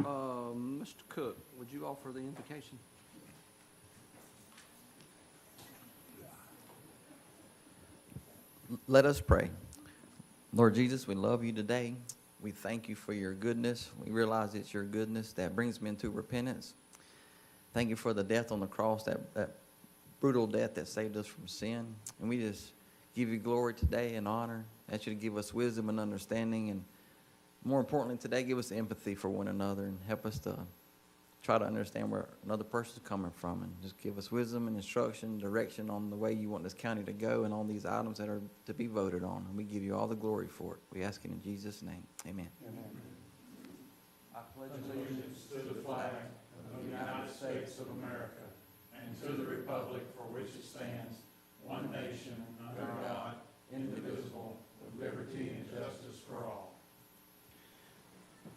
Mr. Cook, would you offer the invocation? Let us pray. Lord Jesus, we love you today. We thank you for your goodness. We realize it's your goodness that brings me into repentance. Thank you for the death on the cross, that brutal death that saved us from sin. And we just give you glory today and honor. Ask you to give us wisdom and understanding. And more importantly, today, give us empathy for one another and help us to try to understand where another person's coming from, and just give us wisdom and instruction, direction on the way you want this county to go and on these items that are to be voted on. And we give you all the glory for it. We ask it in Jesus' name. Amen. Amen. I pledge allegiance to the flag of the United States of America and to the republic for which it stands, one nation, under God, indivisible, with liberty and justice for all.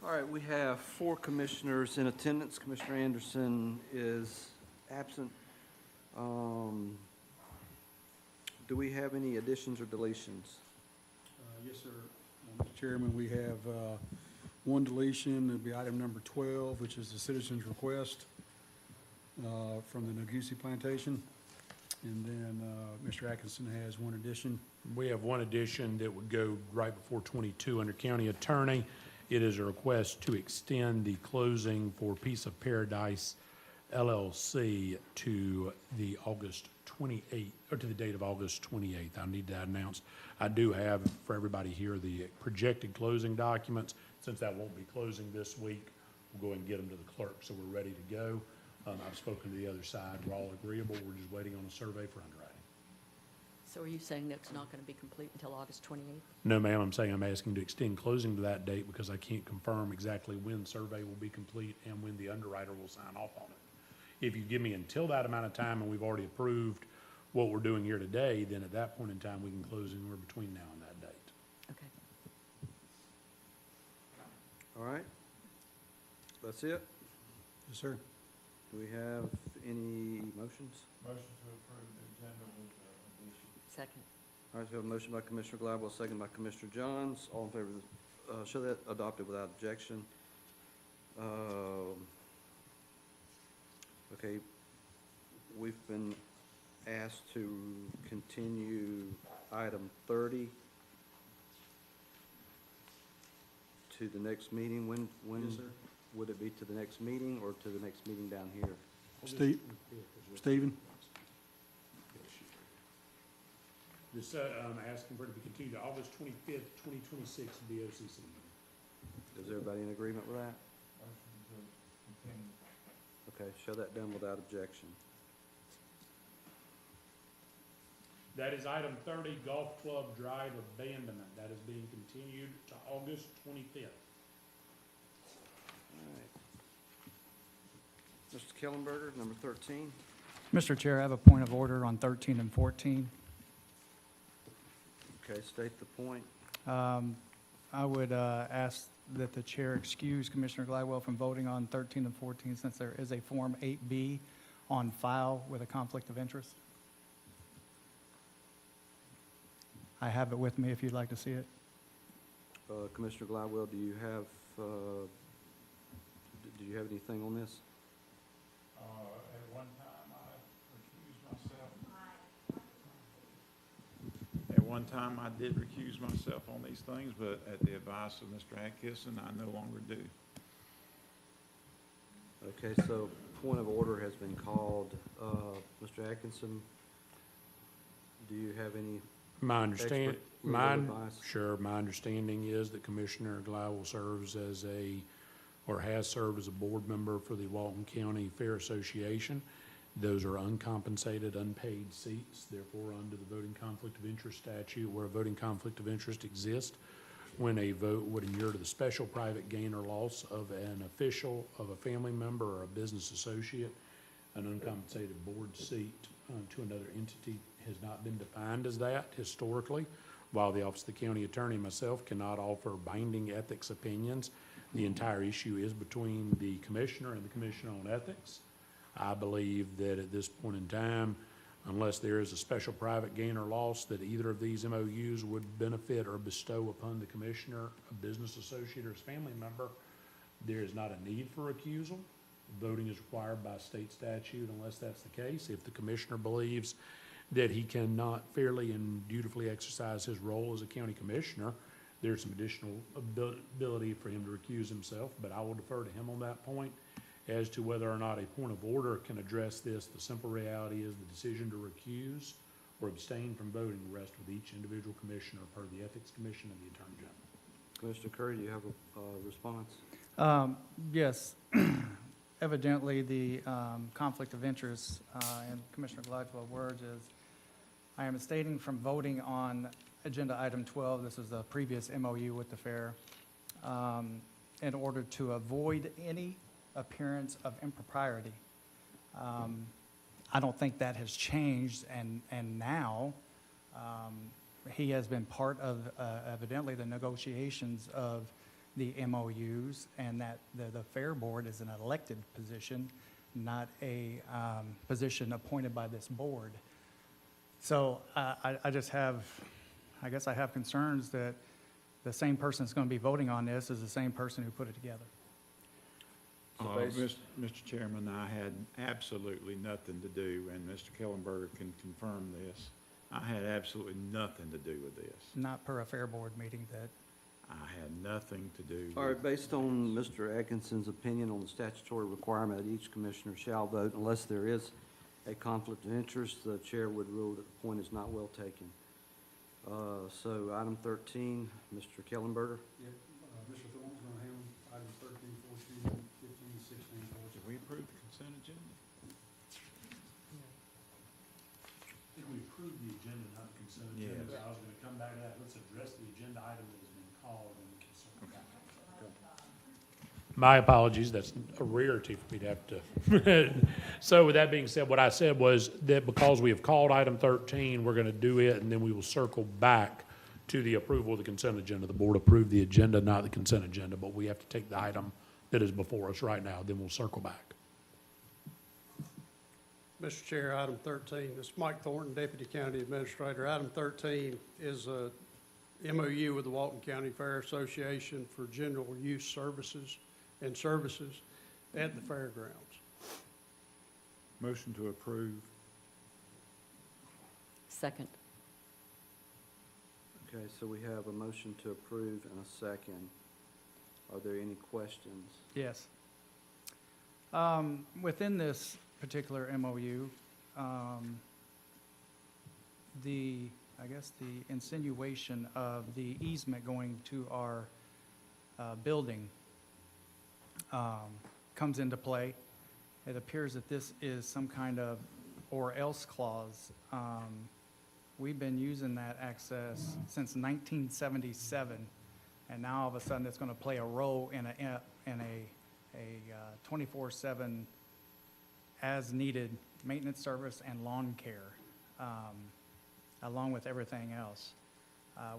All right, we have 4 commissioners in attendance. Commissioner Anderson is absent. Do we have any additions or deletions? Yes, sir. Mr. Chairman, we have one deletion. It'll be item number 12, which is the citizen's request from the Nagusi Plantation. And then Mr. Atkinson has one addition. We have one addition that would go right before 22 under county attorney. It is a request to extend the closing for Piece of Paradise LLC to the August 28th, or to the date of August 28th. I need that announced. I do have for everybody here the projected closing documents. Since that won't be closing this week, we'll go ahead and get them to the clerk so we're ready to go. I've spoken to the other side. We're all agreeable. We're just waiting on a survey for underwriting. So are you saying that's not going to be complete until August 28th? No, ma'am, I'm saying I'm asking to extend closing to that date because I can't confirm exactly when survey will be complete and when the underwriter will sign off on it. If you give me until that amount of time and we've already approved what we're doing here today, then at that point in time, we can close anywhere between now and that date. Okay. All right. That's it? Yes, sir. Do we have any motions? Motion to approve the agenda with addition. Second. All right, so we have a motion by Commissioner Gladwell, second by Commissioner Johns. All in favor of show that adopted without objection. Okay, we've been asked to continue item 30 to the next meeting. When Yes, sir. would it be, to the next meeting or to the next meeting down here? Stephen? This, I'm asking for it to be continued to August 25th, 2026, BOCC. Is everybody in agreement with that? Motion to continue. Okay, show that done without objection. That is item 30, Golf Club Drive abandonment. That is being continued to August 25th. All right. Mr. Kellenberger, number 13. Mr. Chair, I have a point of order on 13 and 14. Okay, state the point. I would ask that the chair excuse Commissioner Gladwell from voting on 13 and 14 since there is a Form 8B on file with a conflict of interest. I have it with me if you'd like to see it. Commissioner Gladwell, do you have anything on this? At one time, I recused myself. At one time, I did recuse myself on these things, but at the advice of Mr. Atkinson, I no longer do. Okay, so point of order has been called. Mr. Atkinson, do you have any My understand, expert legal advice? Sure, my understanding is that Commissioner Gladwell serves as or has served as a board member for the Walton County Fair Association. Those are uncompensated, unpaid seats, therefore under the voting conflict of interest statute, where a voting conflict of interest exists, when a vote would inure to the special private gain or loss of an official, of a family member, or a business associate, an uncompensated board seat to another entity has not been defined as that historically. While the Office of the County Attorney and myself cannot offer binding ethics opinions, the entire issue is between the Commissioner and the Commission on Ethics. I believe that at this point in time, unless there is a special private gain or loss that either of these MOUs would benefit or bestow upon the Commissioner, a business associate, or his family member, There is not a need for recusal. Voting is required by state statute unless that's the case. If the commissioner believes that he cannot fairly and dutifully exercise his role as a county commissioner, there's some additional ability for him to recuse himself, but I will defer to him on that point. As to whether or not a point of order can address this, the simple reality is the decision to recuse or abstain from voting rests with each individual commissioner per the Ethics Commission and the Attorney General. Commissioner Curry, do you have a response? Yes. Evidently, the conflict of interest in Commissioner Gladwell's words is, I am abstaining from voting on agenda item 12, this is the previous MOU with the fair, in order to avoid any appearance of impropriety. I don't think that has changed, and now he has been part of evidently the negotiations of the MOUs, and that the Fair Board is an elected position, not a position appointed by this board. So I just have, I guess I have concerns that the same person that's going to be voting on this is the same person who put it together. Mr. Chairman, I had absolutely nothing to do, and Mr. Kellenberger can confirm this. I had absolutely nothing to do with this. Not per a Fair Board meeting that, I had nothing to do All with. right, based on Mr. Atkinson's opinion on the statutory requirement that each commissioner shall vote unless there is a conflict of interest, the chair would rule that the point is not well taken. So item 13, Mr. Kellenberger. Yep, Mr. Thorne's going to handle items 13, 14, 15, 16, 14. Did we approve the consent agenda? I think we approved the agenda, not the consent agenda. agenda. I was gonna come back to that. Let's address the agenda item that has been called and the consent. My apologies, that's a rarity for me to have to. So with that being said, what I said was that because we have called item 13, we're gonna do it, and then we will circle back to the approval of the consent agenda. The board approved the agenda, not the consent agenda, but we have to take the item that is before us right now, then we'll circle back. Mr. Chair, item 13, this is Mike Thornton, Deputy County Administrator. Item 13 is a MOU with the Walton County Fair Association for general use services and services at the fairgrounds. Motion to approve. Second. Okay, so we have a motion to approve and a second. Are there any questions? yes. Within this particular MOU, I guess the insinuation of the easement going to our building comes into play. It appears that this is some kind of or else clause. We've been using that access since 1977, and now all of a sudden it's going to play a role in a 24/7 as-needed maintenance service and lawn care, along with everything else.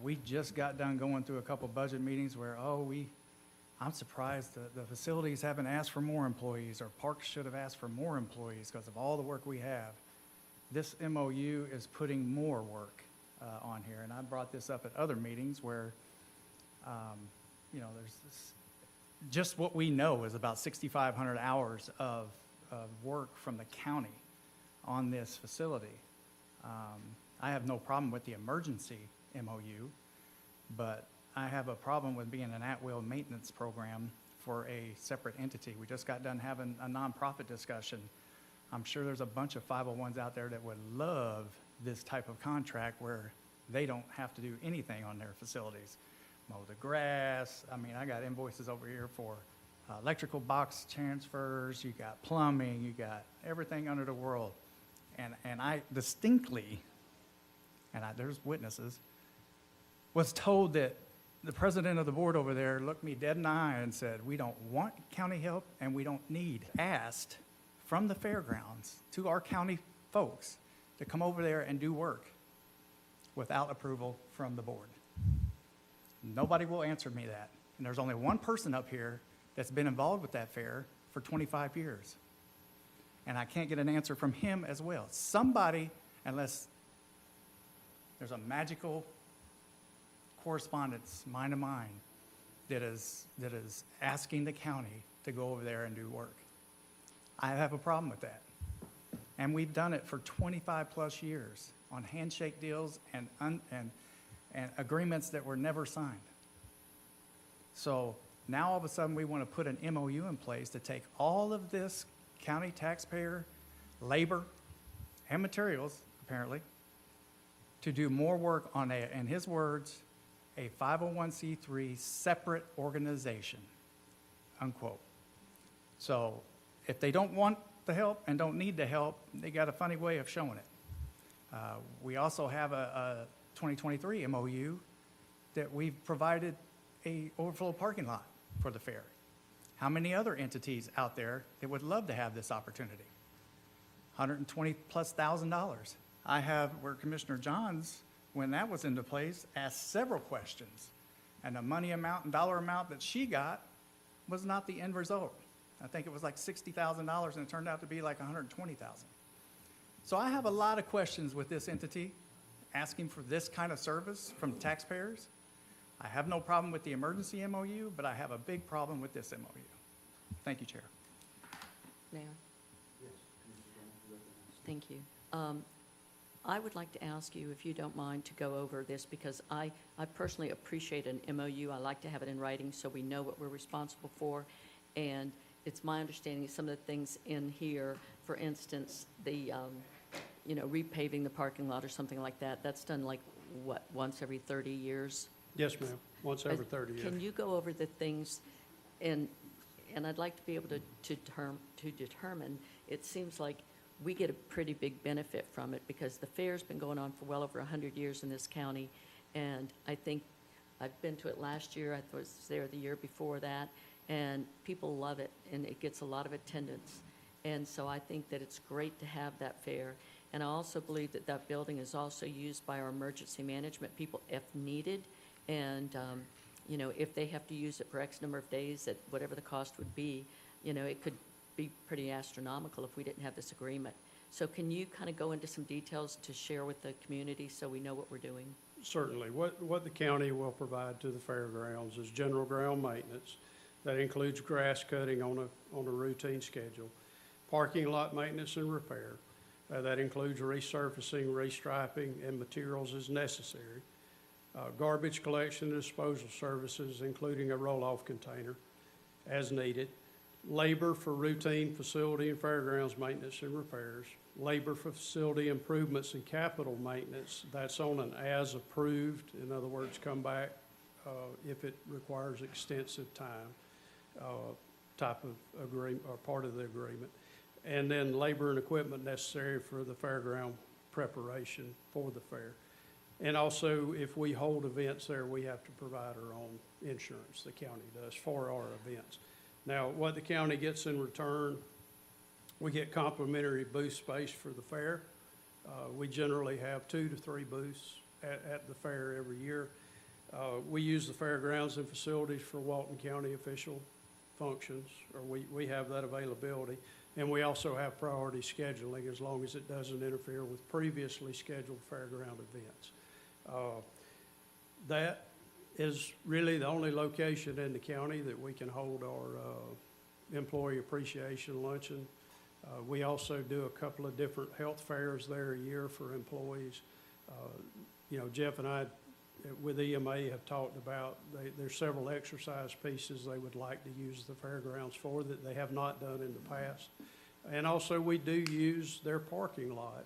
We just got done going through a couple budget meetings where, I'm surprised the facilities haven't asked for more employees, or parks should have asked for more employees because of all the work we have. This MOU is putting more work on here, and I brought this up at other meetings where, there's this, just what we know is about 6,500 hours of work from the county on this facility. I have no problem with the emergency MOU, but I have a problem with being an at-will maintenance program for a separate entity. We just got done having a nonprofit discussion. I'm sure there's a bunch of 501s out there that would love this type of contract where they don't have to do anything on their facilities. Mow the grass. I got invoices over here for electrical box transfers. You got plumbing. You got everything under the world. And I distinctly, there's witnesses, was told that the president of the board over there looked me dead in the eye and said, we don't want county help and we don't need. Asked from the fairgrounds to our county folks to come over there and do work without approval from the board. Nobody will answer me that. And there's only one person up here that's been involved with that fair for 25 years. And I can't get an answer from him as well. Somebody, unless there's a magical correspondence, mind to mind, that is asking the county to go over there and do work. I have a problem with that. And we've done it for 25-plus years on handshake deals and agreements that were never signed. So now all of a sudden, we want to put an MOU in place to take all of this county taxpayer labor and materials, apparently, to do more work on a, in his words, a 501c3 separate organization, unquote. So if they don't want the help and don't need the help, they got a funny way of showing it. We also have a 2023 MOU that we've provided a overflow parking lot for the fair. How many other entities out there that would love to have this opportunity? $120,000+. I have, where Commissioner Johns, when that was into place, asked several questions. And the money amount and dollar amount that she got was not the end result. I think it was like $60,000 and it turned out to be like $120,000. So I have a lot of questions with this entity asking for this kind of service from taxpayers. I have no problem with the emergency MOU, but I have a big problem with this MOU. Thank you, Chair. Mayor? Thank you. I would like to ask you, if you don't mind, to go over this, because I personally appreciate an MOU. I like to have it in writing so we know what we're responsible for. And it's my understanding some of the things in here, for instance, the, repaving the parking lot or something like that, that's done like, what, once every 30 years? Yes, ma'am, once every 30 years. Can you go over the things, and I'd like to be able to determine, it seems like we get a pretty big benefit from it because the fair's been going on for well over 100 years in this county, and I think I've been to it last year, I was there the year before that, and people love it, and it gets a lot of attendance. And so I think that it's great to have that fair. And I also believe that that building is also used by our emergency management people if needed. And, if they have to use it for X number of days, at whatever the cost would be, it could be pretty astronomical if we didn't have this agreement. So can you kind of go into some details to share with the community so we know what we're doing? Certainly. What the county will provide to the fairgrounds is general ground maintenance. That includes grass cutting on a routine schedule, parking lot maintenance and repair. That includes resurfacing, restriping, and materials as necessary. Garbage collection and disposal services, including a roll-off container as needed. Labor for routine facility and fairgrounds maintenance and repairs. Labor for facility improvements and capital maintenance. That's on an as-approved, in other words, come back if it requires extensive time, type of agreement, or part of the agreement. And then labor and equipment necessary for the fairground preparation for the fair. And also, if we hold events there, we have to provide our own insurance, the county does, for our events. Now, what the county gets in return, we get complimentary booth space for the fair. We generally have 2 to 3 booths at the fair every year. We use the fairgrounds and facilities for Walton County official functions, or we have that availability. And we also have priority scheduling as long as it doesn't interfere with previously scheduled fairground events. That is really the only location in the county that we can hold our employee appreciation luncheon. We also do a couple of different health fairs there a year for employees. Jeff and I, with EMA, have talked about, there's several exercise pieces they would like to use the fairgrounds for that they have not done in the past. And also, we do use their parking lot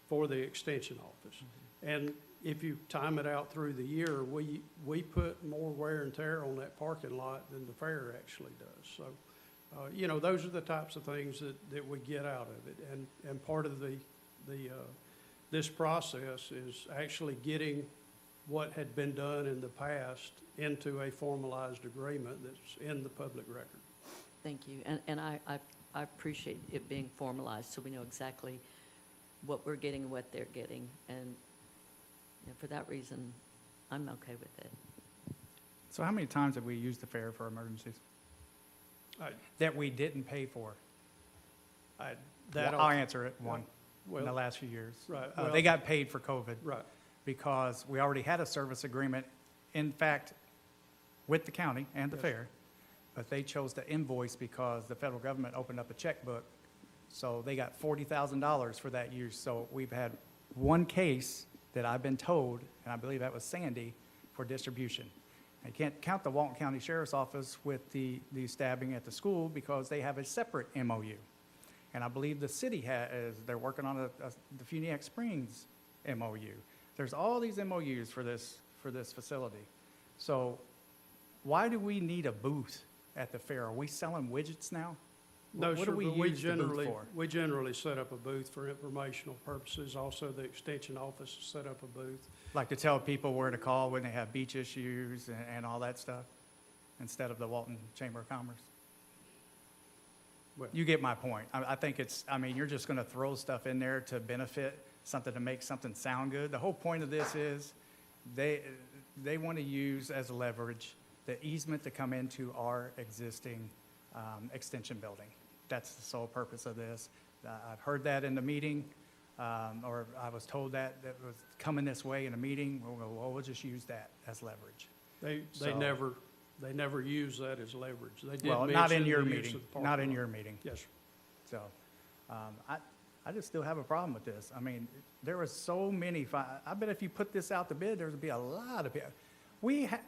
for the extension office. And if you time it out through the year, we put more wear and tear on that parking lot than the fair actually does. So, those are the types of things that we get out of it. And part of this process is actually getting what had been done in the past into a formalized agreement that's in the public record. Thank you. And I appreciate it being formalized so we know exactly what we're getting and what they're getting. And for that reason, I'm okay with it. So how many times have we used the fair for emergencies that we didn't pay for? I'll answer it, one, in the last few years. Right. They got paid for COVID. Right. Because we already had a service agreement. In fact, with the county and the Yes. fair, but they chose to invoice because the federal government opened up a checkbook. So they got $40,000 for that use. So we've had one case that I've been told, and I believe that was Sandy, for distribution. I can't count the Walton County Sheriff's Office with the stabbing at the school because they have a separate MOU. And I believe the city they're working on the Funiac Springs MOU. There's all these MOUs for this facility. So why do we need a booth at the fair? Are we selling widgets now? No, What sir, do we but we use the booth generally, for? we generally set up a booth for informational purposes. Also, the extension office has set up a booth. Like to tell people where to call when they have beach issues and all that stuff, instead of the Walton Chamber of Commerce? Well- You get my point. I think you're just gonna throw stuff in there to benefit something, to make something sound good. The whole point of this is, they want to use as leverage the easement to come into our existing extension building. That's the sole purpose of this. I've heard that in the meeting, or I was told that was coming this way in a meeting. We'll just use that as leverage. They So- never use that as leverage. They did Well, not in mention your the use meeting, of the not in parking your lot. meeting. Yes, sir. So, I just still have a problem with this. I mean, there was so many, I bet if you put this out to bid, there'd be a lot of people.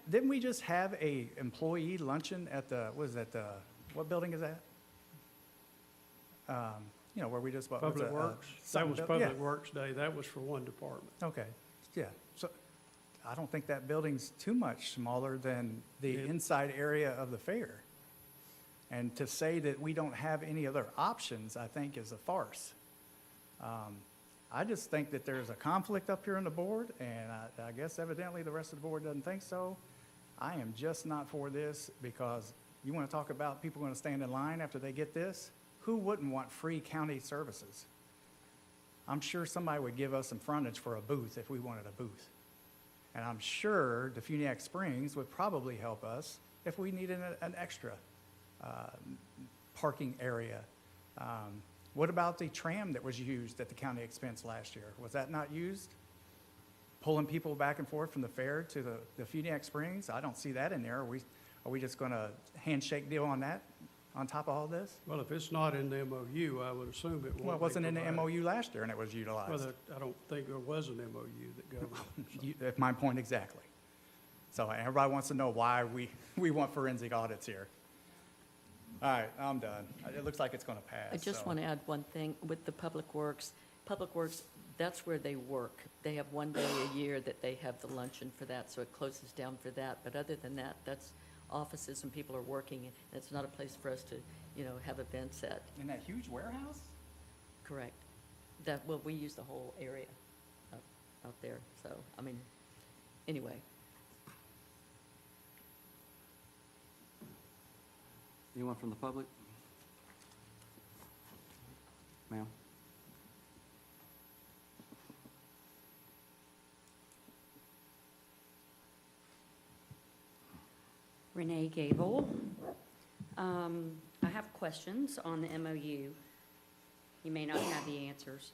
Didn't we just have a employee luncheon at what building is that? Where we just, what was it? Public Works, that something was built- yeah. Public Works Day. That was for one department. Okay, yeah. So I don't think that building's too much smaller than the It- inside area of the fair. And to say that we don't have any other options, I think is a farce. I just think that there's a conflict up here on the board, and I guess evidently the rest of the board doesn't think so. I am just not for this, because you want to talk about people going to stand in line after they get this? Who wouldn't want free county services? I'm sure somebody would give us some frontage for a booth if we wanted a booth. And I'm sure the Funiac Springs would probably help us if we needed an extra parking area. What about the tram that was used at the county expense last year? Was that not used? Pulling people back and forth from the fair to the Funiac Springs? I don't see that in there. Are we just going to handshake deal on that, on top of all this? Well, if it's not in the MOU, I would assume it won't be Well, it wasn't in the provided. MOU last year, and it was utilized. Well, I don't think there was an MOU that governed it. That's my point exactly. So everybody wants to know why we want forensic audits here. All right, I'm done. It looks like it's going to pass. I just so. want to add one thing with the Public Works. Public Works, that's where they work. They have one day a year that they have the luncheon for that, so it closes down for that. But other than that, that's offices and people are working, and it's not a place for us to, have events at. In that huge warehouse? Correct. We use the whole area out there, so, anyway. Anyone from the public? Ma'am? Renee Gable. I have questions on the MOU. You may not have the answers.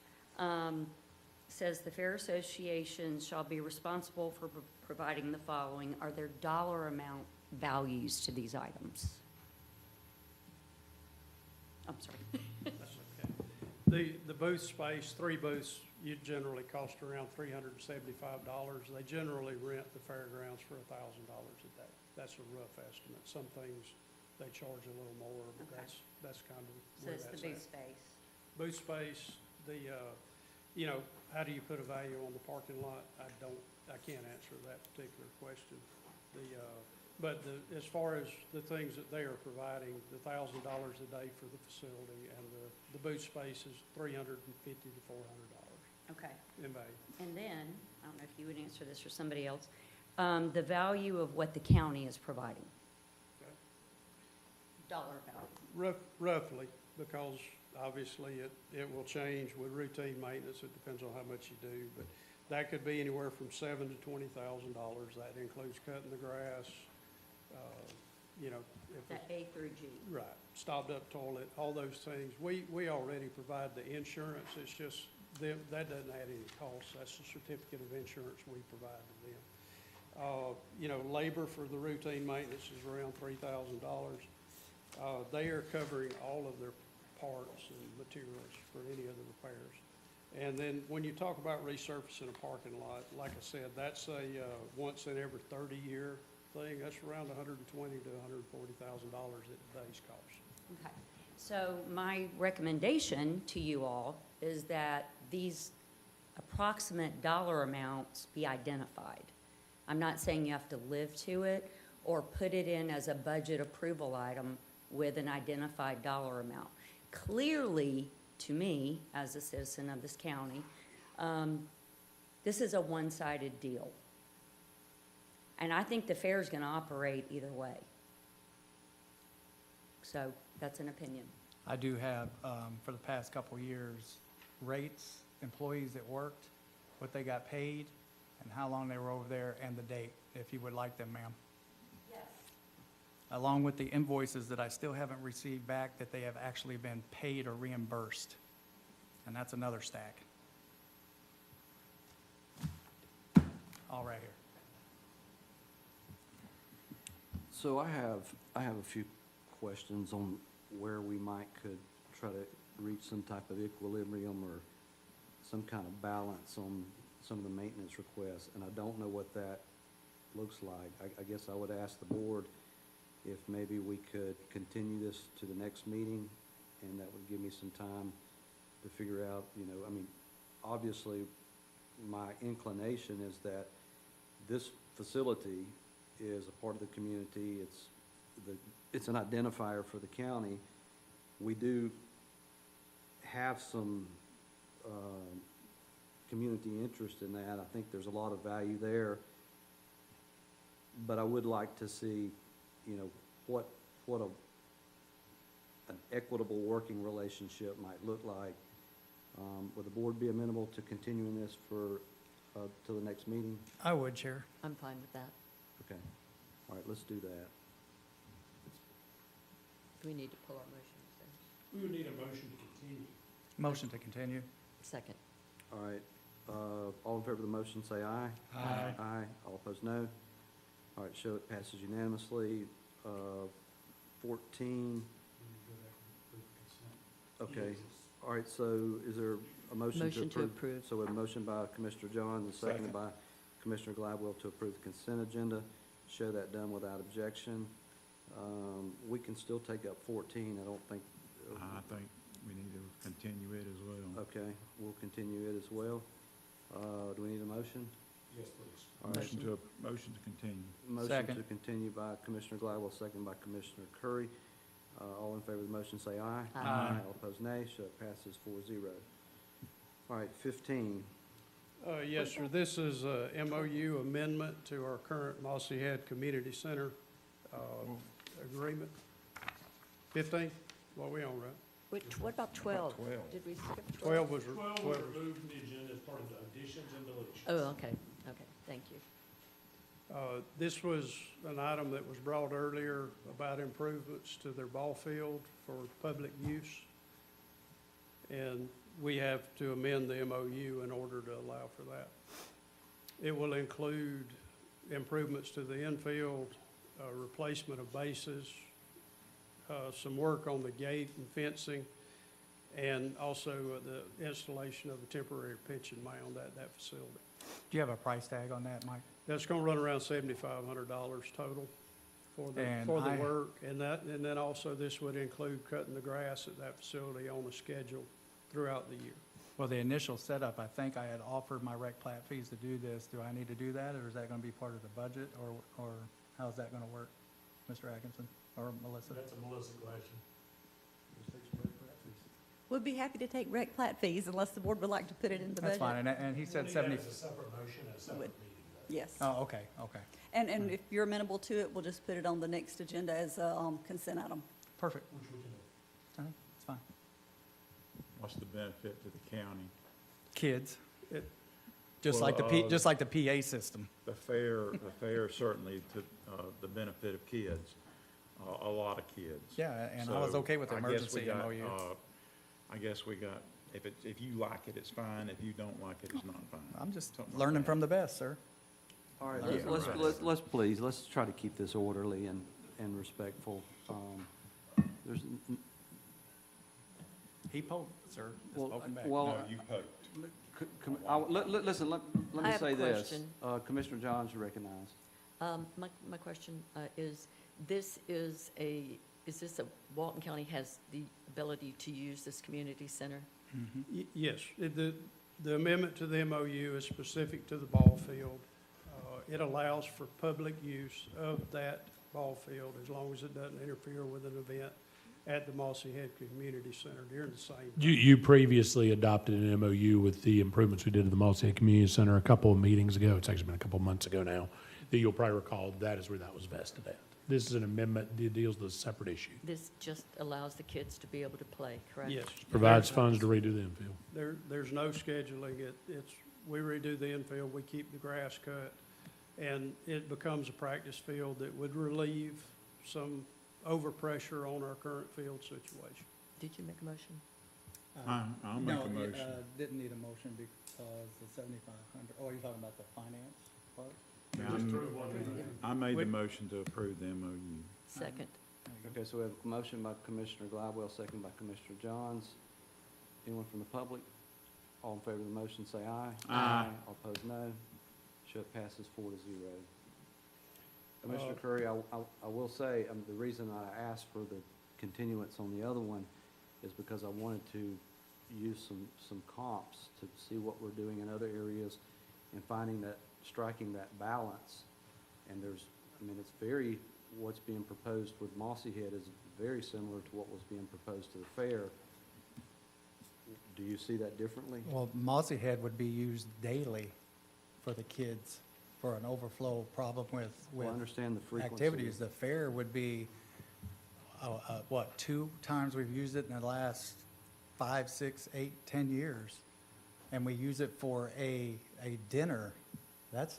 Says the Fair Association shall be responsible for providing the following. Are there dollar amount values to these items? I'm sorry. That's okay. The booth space, 3 booths, you generally cost around $375. They generally rent the fairgrounds for $1,000 a day. That's a rough estimate. Some things they charge a little more, but Okay. that's kind of So where it's that's the at. booth space. Booth space, how do you put a value on the parking lot? I can't answer that particular question. As far as the things that they are providing, the $1,000 a day for the facility and the booth space is $350 to $400 Okay. in value. And then, I don't know if you would answer this or somebody else, the value of what the county is providing. Okay. Dollar value. Roughly, because obviously it will change with routine maintenance. It depends on how much you do, but that could be anywhere from $7,000 to $20,000. That includes cutting the grass, if That A through G. right, stopped up toilet, all those things. We already provide the insurance. It's just that doesn't add any cost. That's the certificate of insurance we provide to them. You know, labor for the routine maintenance is around $3,000. They are covering all of their parts and materials for any of the repairs. And then when you talk about resurfacing a parking lot, like I said, that's a once in every 30-year thing. That's around $120,000 to $140,000 at today's cost. Okay. So my recommendation to you all is that these approximate dollar amounts be identified. I'm not saying you have to live to it or put it in as a budget approval item with an identified dollar amount. Clearly, to me, as a citizen of this county, this is a one-sided deal. And I think the fair is going to operate either way. So that's an opinion. I do have, for the past couple years, rates, employees that worked, what they got paid, and how long they were over there, and the date, if you would like them, ma'am. Yes. Along with the invoices that I still haven't received back that they have actually been paid or reimbursed. And that's another stack. All right here. So I have a few questions on where we could try to reach some type of equilibrium or some kind of balance on some of the maintenance requests, and I don't know what that looks like. I guess I would ask the board if maybe we could continue this to the next meeting, and that would give me some time to figure out, I mean, obviously, my inclination is that this facility is a part of the community. It's an identifier for the county. We do have some community interest in that. I think there's a lot of value there. But I would like to see, what an equitable working relationship might look like. Would the board be amenable to continuing this for, till the next meeting? I would, Chair. I'm fine with that. Okay. All right, let's do that. Do we need to pull our motions then? We would need a motion to continue. Motion to continue. Second. All right, all in favor of the motion, say aye. Aye. Aye. All opposed, no. All right, show it passes unanimously. 14, okay. All right, so is there a motion to approve? Motion to approve. So a motion by Commissioner John, and seconded by Commissioner Gladwell to approve the consent agenda. Show that done without objection. We can still take up 14, I don't think. I think we need to continue it as well. Okay, we'll continue it as well. Do we need a motion? Yes, please. All right. Motion to continue. Motion Second. to continue by Commissioner Gladwell, second by Commissioner Curry. All in favor of the motion, say aye. Aye. All opposed, nay. Show it passes 4-0. All right, 15. Yes, sir. This is a MOU amendment to our current Mossy Head Community Center agreement. 15, what we on, right? What about 12? 12. Did we skip 12 was, 12 was removed from the agenda as part of the additions and deletions. Oh, okay, thank you. This was an item that was brought earlier about improvements to their ball field for public use. And we have to amend the MOU in order to allow for that. It will include improvements to the infield, replacement of bases, some work on the gate and fencing, and also the installation of a temporary pension mound at that facility. Do you have a price tag on that, Mike? That's gonna run around $7,500 total for the And work. And then also this would include cutting the grass at that facility on a schedule throughout the year. Well, the initial setup, I think I had offered my rec plat fees to do this. Do I need to do that, or is that going to be part of the budget, or how's that going to work, Mr. Atkinson or Melissa? That's a Melissa question. We'd be happy to take rec plat fees unless the board would like to put it in the That's budget. fine, and he said We'll need 70. that as a separate motion, a separate Would. meeting. Yes. Oh, okay. And if you're amenable to it, we'll just put it on the next agenda as a consent item. Perfect. Which we can do. It's fine. What's the benefit to the county? Kids. It- Just Well, like just like the PA system. The fair certainly to the benefit of kids, a lot of kids. Yeah, and I was So, okay with the I guess we emergency got, MOU. I guess we got, if you like it, it's fine. If you don't like it, it's not fine. I'm just Something like learning that. from the best, sir. All right, Yeah. let's please, let's try to keep this orderly and respectful. There's, He poked, sir. Just well, poking back. well, you poked. listen, let I me have say a this. question. Commissioner Johns, you're recognized. My question is, this is this a, Walton County has the ability to use this community center? Yes, the amendment to the MOU is specific to the ball field. It allows for public use of that ball field as long as it doesn't interfere with an event at the Mossy Head Community Center during the same. You previously adopted an MOU with the improvements we did at the Mossy Head Community Center a couple of meetings ago. It's actually been a couple of months ago now. That you'll probably recall, that is where that was vested at. This is an amendment that deals with a separate issue. This just allows the kids to be able to play, correct? Yes. Provides funds to redo the infield. There's no scheduling. We redo the infield, we keep the grass cut, and it becomes a practice field that would relieve some overpressure on our current field situation. Did you make a motion? I'll make a motion. Didn't need a motion because the 7,500, oh, you're talking about the finance part? I made the motion to approve the MOU. Second. Okay, so we have a motion by Commissioner Gladwell, second by Commissioner Johns. Anyone from the public? All in favor of the motion, say aye. Aye. All opposed, no. Show it passes 4-0. Commissioner Curry, I will say, the reason I asked for the continuance on the other one is because I wanted to use some comps to see what we're doing in other areas and striking that balance. And what's being proposed with Mossy Head is very similar to what was being proposed to the fair. Do you see that differently? Well, Mossy Head would be used daily for the kids for an overflow problem with Well, I understand the frequency. activities. The fair would be, 2 times we've used it in the last 5, 6, 8, 10 years. And we use it for a dinner. That's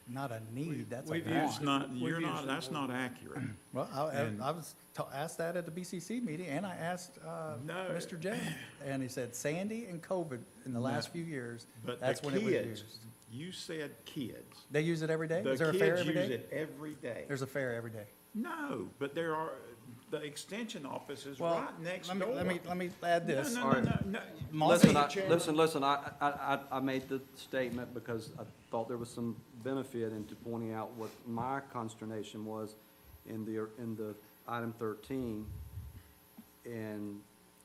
not a need, that's a We've That's want. used it. that's not accurate. Well, and- I was asked that at the BCC meeting, and I asked No. Mr. J, and he said Sandy and COVID in the last No. few years, But that's the when it was kids, used. you said kids. They use it every day? The Is there a fair kids every use day? it every day. There's a fair every day. No, but the extension office is Well, right next let door. me add this. No, All right. no. Mossy- Listen, I made the statement because I thought there was some benefit into pointing out what my consternation was in the item 13. And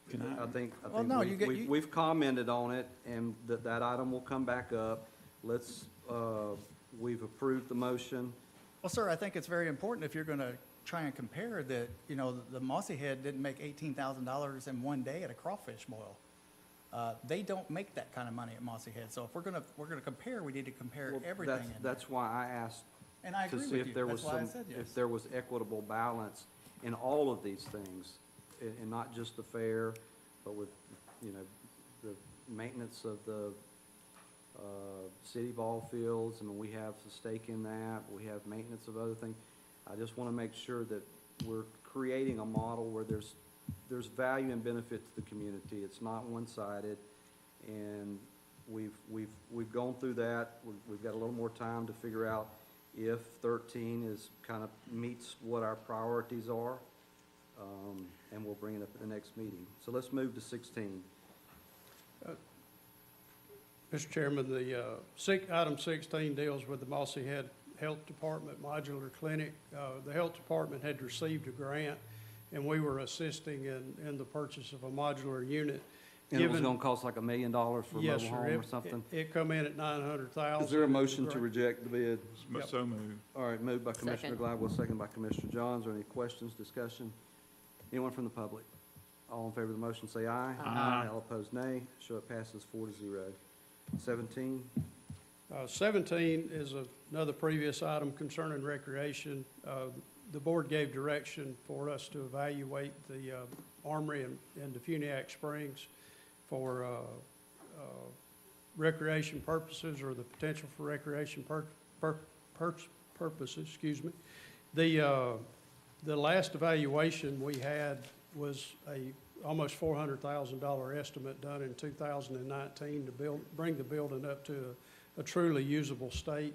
Can I- I think Well, no, we've commented on it, and that item will come back up. We've approved the motion. Well, sir, I think it's very important if you're going to try and compare that, the Mossy Head didn't make $18,000 in one day at a crawfish boil. They don't make that kind of money at Mossy Head. So if we're gonna compare, we need to compare Well, everything in there. That's why I asked And I to agree see with if you. there That's was why I some, said yes. if there was equitable balance in all of these things, and not just the fair, but with, the maintenance of the city ball fields. I mean, we have a stake in that. We have maintenance of other things. I just want to make sure that we're creating a model where there's value and benefit to the community. It's not one-sided, and we've gone through that. We've got a little more time to figure out if 13 meets what our priorities are, and we'll bring it up at the next meeting. So let's move to 16. Mr. Chairman, item 16 deals with the Mossy Head Health Department Modular Clinic. The Health Department had received a grant, and we were assisting in the purchase of a modular unit. And it was Given- going to cost like $1 million for a Yes, mobile sir. home or something? It come in at 900,000. Is there a motion to reject the bid? Yep. So moved. All right, moved by Commissioner Second. Gladwell, second by Commissioner Johns. Are there any questions, discussion? Anyone from the public? All in favor of the motion, say aye. Aye. All opposed, nay. Show it passes 4-0. 17, 17 is another previous item concerning recreation. The board gave direction for us to evaluate the Armory and Defuniak Springs for recreation purposes, or the potential for recreation purposes, excuse me. The last evaluation we had was almost $400,000 estimate done in 2019 to bring the building up to a truly usable state.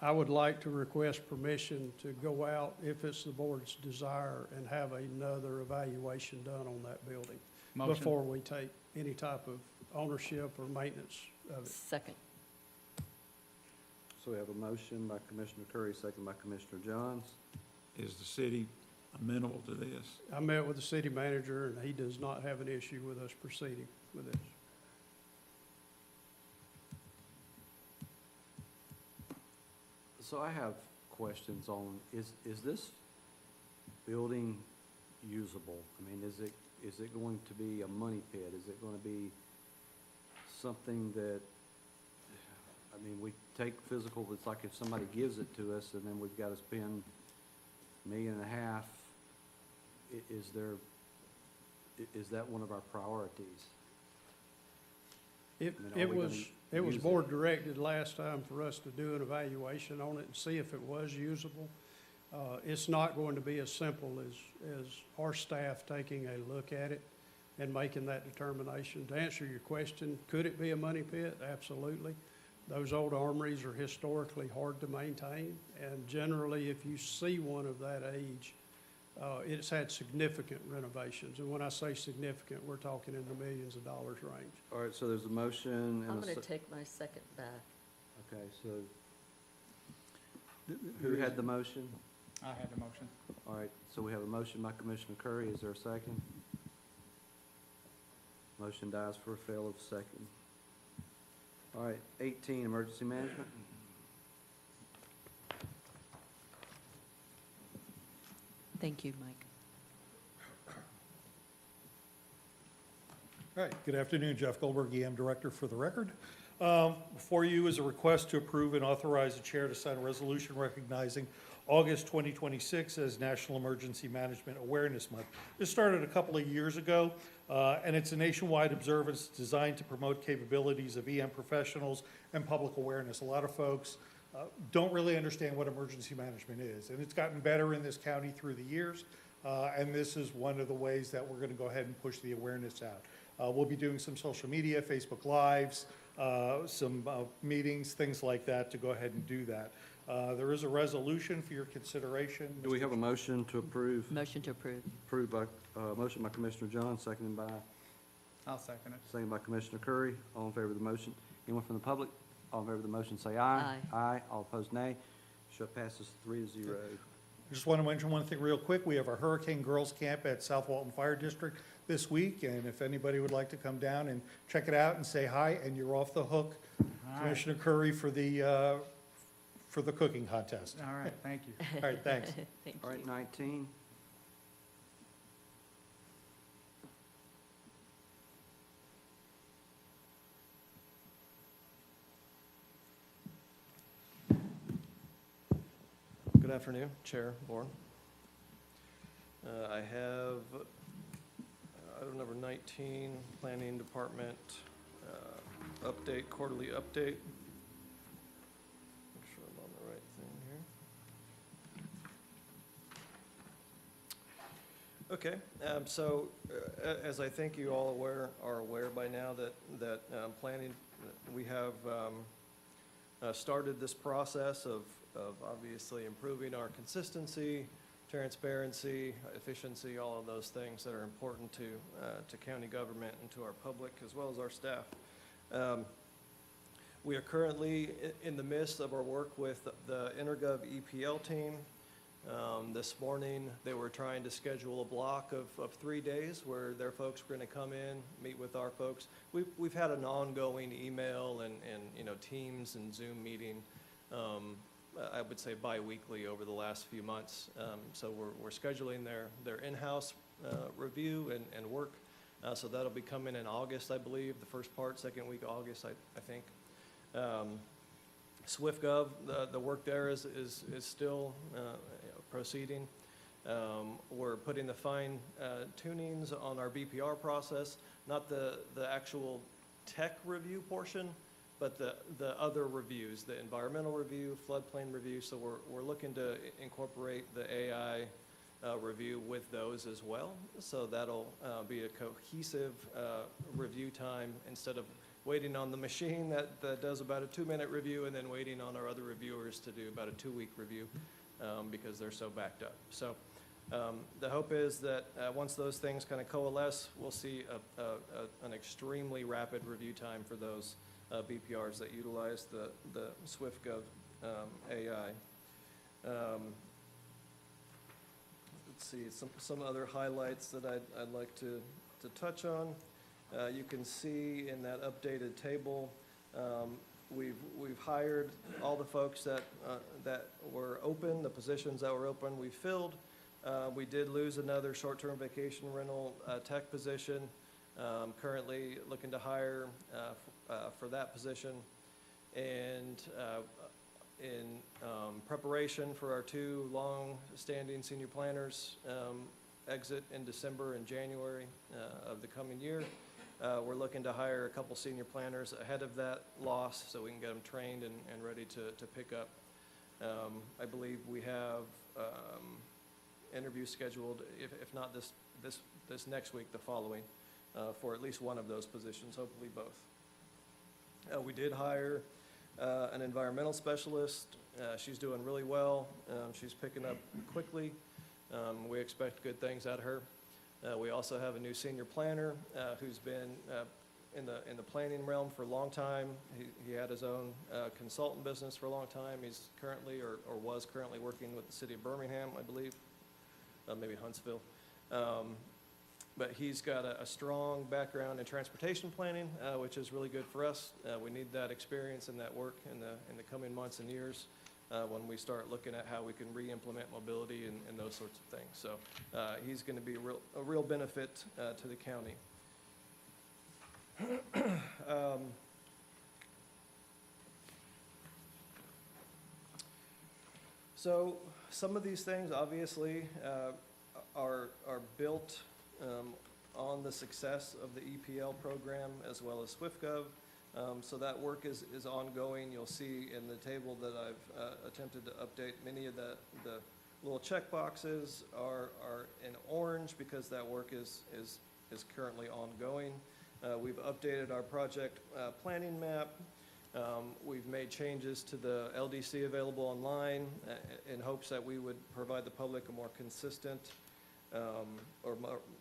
I would like to request permission to go out, if it's the board's desire, and have another evaluation done on that building Motion. before we take any type of ownership or maintenance of it. Second. So we have a motion by Commissioner Curry, second by Commissioner Johns. Is the city amenable to this? I met with the city manager, and he does not have an issue with us proceeding with this. So I have questions on, is this building usable? I mean, is it going to be a money pit? Is it going to be something that, I mean, we take physical, it's like if somebody gives it to us and then we've got to spend $1.5 million, is that one of our priorities? It, I mean, are it we gonna was, it was use it? board directed last time for us to do an evaluation on it and see if it was usable. It's not going to be as simple as our staff taking a look at it and making that determination. To answer your question, could it be a money pit? Absolutely. Those old armories are historically hard to maintain, and generally, if you see one of that age, it's had significant renovations. And when I say significant, we're talking in the millions of dollars range. All right, so there's a motion I'm and a, going to take my second back. okay, so who had the motion? I had the motion. All right, so we have a motion by Commissioner Curry. Is there a second? Motion dies for a fail of second. All right, 18, emergency management. Thank you, Mike. All right, good afternoon, Jeff Goldberg, EM Director for the record. Before you is a request to approve and authorize the chair to sign a resolution recognizing August 2026 as National Emergency Management Awareness Month. This started a couple of years ago, and it's a nationwide observance designed to promote capabilities of EM professionals and public awareness. A lot of folks don't really understand what emergency management is, and it's gotten better in this county through the years, and this is one of the ways that we're going to go ahead and push the awareness out. We'll be doing some social media, Facebook Lives, some meetings, things like that to go ahead and do that. There is a resolution for your consideration. Do we have a motion to approve? Motion to approve. Approved by, motion by Commissioner John, seconded by, I'll second it. seconded by Commissioner Curry. All in favor of the motion? Anyone from the public? All in favor of the motion, say aye. Aye. Aye. All opposed, nay. Show passes 3-0. I just want to mention one thing real quick. We have our Hurricane Girls Camp at South Walton Fire District this week, and if anybody would like to come down and check it out and say hi, and you're off the hook, All right. Commissioner Curry, for the cooking contest. All right, thank you. All right, thanks. Thank All right, you. 19. Good afternoon, Chair Bourne. I have item number 19, Planning Department update, quarterly update. Make sure I'm on the right thing here. Okay, so as I think you all are aware by now that planning, we have started this process of obviously improving our consistency, transparency, efficiency, all of those things that are important to county government and to our public as well as our staff. We are currently in the midst of our work with the Intergov EPL team. This morning, they were trying to schedule a block of 3 days where their folks were going to come in, meet with our folks. We've had an ongoing email and Teams and Zoom meeting, I would say bi-weekly over the last few months. So we're scheduling their in-house review and work. So that'll be coming in August, I believe, the first part, second week of August, I think. SwiftGov, the work there is still proceeding. We're putting the fine tunings on our BPR process, not the actual tech review portion, but the other reviews, the environmental review, floodplain review. So we're looking to incorporate the AI review with those as well. So that'll be a cohesive review time instead of waiting on the machine that does about a 2-minute review, and then waiting on our other reviewers to do about a 2-week review, because they're so backed up. So the hope is that once those things kind of coalesce, we'll see an extremely rapid review time for those BPRs that utilize the SwiftGov AI. Let's see, some other highlights that I'd like to touch on. You can see in that updated table, we've hired all the folks that were open, the positions that were open, we filled. We did lose another short-term vacation rental tech position. Currently looking to hire for that position. And in preparation for our 2 long-standing senior planners exit in December and January of the coming year, we're looking to hire a couple senior planners ahead of that loss so we can get them trained and ready to pick up. I believe we have interviews scheduled, if not this next week, the following, for at least one of those positions, hopefully both. We did hire an environmental specialist. She's doing really well. She's picking up quickly. We expect good things out of her. We also have a new senior planner who's been in the planning realm for a long time. He had his own consultant business for a long time. He's currently or was currently working with the city of Birmingham, I believe, maybe Huntsville. But he's got a strong background in transportation planning, which is really good for us. We need that experience and that work in the coming months and years when we start looking at how we can re-implement mobility and those sorts of things. So he's going to be a real benefit to the county. So some of these things obviously are built on the success of the EPL program as well as SwiftGov. So that work is ongoing. You'll see in the table that I've attempted to update. Many of the little check boxes are in orange because that work is currently ongoing. We've updated our project planning map. We've made changes to the LDC available online in hopes that we would provide the public a more consistent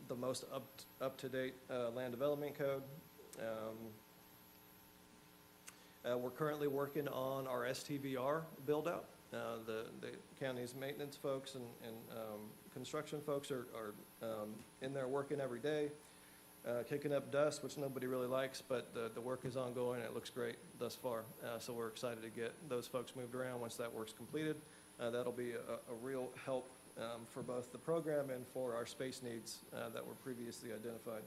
the most up-to-date land development code. We're currently working on our STVR build-out. The county's maintenance folks and construction folks are in there working every day, kicking up dust, which nobody really likes, but the work is ongoing and it looks great thus far. So we're excited to get those folks moved around once that work's completed. That'll be a real help for both the program and for our space needs that were previously identified.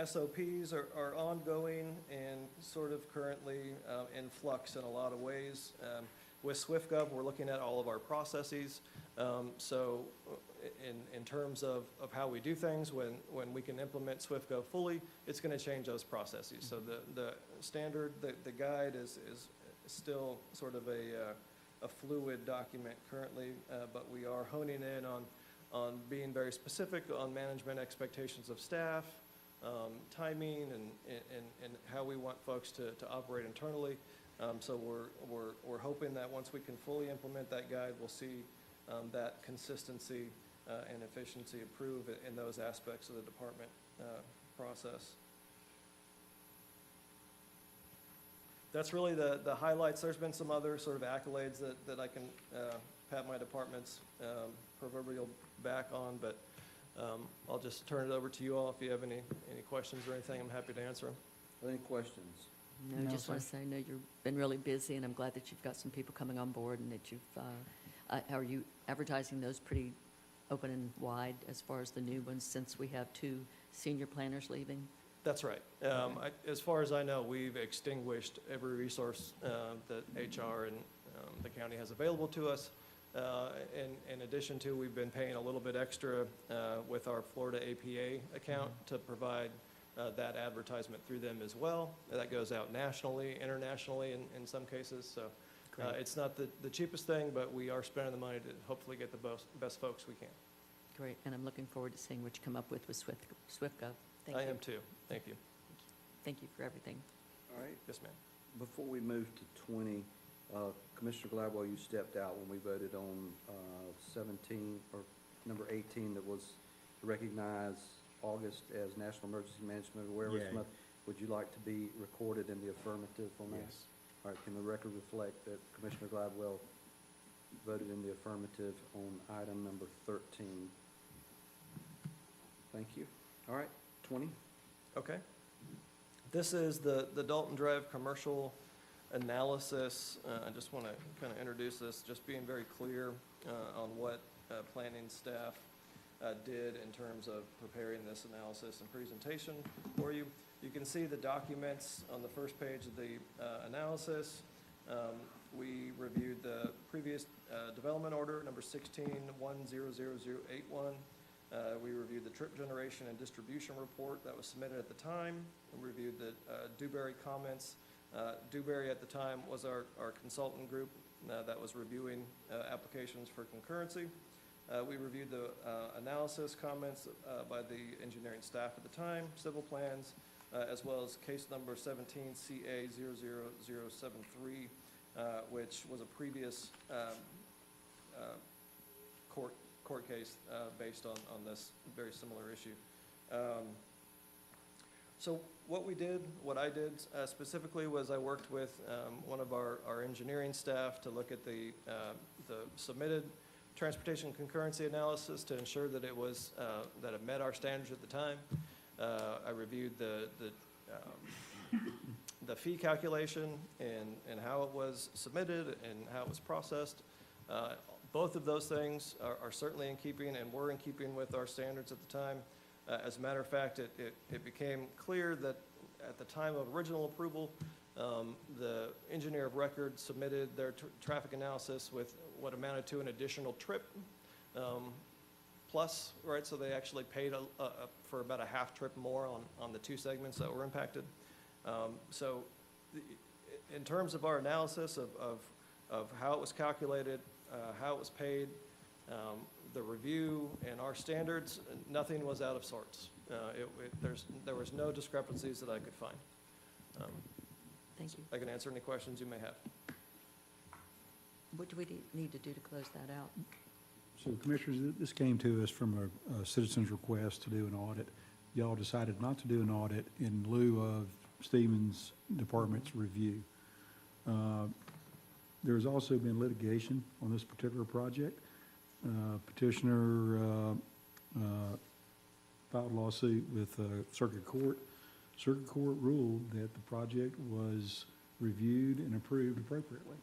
SOPs are ongoing and sort of currently in flux in a lot of ways. With SwiftGov, we're looking at all of our processes. So in terms of how we do things, when we can implement SwiftGov fully, it's going to change those processes. So the standard, the guide is still sort of a fluid document currently, but we are honing in on being very specific on management expectations of staff, timing, and how we want folks to operate internally. So we're hoping that once we can fully implement that guide, we'll see that consistency and efficiency improve in those aspects of the department process. That's really the highlights. There's been some other sort of accolades that I can pat my department's proverbial back on, but I'll just turn it over to you all. If you have any questions or anything, I'm happy to answer them. Any questions? No, No, just want to sir. say, I know you've been really busy, and I'm glad that you've got some people coming on board and that you've, are you advertising those pretty open and wide as far as the new ones, since we have 2 senior planners leaving? That's right. As far as I know, we've extinguished every resource that HR and the county has available to us. In addition to, we've been paying a little bit extra with our Florida APA account to provide that advertisement through them as well. That goes out nationally, internationally in some cases. So it's not the cheapest thing, but we are spending the money to hopefully get the best folks we can. Great, and I'm looking forward to seeing what you come up with SwiftGov. Thank I you. am too. Thank you. Thank you for everything. All right, Yes, ma'am. before we move to 20, Commissioner Gladwell, you stepped out when we voted on 17, or number 18, that was to recognize August as National Emergency Management Awareness Yeah. Month. Would you like to be recorded in the affirmative on that? Yes. All right, can the record reflect that Commissioner Gladwell voted in the affirmative on item number 13? Thank you. All right, 20? Okay. This is the Dalton Drive commercial analysis. I just want to kind of introduce this, just being very clear on what planning staff did in terms of preparing this analysis and presentation for you. You can see the documents on the first page of the analysis. We reviewed the previous development order, number 16-100081. We reviewed the trip generation and distribution report that was submitted at the time. We reviewed the Dewberry comments. Dewberry at the time was our consultant group that was reviewing applications for concurrency. We reviewed the analysis comments by the engineering staff at the time, civil plans, as well as case number 17CA00073, which was a previous court case based on this very similar issue. So what I did specifically was I worked with one of our engineering staff to look at the submitted transportation concurrency analysis to ensure that it was, that it met our standards at the time. I reviewed the fee calculation and how it was submitted and how it was processed. Both of those things are certainly in keeping and were in keeping with our standards at the time. As a matter of fact, it became clear that at the time of original approval, the engineer of record submitted their traffic analysis with what amounted to an additional trip plus, right? So they actually paid for about a half trip more on the two segments that were impacted. So in terms of our analysis of how it was calculated, how it was paid, the review and our standards, nothing was out of sorts. There was no discrepancies that I could find. Thank you. I can answer any questions you may have. What do we need to do to close that out? So Commissioners, this came to us from a citizen's request to do an audit. Y'all decided not to do an audit in lieu of Stevens Department's review. There's also been litigation on this particular project. Petitioner filed a lawsuit with Circuit Court. Circuit Court ruled that the project was reviewed and approved appropriately.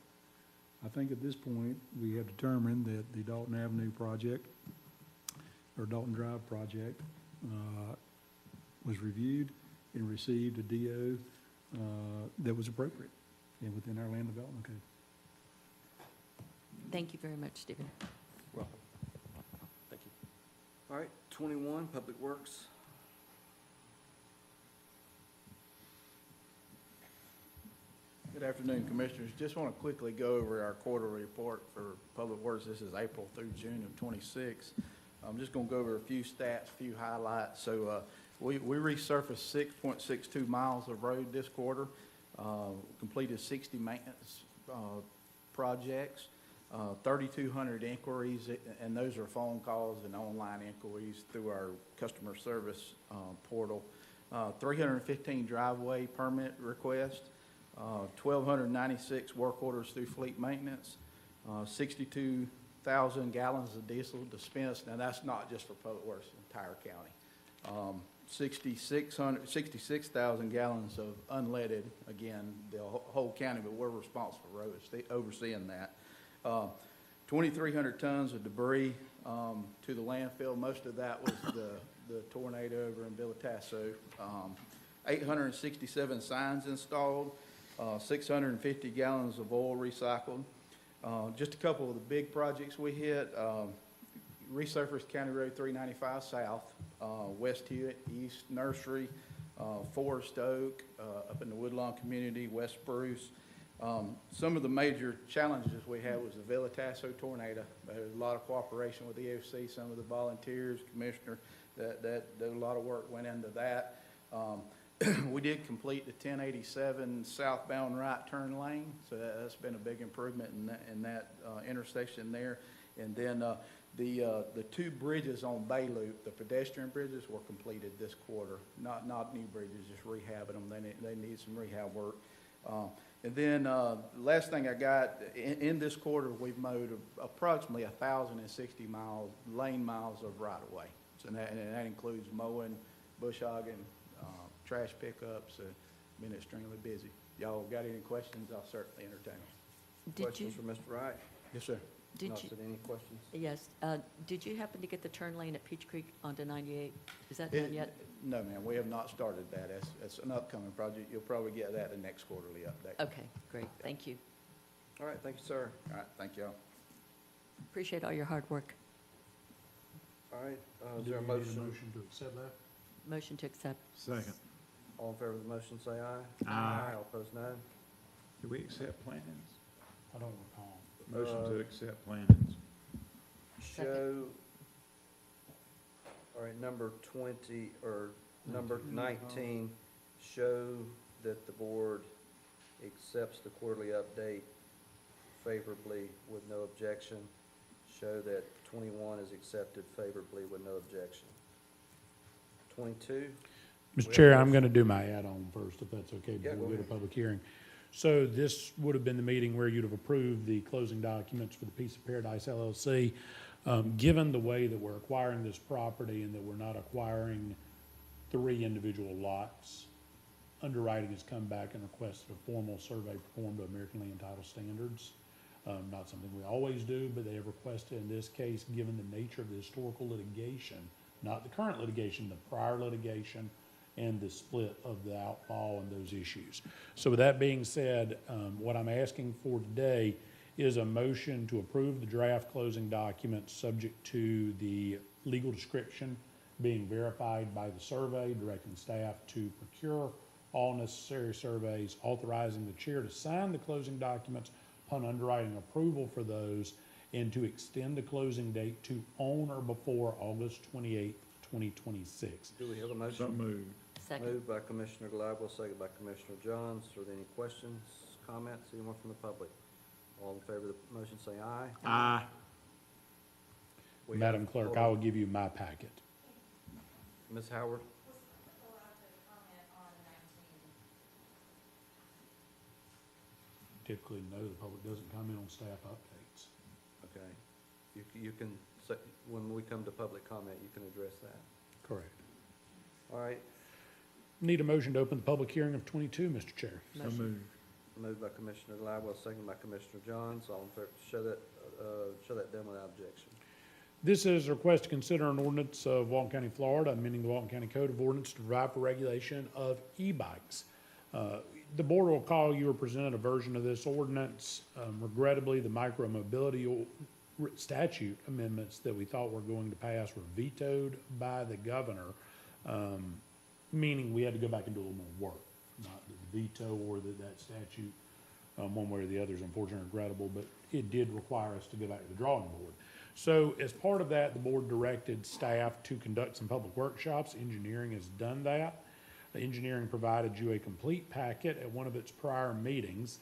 I think at this point, we have determined that the Dalton Avenue project, or Dalton Drive project, was reviewed and received a DO that was appropriate and within our land development code. Thank you very much, Stephen. Welcome. Thank you. All right, 21, Public Works. Good afternoon, Commissioners. Just want to quickly go over our quarterly report for Public Works. This is April through June of '26. I'm just going to go over a few stats, a few highlights. So we resurfaced 6.62 miles of road this quarter, completed 60 maintenance projects, 3,200 inquiries, and those are phone calls and online inquiries through our customer service portal, 315 driveway permit requests, 1,296 work orders through fleet maintenance, 62,000 gallons of diesel dispensed. Now, that's not just for Public Works, the entire county. 66,000 gallons of unleaded, again, the whole county, but we're responsible for overseeing that. 2,300 tons of debris to the landfill. Most of that was the tornado over in Bilitasso. 867 signs installed, 650 gallons of oil recycled. Just a couple of the big projects we hit. Resurfaced County Road 395 South, West Hewitt, East Nursery, Forest Oak, up in the Woodlawn community, West Spruce. Some of the major challenges we had was the Bilitasso tornado. There was a lot of cooperation with the EOC, some of the volunteers, Commissioner a lot of work went into that. We did complete the 1087 southbound right turn lane, so that's been a big improvement in that intersection there. And then the two bridges on Bay Loop, the pedestrian bridges, were completed this quarter. Not new bridges, just rehabbing them. They need some rehab work. And then last thing I got, in this quarter, we've mowed approximately 1,060 lane miles of right-of-way. So and that includes mowing, bush hogging, trash pickups. Been extremely busy. Y'all got any questions? I'll certainly entertain them. Did you, Questions for Mr. Wright? Yes, sir. did No, you, said any questions? yes, did you happen to get the turn lane at Peach Creek onto 98? Is that done yet? No, ma'am, we have not started that. That's an upcoming project. You'll probably get that in the next quarterly update. Okay, great, thank you. All right, thank you, sir. All right, thank y'all. Appreciate all your hard work. All right, is Do there a we need a motion? motion to accept that? Motion to accept. Second. All in favor of the motion, say aye. Aye. All opposed, no. Do we accept plantings? I don't recall. Motion to accept plantings. Show, all right, number 20, or number 19, show that the board accepts the quarterly update favorably with no objection. Show that 21 is accepted favorably with no objection. 22, Mr. Chair, I'm going to do my add-on first, if that's okay, Yeah, before go we go to ahead. public hearing. So this would have been the meeting where you'd have approved the closing documents for the Piece of Paradise LLC. Given the way that we're acquiring this property and that we're not acquiring 3 individual lots, underwriting has come back and requested a formal survey performed to American Land Title standards. Not something we always do, but they have requested in this case, given the nature of the historical litigation, not the current litigation, the prior litigation, and the split of the outfall and those issues. So with that being said, what I'm asking for today is a motion to approve the draft closing documents subject to the legal description being verified by the survey, directing staff to procure all necessary surveys, authorizing the chair to sign the closing documents upon underwriting approval for those, and to extend the closing date to on or before August 28th, 2026. do we have a So motion? moved. Second. Moved by Commissioner Gladwell, second by Commissioner Johns. Are there any questions, comments, anyone from the public? All in favor of the motion, say aye. Aye. We Madam have- Clerk, I will give you my packet. Ms. Howard? Typically, no, the public doesn't comment on staff updates. Okay. You can, say when we come to public comment, you can address that. Correct. All right, Need a motion to open the public hearing of 22, Mr. Chair. So Motion. moved. moved by Commissioner Gladwell, second by Commissioner Johns. All in favor, show that done without objection. This is a request to consider an ordinance of Walton County, Florida, amending the Walton County Code of Ordinance to provide for regulation of e-bikes. The board will recall you were presented a version of this ordinance. Regrettably, the micro-mobility statute amendments that we thought were going to pass were vetoed by the governor, meaning we had to go back and do a little more work. Not that the veto or that statute, one way or the other, is unfortunately regrettable, but it did require us to go back to the drawing board. So as part of that, the board directed staff to conduct some public workshops. Engineering has done that. The engineering provided you a complete packet at one of its prior meetings.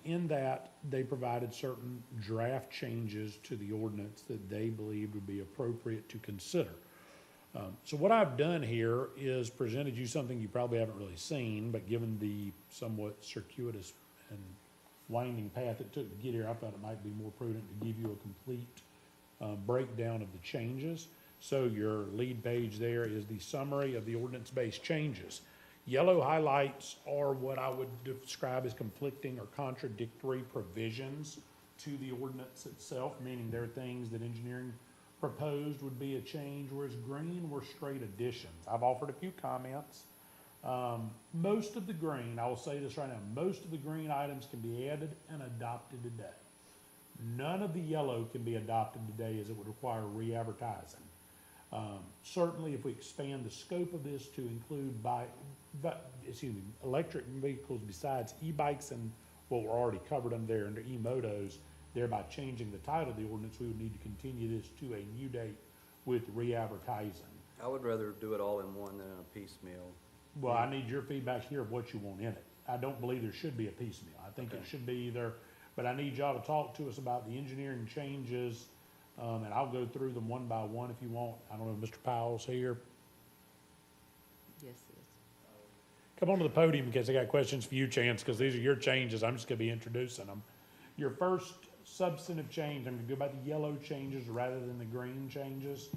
In that, they provided certain draft changes to the ordinance that they believed would be appropriate to consider. So what I've done here is presented you something you probably haven't really seen, but given the somewhat circuitous and winding path it took to get here, I thought it might be more prudent to give you a complete breakdown of the changes. So your lead page there is the summary of the ordinance-based changes. Yellow highlights are what I would describe as conflicting or contradictory provisions to the ordinance itself, meaning there are things that engineering proposed would be a change, whereas green were straight additions. I've offered a few comments. Most of the green, I will say this right now, most of the green items can be added and adopted today. None of the yellow can be adopted today as it would require re-advertising. Certainly, if we expand the scope of this to include electric vehicles besides e-bikes and what were already covered under e-motos, thereby changing the title of the ordinance, we would need to continue this to a new date with re-advertising. I would rather do it all in one than in a piecemeal. Well, I need your feedback here of what you want in it. I don't believe there should be a piecemeal. I think it Okay. should be either, but I need y'all to talk to us about the engineering changes, and I'll go through them one by one if you want. I don't know if Mr. Powell's here. Yes, yes. Come on to the podium in case I got questions for you, Chance, because these are your changes. I'm just gonna be introducing them. Your first substantive change, I'm gonna go back to yellow changes rather than the green changes.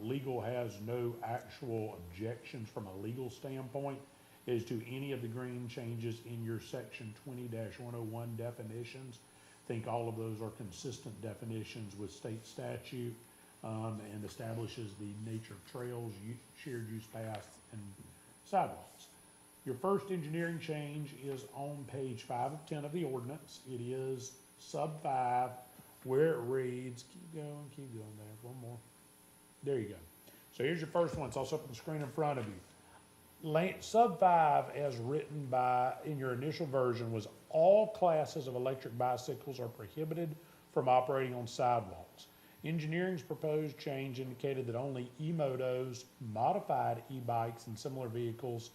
Legal has no actual objections from a legal standpoint as to any of the green changes in your section 20-101 definitions. I think all of those are consistent definitions with state statute, and establishes the nature of trails, shared use paths, and sidewalks. Your first engineering change is on page 5 of 10 of the ordinance. It is sub 5, where it reads, keep going there, one more. There you go. So here's your first one. It's also up on the screen in front of you. Sub 5, as written in your initial version, was all classes of electric bicycles are prohibited from operating on sidewalks. Engineering's proposed change indicated that only e-motos, modified e-bikes, and similar vehicles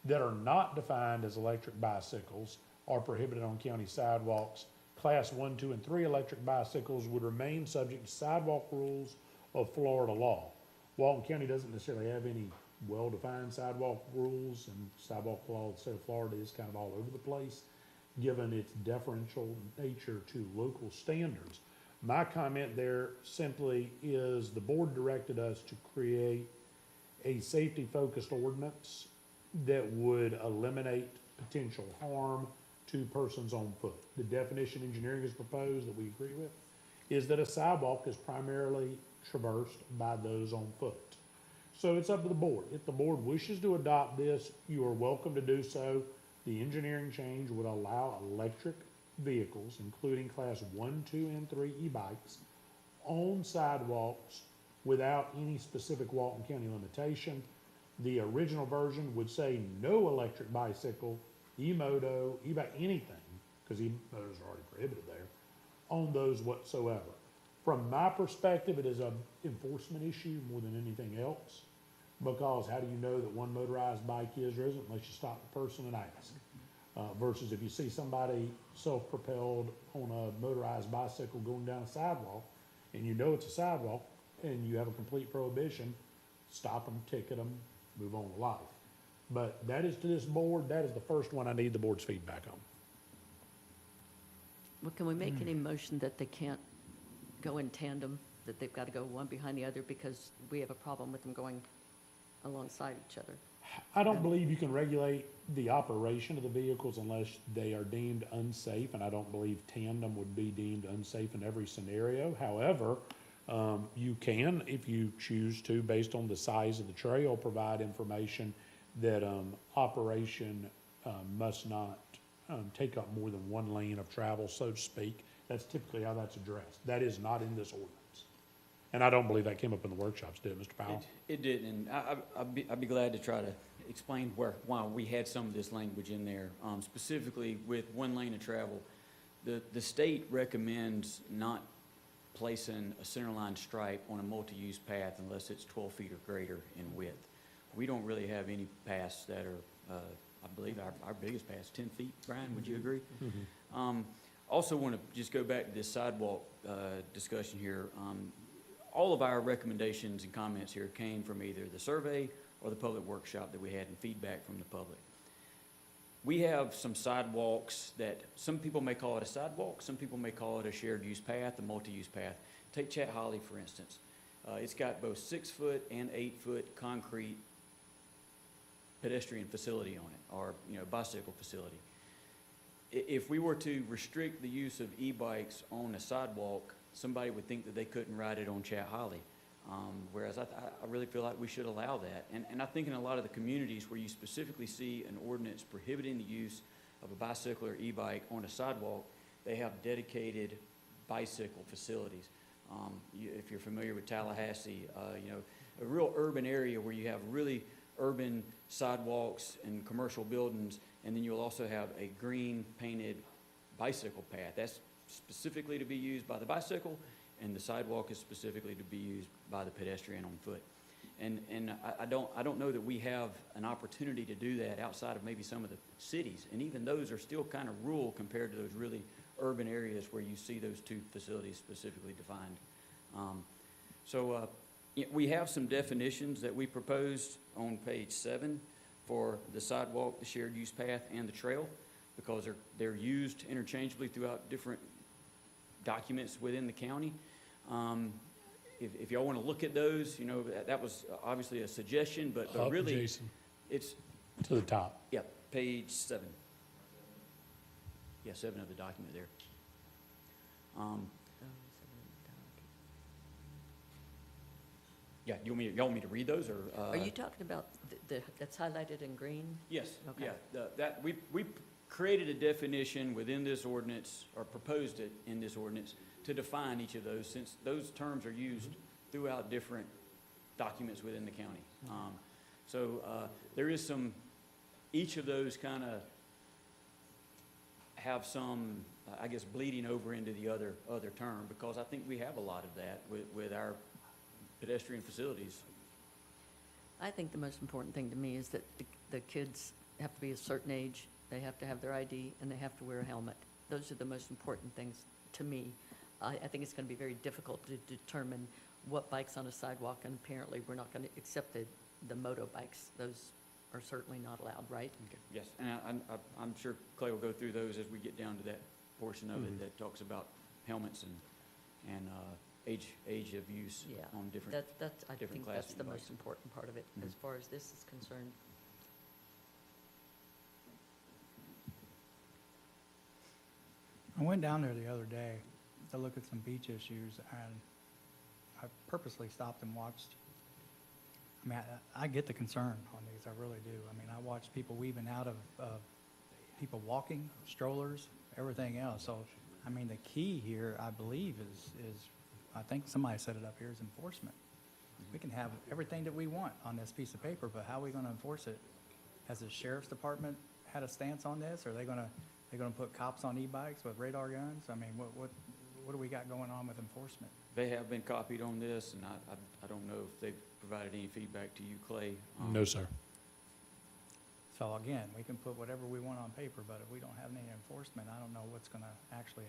that are not defined as electric bicycles are prohibited on county sidewalks. Class 1, 2, and 3 electric bicycles would remain subject to sidewalk rules of Florida law. Walton County doesn't necessarily have any well-defined sidewalk rules, and sidewalk law in the state of Florida is kind of all over the place, given its deferential nature to local standards. My comment there simply is the board directed us to create a safety-focused ordinance that would eliminate potential harm to persons on foot. The definition engineering has proposed that we agree with is that a sidewalk is primarily traversed by those on foot. So it's up to the board. If the board wishes to adopt this, you are welcome to do so. The engineering change would allow electric vehicles, including class 1, 2, and 3 e-bikes, on sidewalks without any specific Walton County limitation. The original version would say no electric bicycle, e-moto, e-bike, anything, because e-motos are already prohibited there, on those whatsoever. From my perspective, it is an enforcement issue more than anything else, because how do you know that one motorized bike is or isn't unless you stop the person and ask? Versus if you see somebody self-propelled on a motorized bicycle going down a sidewalk, and you know it's a sidewalk, and you have a complete prohibition, stop them, ticket them, move on with life. But that is to this board, that is the first one I need the board's feedback on. Well, can we make any motion that they can't go in tandem, that they've got to go one behind the other because we have a problem with them going alongside each other? I don't believe you can regulate the operation of the vehicles unless they are deemed unsafe, and I don't believe tandem would be deemed unsafe in every scenario. However, you can, if you choose to, based on the size of the trail, provide information that operation must not take up more than one lane of travel, so to speak. That's typically how that's addressed. That is not in this ordinance. And I don't believe that came up in the workshops, did it, Mr. Powell? It didn't, and I'd be glad to try to explain why we had some of this language in there. Specifically with one lane of travel, the state recommends not placing a centerline stripe on a multi-use path unless it's 12 feet or greater in width. We don't really have any paths that are, I believe our biggest path is 10 feet. Brian, would you agree? Also want to just go back to this sidewalk discussion here. All of our recommendations and comments here came from either the survey or the public workshop that we had and feedback from the public. We have some sidewalks that some people may call it a sidewalk, some people may call it a shared use path, a multi-use path. Take Chat Holly, for instance. It's got both 6-foot and 8-foot concrete pedestrian facility on it, or bicycle facility. If we were to restrict the use of e-bikes on a sidewalk, somebody would think that they couldn't ride it on Chat Holly. Whereas I really feel like we should allow that. And I think in a lot of the communities where you specifically see an ordinance prohibiting the use of a bicycle or e-bike on a sidewalk, they have dedicated bicycle facilities. If you're familiar with Tallahassee, a real urban area where you have really urban sidewalks and commercial buildings, and then you'll also have a green painted bicycle path. That's specifically to be used by the bicycle, and the sidewalk is specifically to be used by the pedestrian on foot. And I don't know that we have an opportunity to do that outside of maybe some of the cities. And even those are still kind of rural compared to those really urban areas where you see those two facilities specifically defined. We have some definitions that we proposed on page 7 for the sidewalk, the shared use path, and the trail, because they're used interchangeably throughout different documents within the county. If y'all want to look at those, you know, that was obviously a suggestion, but Up, really, Jason, it's, to the top. yeah, page 7. Yeah, 7 of the document there. Yeah, y'all want me to read those, or? Are you talking about that's highlighted in green? Yes, Okay. yeah, we created a definition within this ordinance, or proposed it in this ordinance, to define each of those, since those terms are used throughout different documents within the county. There is some, each of those kind of have some, I guess, bleeding over into the other term, because I think we have a lot of that with our pedestrian facilities. I think the most important thing to me is that the kids have to be a certain age, they have to have their ID, and they have to wear a helmet. Those are the most important things to me. I think it's going to be very difficult to determine what bikes on a sidewalk, and apparently we're not going to accept the motorbikes. Those are certainly not allowed, right? Okay. Yes, and I'm sure Clay will go through those as we get down to that portion of it that talks about helmets and age of use Yeah. on different. I different think classes that's of the bikes. most important part of it, as far as this is concerned. I went down there the other day to look at some beach issues, and I purposely stopped and watched. I mean, I get the concern on these, I really do. I mean, I watch people weaving out of people walking, strollers, everything else. So, I mean, the key here, I believe, is I think somebody set it up here, is enforcement. We can have everything that we want on this piece of paper, but how are we going to enforce it? Has the sheriff's department had a stance on this? Are they going to put cops on e-bikes with radar guns? I mean, what do we got going on with enforcement? They have been copied on this, and I don't know if they've provided any feedback to you, Clay. No, sir. So again, we can put whatever we want on paper, but if we don't have any enforcement, I don't know what's going to actually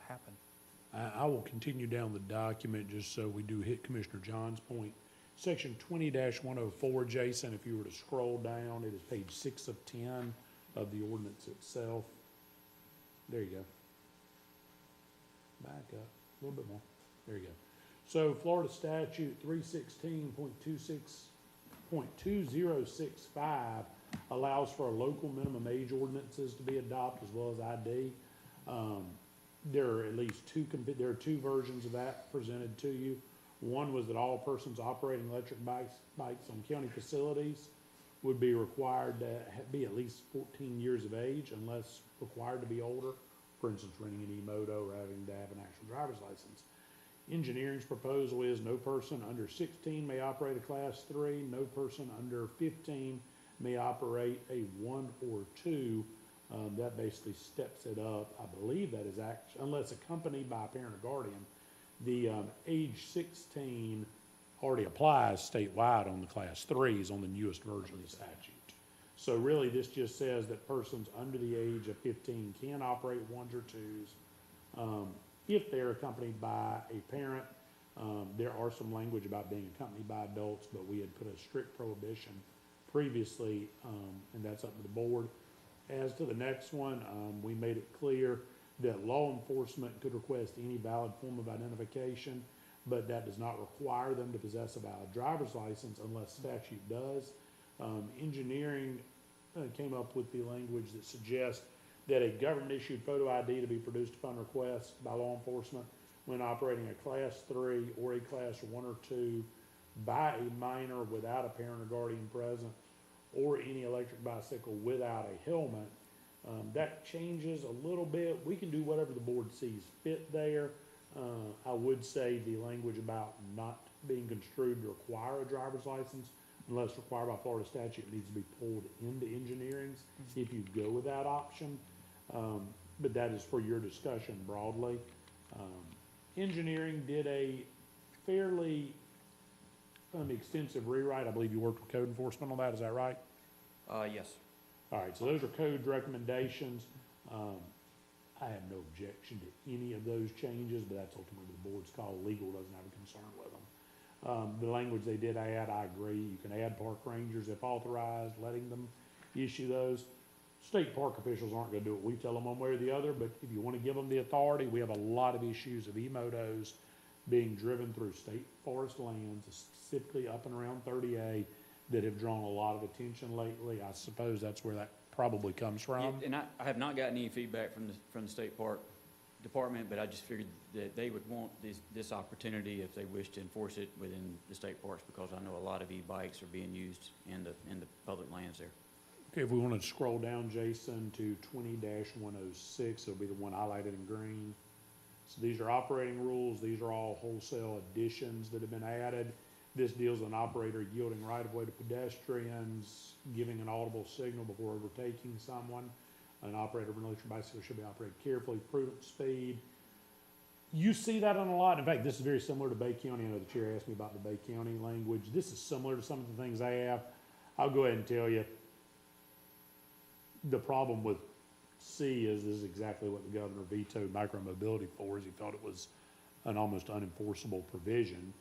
happen. I will continue down the document just so we do hit Commissioner John's point. Section 20-104, Jason, if you were to scroll down, it is page 6 of 10 of the ordinance itself. There you go. Back up a little bit more. There you go. So Florida statute 316.2065 allows for a local minimum age ordinances to be adopted as well as ID. There are at least there are two versions of that presented to you. One was that all persons operating electric bikes on county facilities would be required to be at least 14 years of age unless required to be older. For instance, renting an e-moto or having to have an actual driver's license. Engineering's proposal is no person under 16 may operate a class 3, no person under 15 may operate a 1 or 2. That basically steps it up. I believe that is unless accompanied by a parent or guardian. The age 16 already applies statewide on the class 3s on the newest version of the statute. So really, this just says that persons under the age of 15 can operate 1s or 2s if they're accompanied by a parent. There are some language about being accompanied by adults, but we had put a strict prohibition previously, and that's up to the board. As to the next one, we made it clear that law enforcement could request any valid form of identification, but that does not require them to possess a valid driver's license unless statute does. Engineering came up with the language that suggests that a government-issued photo ID to be produced upon request by law enforcement when operating a class 3 or a class 1 or 2 by a minor without a parent or guardian present, or any electric bicycle without a helmet. That changes a little bit. We can do whatever the board sees fit there. I would say the language about not being construed to require a driver's license unless required by Florida statute needs to be pulled into engineering's if you go with that option. But that is for your discussion broadly. Engineering did a fairly an extensive rewrite. I believe you worked with code enforcement on that, is that right? Yes. All right, so those are code recommendations. I have no objection to any of those changes, but that's ultimately the board's call. Legal doesn't have a concern with them. The language they did add, I agree. You can add park rangers if authorized, letting them issue those. State park officials aren't gonna do it. We tell them one way or the other, but if you wanna give them the authority, we have a lot of issues of emotos being driven through state forest lands, specifically up and around 30A, that have drawn a lot of attention lately. I suppose that's where that probably comes Yeah, from. and I have not gotten any feedback from the state park department, but I just figured that they would want this opportunity if they wish to enforce it within the state parks, because I know a lot of e-bikes are being used in the public lands there. Okay, if we want to scroll down, Jason, to 20-106, it'll be the one highlighted in green. So these are operating rules. These are all wholesale additions that have been added. This deals with an operator yielding right-of-way to pedestrians, giving an audible signal before overtaking someone. An operator of an electric bicycle should be operated carefully, prudent speed. You see that on a lot. In fact, this is very similar to Bay County. I know the chair asked me about the Bay County language. This is similar to some of the things they have. I'll go ahead and tell you, the problem with C is this is exactly what the governor vetoed micromobility for, is he thought it was an almost unenforceable provision.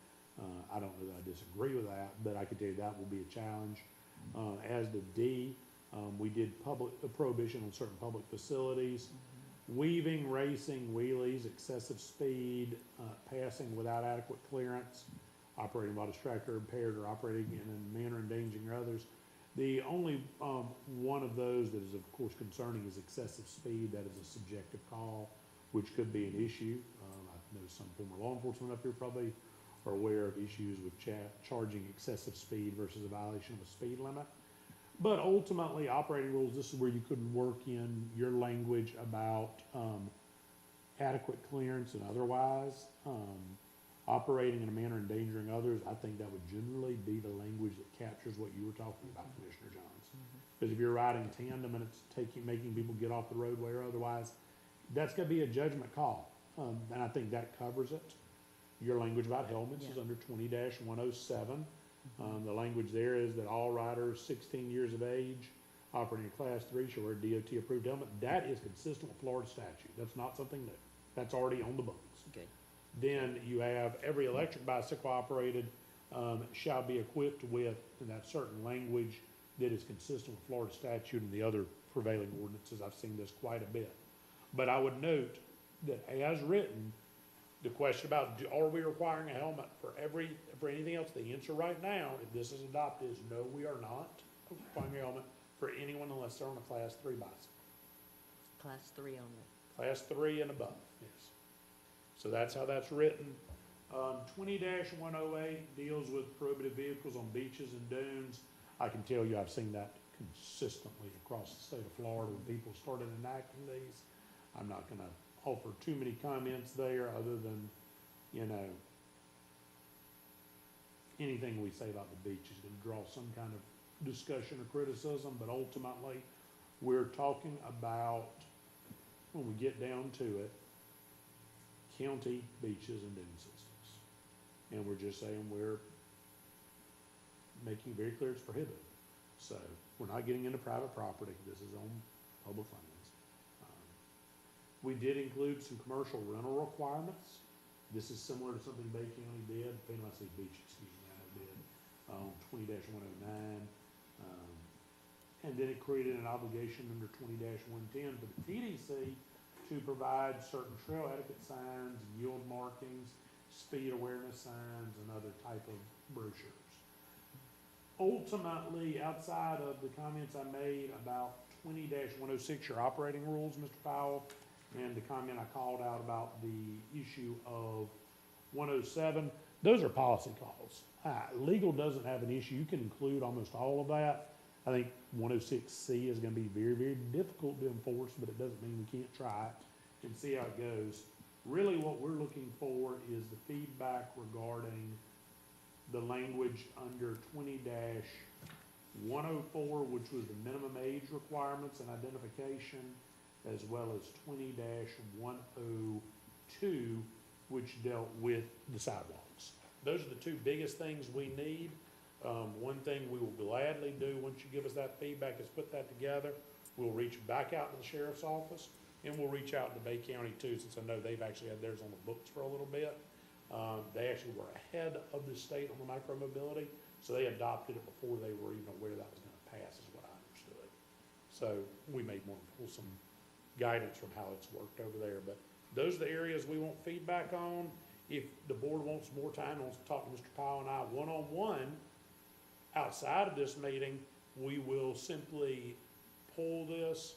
I don't know that I disagree with that, but I can tell you that will be a challenge. As to D, we did a prohibition on certain public facilities. Weaving, racing, wheelies, excessive speed, passing without adequate clearance, operating while distracted or impaired, or operating in a manner endangering others. The only one of those that is of course concerning is excessive speed. That is a subjective call, which could be an issue. I know some former law enforcement up here probably are aware of issues with charging excessive speed versus a violation of a speed limit. But ultimately, operating rules, this is where you could work in your language about adequate clearance and otherwise. Operating in a manner endangering others, I think that would generally be the language that captures what you were talking about, Commissioner Johns. Because if you're riding tandem and it's making people get off the roadway or otherwise, that's gonna be a judgment call. And I think that covers it. Your language about helmets is under 20-107. The language there is that all riders 16 years of age operating a Class 3 shall wear a DOT-approved helmet. That is consistent with Florida statute. That's not something new. That's already on the books. Okay. Then you have every electric bicycle operated shall be equipped with, and that's certain language that is consistent with Florida statute and the other prevailing ordinances. I've seen this quite a bit. But I would note that as written, the question about are we requiring a helmet for anything else, the answer right now, if this is adopted, is no, we are not requiring a helmet for anyone unless they're on a Class 3 bicycle. Class 3 only. Class 3 and above, yes. So that's how that's written. 20-108 deals with prohibited vehicles on beaches and dunes. I can tell you I've seen that consistently across the state of Florida when people started enacting these. I'm not gonna offer too many comments there other than, anything we say about the beach is gonna draw some kind of discussion or criticism, but ultimately, we're talking about, when we get down to it, county beaches and dune systems. And we're just saying we're making it very clear it's prohibited. So, we're not getting into private property, this is on public lands. We did include some commercial rental requirements. This is similar to something Bay County did, I say beach, excuse me, I did, on 20-109. And then it created an obligation under 20-110 for the TDC to provide certain trail etiquette signs, yield markings, speed awareness signs, and other type of brochures. Ultimately, outside of the comments I made about 20-106, your operating rules, Mr. Powell, and the comment I called out about the issue of 107, those are policy calls. Legal doesn't have an issue. You can include almost all of that. I think 106C is gonna be very, very difficult to enforce, but it doesn't mean we can't try it and see how it goes. Really what we're looking for is the feedback regarding the language under 20-104, which was the minimum age requirements and identification, as well as 20-102, which dealt with the sidewalks. those are the two biggest things we need. One thing we will gladly do, once you give us that feedback, is put that together. We'll reach back out to the sheriff's office, and we'll reach out to Bay County too, since I know they've actually had theirs on the books for a little bit. They actually were ahead of the state on the micromobility, so they adopted it before they were even aware that was gonna pass, is what I understood. So we may want to pull some guidance from how it's worked over there, but those are the areas we want feedback on. If the board wants more time, wants to talk to Mr. Powell and I one-on-one outside of this meeting, we will simply pull this,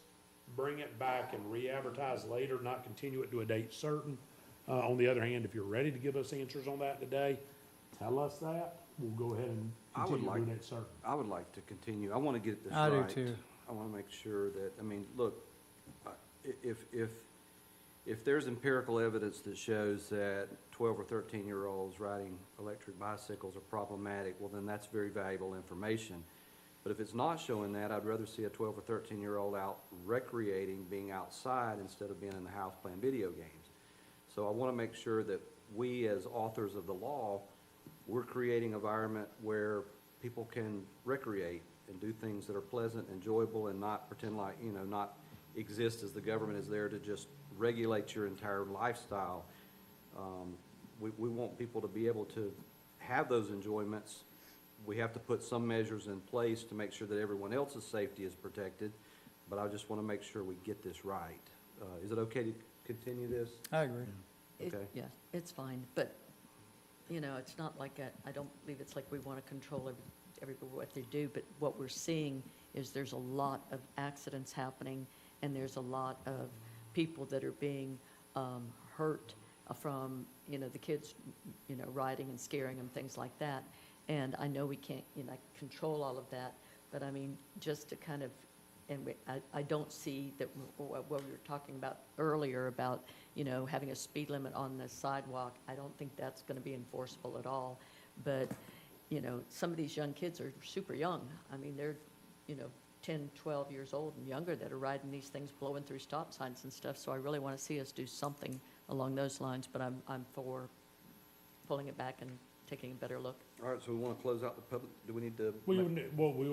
bring it back and re-advertise later, not continue it to a date certain. On the other hand, if you're ready to give us answers on that today, tell us that. We'll go ahead and I would continue like- doing it certain. I would like to continue. I want to get this I do right. too. I want to make sure that, I mean, look, if there's empirical evidence that shows that 12 or 13-year-olds riding electric bicycles are problematic, well, then that's very valuable information. But if it's not showing that, I'd rather see a 12 or 13-year-old out recreating, being outside, instead of being in the house playing video games. So I want to make sure that we, as authors of the law, we're creating an environment where people can recreate and do things that are pleasant, enjoyable, and not pretend like, not exist as the government is there to just regulate your entire lifestyle. We want people to be able to have those enjoyments. We have to put some measures in place to make sure that everyone else's safety is protected, but I just want to make sure we get this right. Is it okay to continue this? I agree. Okay. Yeah, it's fine, but, it's not like, I don't believe it's like we want to control everybody what they do, but what we're seeing is there's a lot of accidents happening, and there's a lot of people that are being hurt from, the kids, riding and scaring them, things like that. And I know we can't, control all of that, but I mean, just to kind of, I don't see that what we were talking about earlier about, having a speed limit on the sidewalk, I don't think that's going to be enforceable at all. But, some of these young kids are super young. I mean, they're, 10, 12 years old and younger that are riding these things, blowing through stop signs and stuff. So I really want to see us do something along those lines, but I'm for pulling it back and taking a better look. All right, so we want to close out the public, do we need to?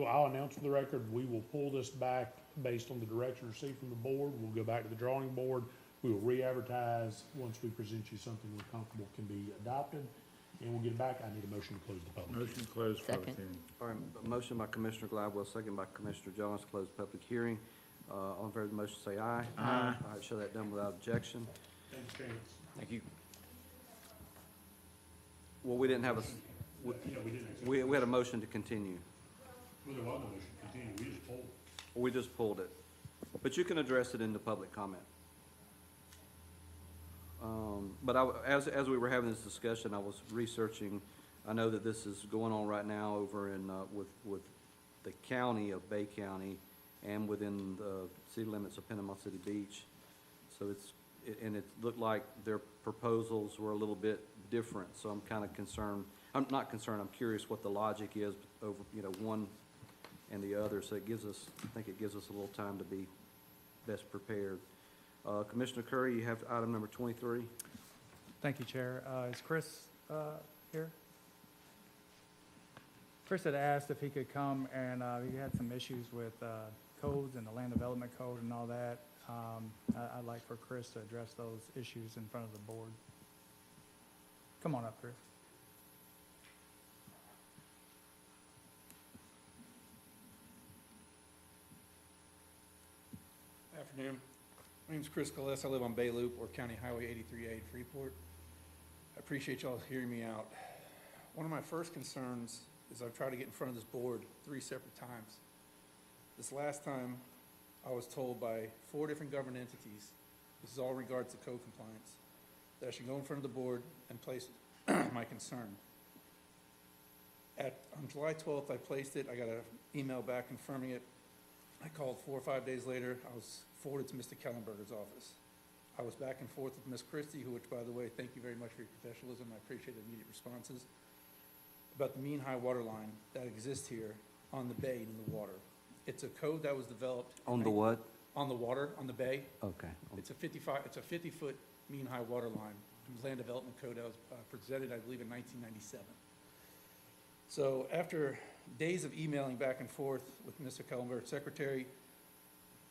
I'll announce for the record, we will pull this back based on the direction received from the board. We'll go back to the drawing board. We will re-advertise once we present you something we're comfortable can be adopted. And we'll get it back. I need a motion to close the public. Motion to close public Second. hearing. All right, a motion by Commissioner Gladwell, second by Commissioner Jones, to close public hearing. All in favor of the motion, say aye. Aye. All right, show that done without objection. Thanks, Chance. Thank you. Well, we didn't have We didn't. we had a motion to continue. Well, there was no motion to continue. We just pulled it. We just pulled it. But you can address it in the public comment. But as we were having this discussion, I was researching. I know that this is going on right now over in, with the county of Bay County and within the city limits of Panama City Beach. So it looked like their proposals were a little bit different, so I'm kind of concerned. I'm not concerned, I'm curious what the logic is over, one and the other. So I think it gives us a little time to be best prepared. Commissioner Curry, you have item number 23. Thank you, Chair. Is Chris here? Chris had asked if he could come, and he had some issues with codes and the land development code and all that. I'd like for Chris to address those issues in front of the board. Come on up, Chris. Afternoon. My name's Chris Gillespie. I live on Bay Loop or County Highway 83A in Freeport. I appreciate y'all hearing me out. One of my first concerns is I've tried to get in front of this board 3 separate times. This last time, I was told by 4 different government entities, this is all in regards to code compliance, that I should go in front of the board and place my concern. On July 12th, I placed it. I got an email back confirming it. I called 4 or 5 days later. I was forwarded to Mr. Kellenberger's office. I was back and forth with Ms. Christie, which, by the way, thank you very much for your professionalism. I appreciate immediate responses, about the mean high water line that exists here on the bay and in the water. It's a code that was developed. On the what? On the water, on the bay. Okay. It's a 50-foot mean high water line Land Development Code that was presented, I believe, in 1997. So after days of emailing back and forth with Mr. Kellenberg, Secretary,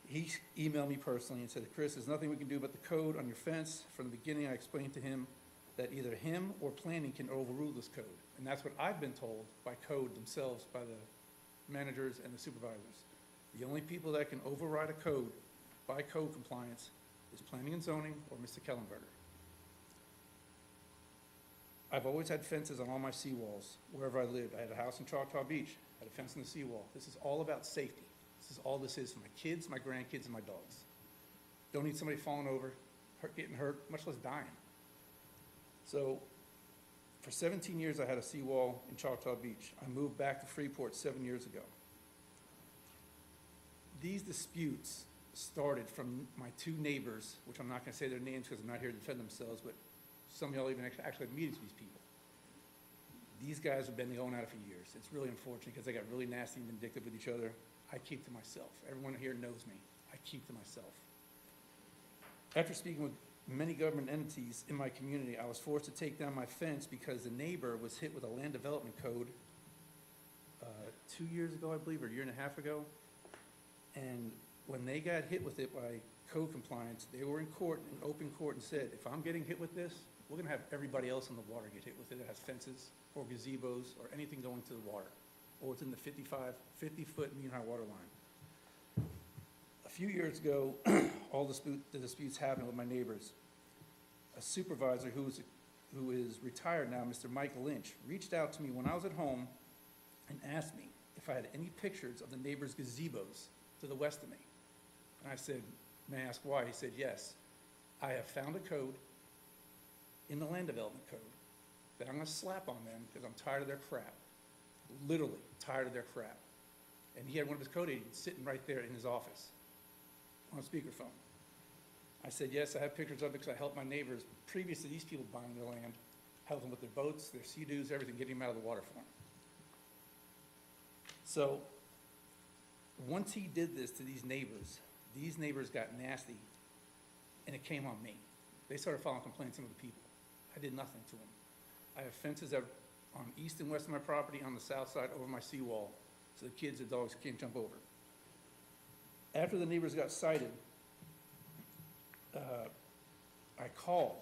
he emailed me personally and said, Chris, there's nothing we can do about the code on your fence. From the beginning, I explained to him that either him or planning can overrule this code. And that's what I've been told by code themselves, by the managers and the supervisors. The only people that can override a code by code compliance is planning and zoning or Mr. Kellenberger. I've always had fences on all my seawalls, wherever I lived. I had a house in Choctaw Beach, had a fence on the seawall. This is all about safety. This is all this is for my kids, my grandkids, and my dogs. Don't need somebody falling over, getting hurt, much less dying. So, for 17 years, I had a seawall in Choctaw Beach. I moved back to Freeport 7 years ago. These disputes started from my two neighbors, which I'm not going to say their names because I'm not here to defend themselves, but some of y'all even actually had meetings with these people. These guys have been going at it for years. It's really unfortunate because they got really nasty and vindictive with each other. I keep to myself. Everyone here knows me. I keep to myself. After speaking with many government entities in my community, I was forced to take down my fence because the neighbor was hit with a land development code 2 years ago, I believe, or a year and a half ago. And when they got hit with it by code compliance, they were in court, in open court, and said, if I'm getting hit with this, we're gonna have everybody else in the water get hit with it that has fences or gazebos or anything going to the water, or within the 50-foot mean high water line. A few years ago, all the disputes happened with my neighbors. A supervisor who is retired now, Mr. Mike Lynch, reached out to me when I was at home and asked me if I had any pictures of the neighbors' gazebos to the west of me. And I said, may I ask why? He said, yes. I have found a code in the land development code that I'm gonna slap on them because I'm tired of their crap. Literally tired of their crap. And he had one of his code agents sitting right there in his office on a speakerphone. I said, yes, I have pictures of it because I helped my neighbors previous to these people buying their land, help them with their boats, their sea-doos, everything, getting them out of the water for them. So once he did this to these neighbors got nasty, and it came on me. They started filing complaints on other people. I did nothing to them. I have fences that are on east and west of my property, on the south side over my seawall, so the kids and dogs can't jump over. After the neighbors got cited, I called,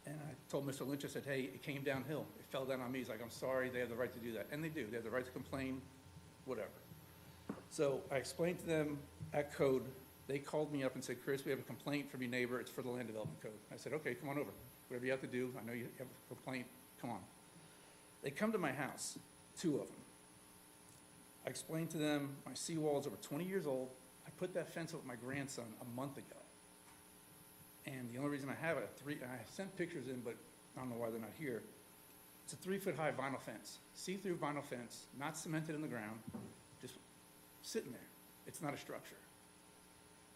and I told Mr. Lynch, I said, hey, it came downhill. It fell down on me. He's like, I'm sorry, they have the right to do that. And they do. They have the right to complain, whatever. So I explained to them at code. They called me up and said, Chris, we have a complaint from your neighbor. It's for the land development code. I said, okay, come on over. Whatever you have to do. I know you have a complaint. Come on. They come to my house, 2 of them. I explained to them my seawall is over 20 years old. I put that fence up with my grandson a month ago. And the only reason I have it, I sent pictures in, but I don't know why they're not here. It's a 3-foot-high vinyl fence, see-through vinyl fence, not cemented in the ground, just sitting there. It's not a structure.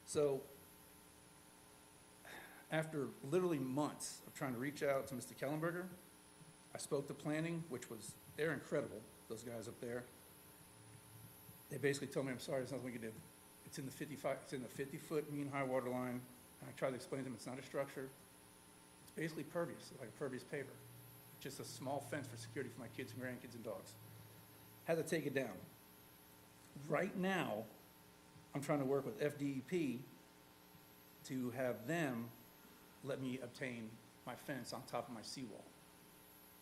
So after literally months of trying to reach out to Mr. Kellenberger, I spoke to planning, they're incredible, those guys up there. They basically told me, I'm sorry, there's nothing we can do. It's in the 50-foot mean high water line. And I tried to explain to them it's not a structure. It's basically pervious, like a pervious paver. It's just a small fence for security for my kids and grandkids and dogs. Had to take it down. Right now, I'm trying to work with FDEP to have them let me obtain my fence on top of my seawall.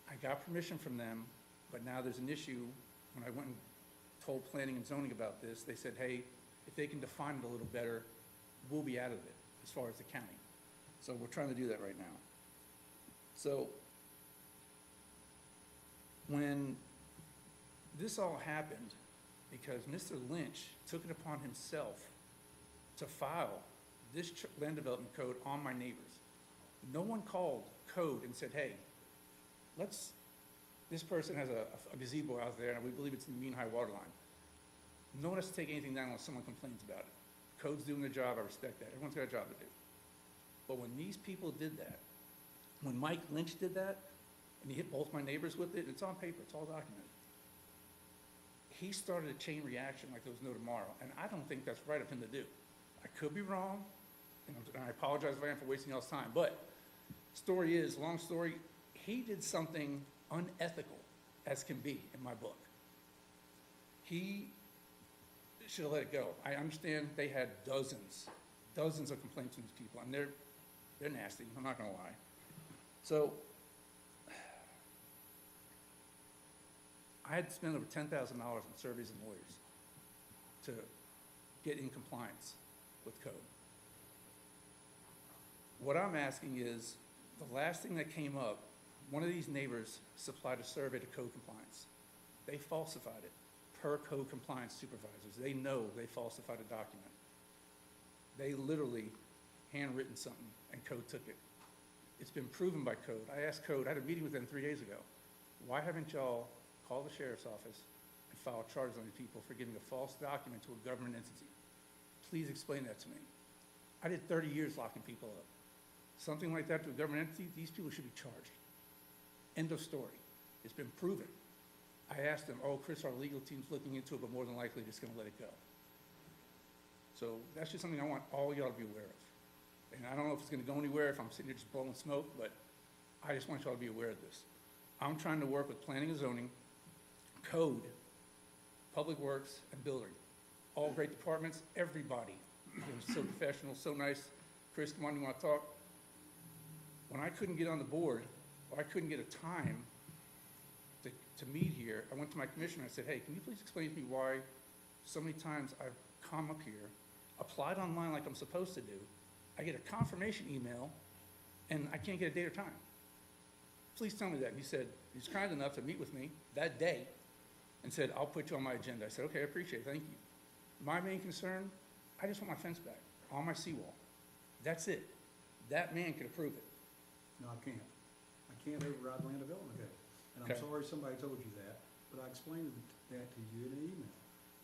I got permission from them, but now there's an issue. When I went and told planning and zoning about this, they said, hey, if they can define it a little better, we'll be out of it as far as the county. So we're trying to do that right now. So when this all happened, because Mr. Lynch took it upon himself to file this land development code on my neighbors. No one called code and said, hey, this person has a gazebo out there and we believe it's in the mean high water line. No one has to take anything down unless someone complains about it. Code's doing their job, I respect that. Everyone's got a job to do. But when these people did that, when Mike Lynch did that, and he hit both my neighbors with it, it's on paper, it's all documented. He started a chain reaction like there was no tomorrow, and I don't think that's right of him to do. I could be wrong, and I apologize if I am for wasting y'all's time, but Story is, long story, he did something unethical as can be in my book. He should have let it go. I understand they had dozens of complaints from these people, and they're nasty, I'm not gonna lie. So, I had to spend over $10,000 on surveys and lawyers to get in compliance with code. What I'm asking is, the last thing that came up, one of these neighbors supplied a survey to code compliance. They falsified it per code compliance supervisors. They know they falsified a document. They literally handwritten something and code took it. It's been proven by code. I asked code, I had a meeting with them 3 days ago. Why haven't y'all called the sheriff's office and filed charges on these people for giving a false document to a government entity? Please explain that to me. I did 30 years locking people up. Something like that to a government entity, these people should be charged. End of story. It's been proven. I asked them, oh, Chris, our legal team's looking into it, but more than likely just gonna let it go. So that's just something I want all y'all to be aware of. And I don't know if it's gonna go anywhere, if I'm sitting here just blowing smoke, but I just want y'all to be aware of this. I'm trying to work with planning and zoning, code, public works, and building. All great departments, everybody. They're so professional, so nice. Chris, come on, you wanna talk? When I couldn't get on the board, or I couldn't get a time to meet here, I went to my commissioner and I said, hey, can you please explain to me why so many times I've come up here, applied online like I'm supposed to do, I get a confirmation email, and I can't get a date or time? Please tell me that. And he said, he's kind enough to meet with me that day and said, I'll put you on my agenda. I said, okay, I appreciate it, thank you. My main concern, I just want my fence back on my seawall. That's it. That man can approve it. No, I can't. I can't override land development code. And I'm Okay. sorry somebody told you that, but I explained that to you in an email.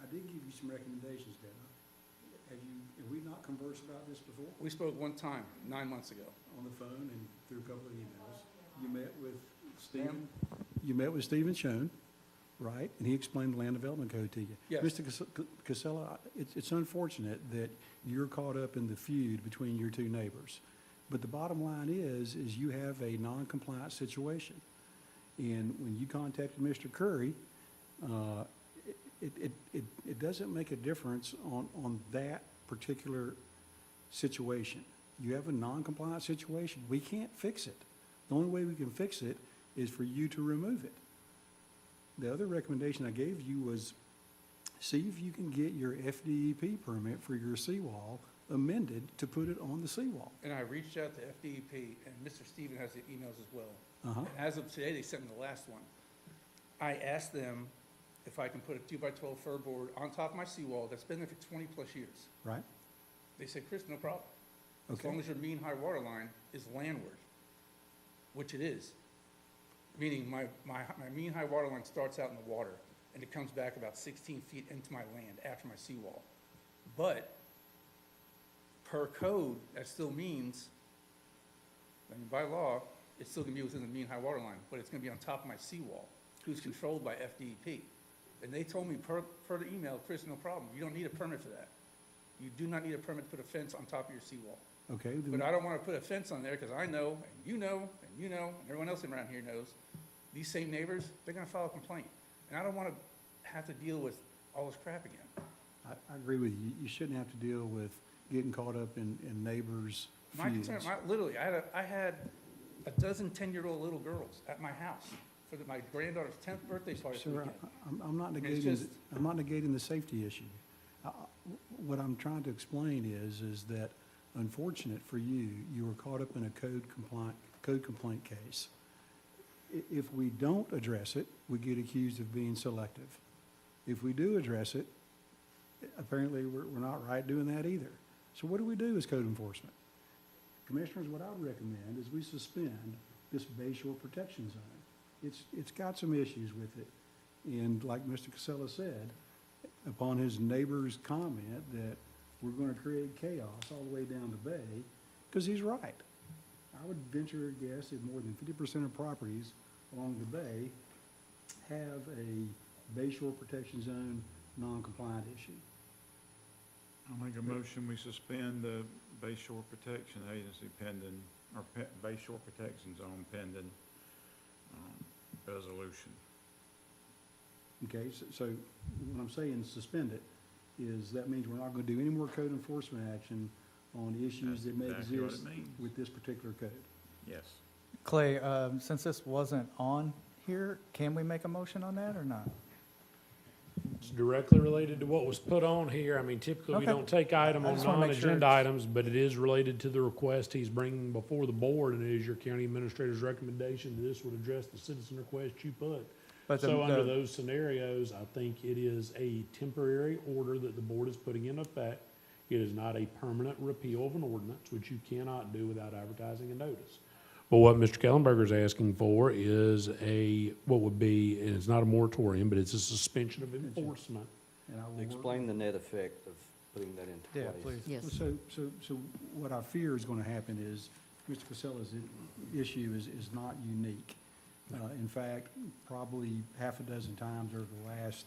I did give you some recommendations, didn't I? Have we not conversed about this before? We spoke one time, 9 months ago. On the phone and through a couple of emails. You met with Stephen? You met with Stephen Schoen, right? And he explained the land development code to you. Yes. Mr. Casella, it's unfortunate that you're caught up in the feud between your two neighbors. But the bottom line is you have a non-compliant situation. And when you contacted Mr. Curry, it doesn't make a difference on that particular situation. You have a non-compliant situation. We can't fix it. The only way we can fix it is for you to remove it. The other recommendation I gave you was see if you can get your FDEP permit for your seawall amended to put it on the seawall. And I reached out to FDEP, and Mr. Stephen has the emails as well. Uh-huh. And as of today, they sent me the last one. I asked them if I can put a 2x12 fir board on top of my seawall that's been there for 20-plus years. Right? They said, Chris, no problem. As Okay. long as your mean high water line is landward, which it is. Meaning my mean high water line starts out in the water, and it comes back about 16 feet into my land after my seawall. But per code, that still means, I mean, by law, it's still gonna be within the mean high water line, but it's gonna be on top of my seawall, who's controlled by FDEP. And they told me per the email, Chris, no problem, you don't need a permit for that. You do not need a permit to put a fence on top of your seawall. Okay. then- But I don't wanna put a fence on there, because I know, and you know, and you know, and everyone else around here knows, these same neighbors, they're gonna file a complaint. And I don't wanna have to deal with all this crap again. I agree with you. You shouldn't have to deal with getting caught up in neighbors' My feuds. concern, literally, I had a dozen 10-year-old little girls at my house for my granddaughter's 10th birthday party. for the Sir, weekend. I'm not mean, it's negating, just- I'm not negating the safety issue. What I'm trying to explain is that unfortunate for you, you were caught up in a code complaint case. If we don't address it, we get accused of being selective. If we do address it, apparently we're not right doing that either. So what do we do as code enforcement? Commissioners, what I would recommend is we suspend this bayshore protection zone. It's got some issues with it. And like Mr. Casella said, upon his neighbor's comment that we're going to create chaos all the way down the bay, because he's right. I would venture a guess that more than 50% of properties along the bay have a bayshore protection zone non-compliant issue. I'll make a motion, we suspend the Bayshore Protection Agency pending or Bay Shore Protection Zone pending resolution. Okay, so what I'm saying, suspend it, is that means we're not gonna do any more code enforcement action on issues that may That's exactly what exist it means. with this particular code. Yes. Clay, since this wasn't on here, can we make a motion on that or not? It's directly related to what was put on here. I mean, typically, we Okay. don't take item I on just wanna make sure non-agenda it's- items, but it is related to the request he's bringing before the board, and it is your county administrator's recommendation that this would address the citizen request you put. But So under those scenarios, I think it is a temporary order that the board is putting in effect. It is not a permanent repeal of an ordinance, which you cannot do without advertising a notice. But what Mr. Kellenberger is asking for is what would be, and it's not a moratorium, but it's a suspension of enforcement. And I will work- Explain the net effect of putting that into place. Yeah, please. Yes. So what I fear is gonna happen is, Mr. Casella's issue is not unique. In fact, probably half a dozen times over the last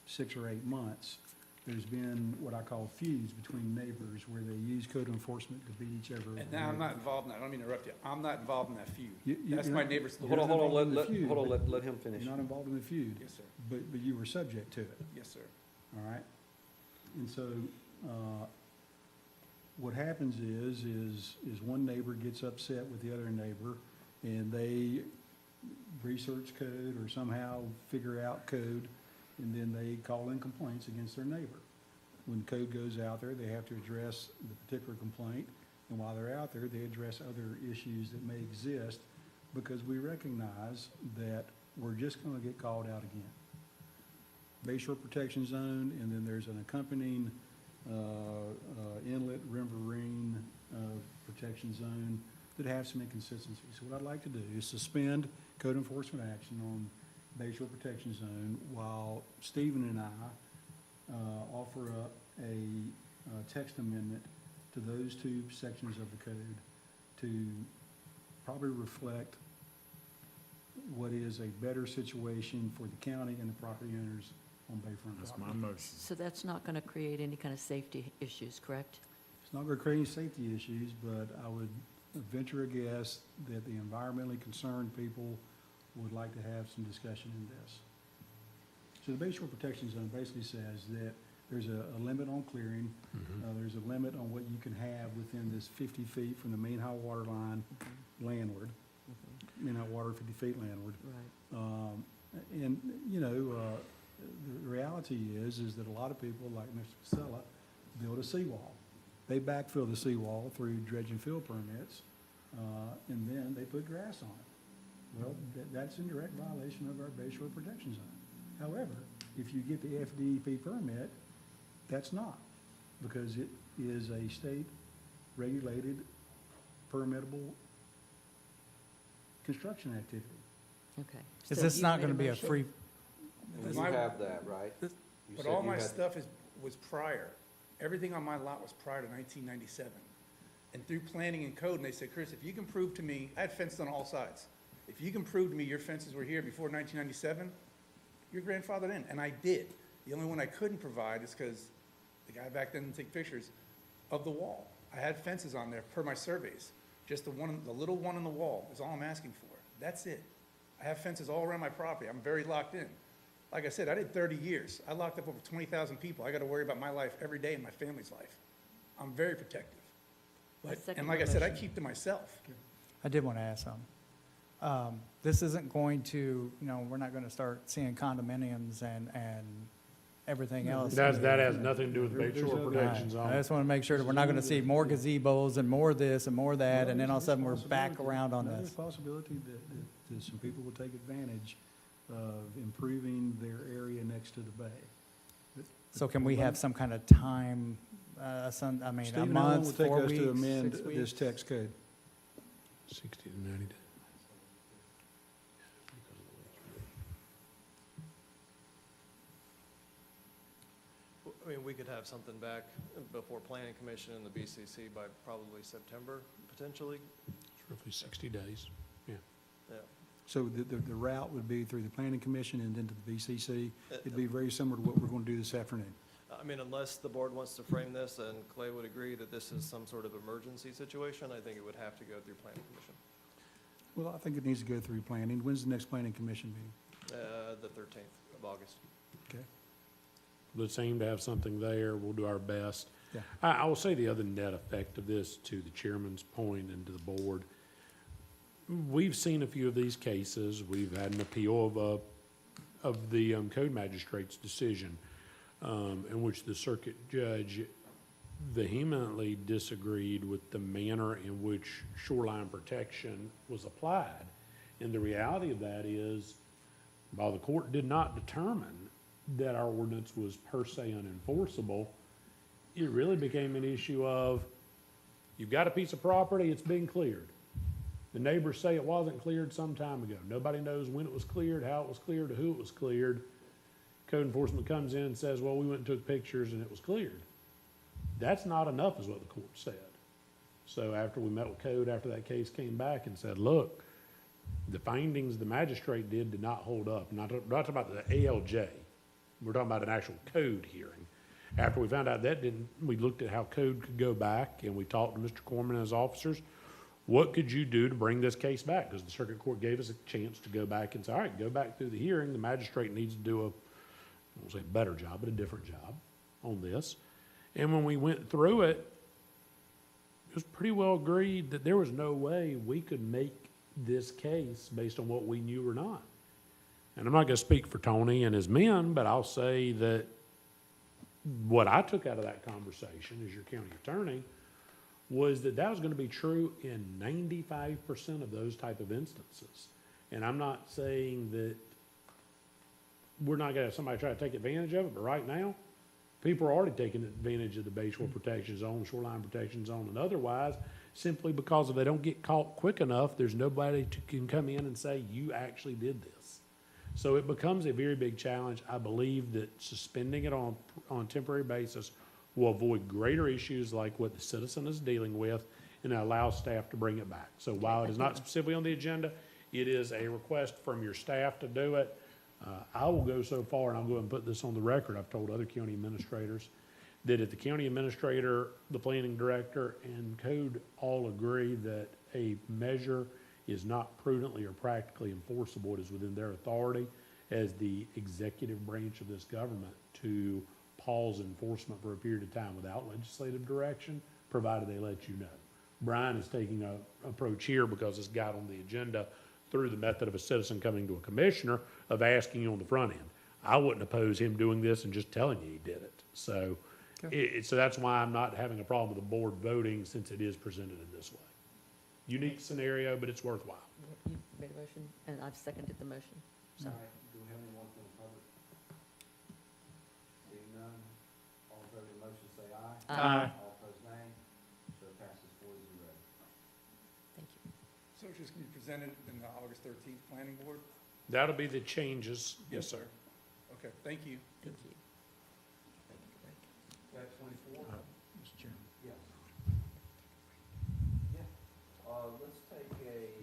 6 or 8 months, there's been what I call feuds between neighbors where they use code enforcement to beat each other. And now I'm not involved in that, I don't mean to interrupt you, I'm not involved in that feud. You- That's you're my not- neighbor's. you're Hold on, not hold on, involved in the feud, hold on, but let him finish. You're not involved in the feud, Yes, sir, but you were subject to it. yes, sir. All right? And so, what happens is one neighbor gets upset with the other neighbor, and they research code or somehow figure out code, and then they call in complaints against their neighbor. When code goes out there, they have to address the particular complaint, and while they're out there, they address other issues that may exist, because we recognize that we're just gonna get called out again. Bay Shore Protection Zone, and then there's an accompanying inlet riverine protection zone that have some inconsistencies. So what I'd like to do is suspend code enforcement action on Bay Shore Protection Zone while Stephen and I offer up a text amendment to those 2 sections of the code to probably reflect what is a better situation for the county and the property owners on Bayfront That's property. my motion. So that's not going to create any kind of safety issues, correct? It's not going to create any safety issues, but I would venture a guess that the environmentally concerned people would like to have some discussion in this. So the Bay Shore Protection Zone basically says that there's a limit on clearing. There's a limit on what you can have within this 50 feet from the main high water line landward, main high water 50 feet landward. Right. And, you know, the reality is that a lot of people, like Mr. Casella, build a seawall. They backfill the seawall through dredge and fill permits, and then they put grass on it. Well, that's in direct violation of our Bay Shore Protection Zone. However, if you get the FDEP permit, that's not, because it is a state-regulated, permittable construction activity. Okay. Is So this you not made gonna be a motion? free, You My- have that, right? You But said all you my had- stuff was prior. Everything on my lot was prior to 1997. And through planning and code, and they said, Chris, if you can prove to me, I had fences on all sides. If you can prove to me your fences were here before 1997, you're grandfathered in, and I did. The only one I couldn't provide is because the guy back then didn't take pictures of the wall. I had fences on there per my surveys. Just the little one on the wall is all I'm asking for. That's it. I have fences all around my property. I'm very locked in. Like I said, I did 30 years. I locked up over 20,000 people. I got to worry about my life every day and my family's life. I'm very protective. But, second and like I said, I motion. keep to myself. I did want to ask something. This isn't going to, we're not going to start seeing condominiums and everything else. That has nothing to do with Bay There's Shore other- Protection I Zone. just want to make sure that we're not going to see more gazebos and more this and more that, and then all of a sudden we're back around on There's this. a possibility that some people will take advantage of improving their area next to the bay. So can we have some kind of time, a Stephen, how long will month, it take 4 us weeks, to amend 6 this weeks? text code? 60 to 90 days. I mean, we could have something back before Planning Commission and the BCC by probably September, potentially. It's roughly 60 days. Yeah. So the route would be through the planning commission and then to the BCC. It'd be very similar to what we're going to do this afternoon. I mean, unless the board wants to frame this, and Clay would agree that this is some sort of emergency situation, I think it would have to go through planning commission, Well, I think it needs to go through planning. When's the next planning commission meeting? the 13th of August. Okay. They seem to have something there. We'll do our best. Yeah. I will say the other net effect of this, to the chairman's point and to the board, we've seen a few of these cases. We've had an appeal of the code magistrate's decision, in which the circuit judge vehemently disagreed with the manner in which shoreline protection was applied. And the reality of that is, while the court did not determine that our ordinance was per se unenforceable, it really became an issue of, you've got a piece of property, it's being cleared. The neighbors say it wasn't cleared some time ago. Nobody knows when it was cleared, how it was cleared, or who it was cleared. Code enforcement comes in and says, well, we went and took pictures and it was cleared. That's not enough, is what the court said. So after we met with code, after that case came back and said, look, the findings the magistrate did not hold up. Not talking about the ALJ. We're talking about an actual code hearing. After we found out that didn't, we looked at how code could go back, and we talked to Mr. Corman and his officers. What could you do to bring this case back? Because the circuit court gave us a chance to go back and say, all right, go back through the hearing. The magistrate needs to do I won't say a better job, but a different job on this. And when we went through it, it was pretty well agreed that there was no way we could make this case based on what we knew or not. And I'm not going to speak for Tony and his men, but I'll say that what I took out of that conversation as your county attorney was that was going to be true in 95% of those type of instances. And I'm not saying that we're not going to have somebody try to take advantage of it, but right now, people are already taking advantage of the Bayshore Protection Zone, Shoreline Protection Zone, and otherwise, simply because if they don't get caught quick enough, there's nobody can come in and say, you actually did this. So it becomes a very big challenge. I believe that suspending it on a temporary basis will avoid greater issues like what the citizen is dealing with, and allow staff to bring it back. So while it is not specifically on the agenda, it is a request from your staff to do it. I will go so far, and I'll go ahead and put this on the record. I've told other county administrators that if the county administrator, the planning director, and code all agree that a measure is not prudently or practically enforceable, it is within their authority as the executive branch of this government to pause enforcement for a period of time without legislative direction, provided they let you know. Brian is taking an approach here because it's got on the agenda through the method of a citizen coming to a commissioner of asking you on the front end. I wouldn't oppose him doing this and just telling you he did it. So, so that's why I'm not having a problem with the board voting, since it is presented in this way. Unique scenario, but it's worthwhile. You made a motion, and I've seconded the motion. So, All right, do we have anyone from the public? Seeing none, all in favor of the motion say aye. Aye. All opposed nay. So it passes 4-0. thank you. So it's just going to be presented in the August 13th planning board? That'll be the changes. Yes, sir. Okay, thank you. Thank you. Got 24? Mr. Chairman. Yes. Yeah. Let's take a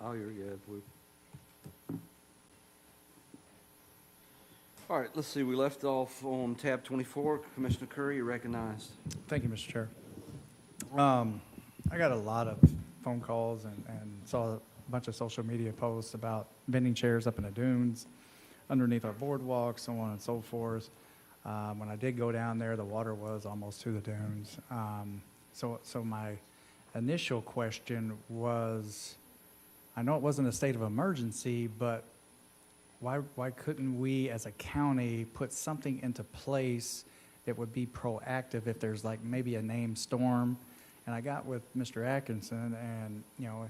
Oh, you're good. All right, let's see, we left off on tab 24. Commissioner Curry, you're recognized. Thank you, Mr. Chair. I got a lot of phone calls and saw a bunch of social media posts about vending chairs up in the dunes, underneath our boardwalk, so on and so forth. When I did go down there, the water was almost to the dunes. So my initial question was, I know it wasn't a state of emergency, but why couldn't we as a county put something into place that would be proactive if there's like maybe a named storm? And I got with Mr. Atkinson, and you know,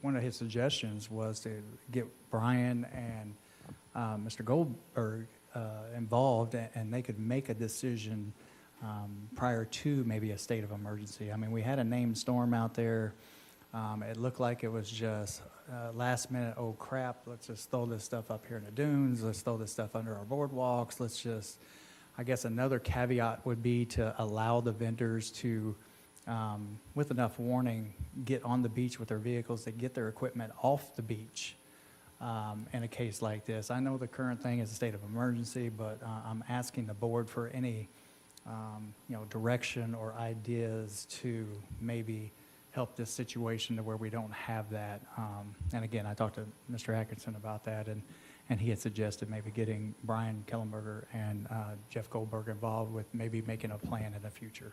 one of his suggestions was to get Brian and Mr. Goldberg involved, and they could make a decision prior to maybe a state of emergency. I mean, we had a named storm out there. It looked like it was just last minute, oh crap, let's just throw this stuff up here in the dunes, let's throw this stuff under our boardwalks, let's just, I guess another caveat would be to allow the vendors to, with enough warning, get on the beach with their vehicles to get their equipment off the beach in a case like this. I know the current thing is a state of emergency, but I'm asking the board for any, direction or ideas to maybe help this situation to where we don't have that. And again, I talked to Mr. Atkinson about that, and he had suggested maybe getting Brian Kellenberger and Jeff Goldberg involved with maybe making a plan in the future.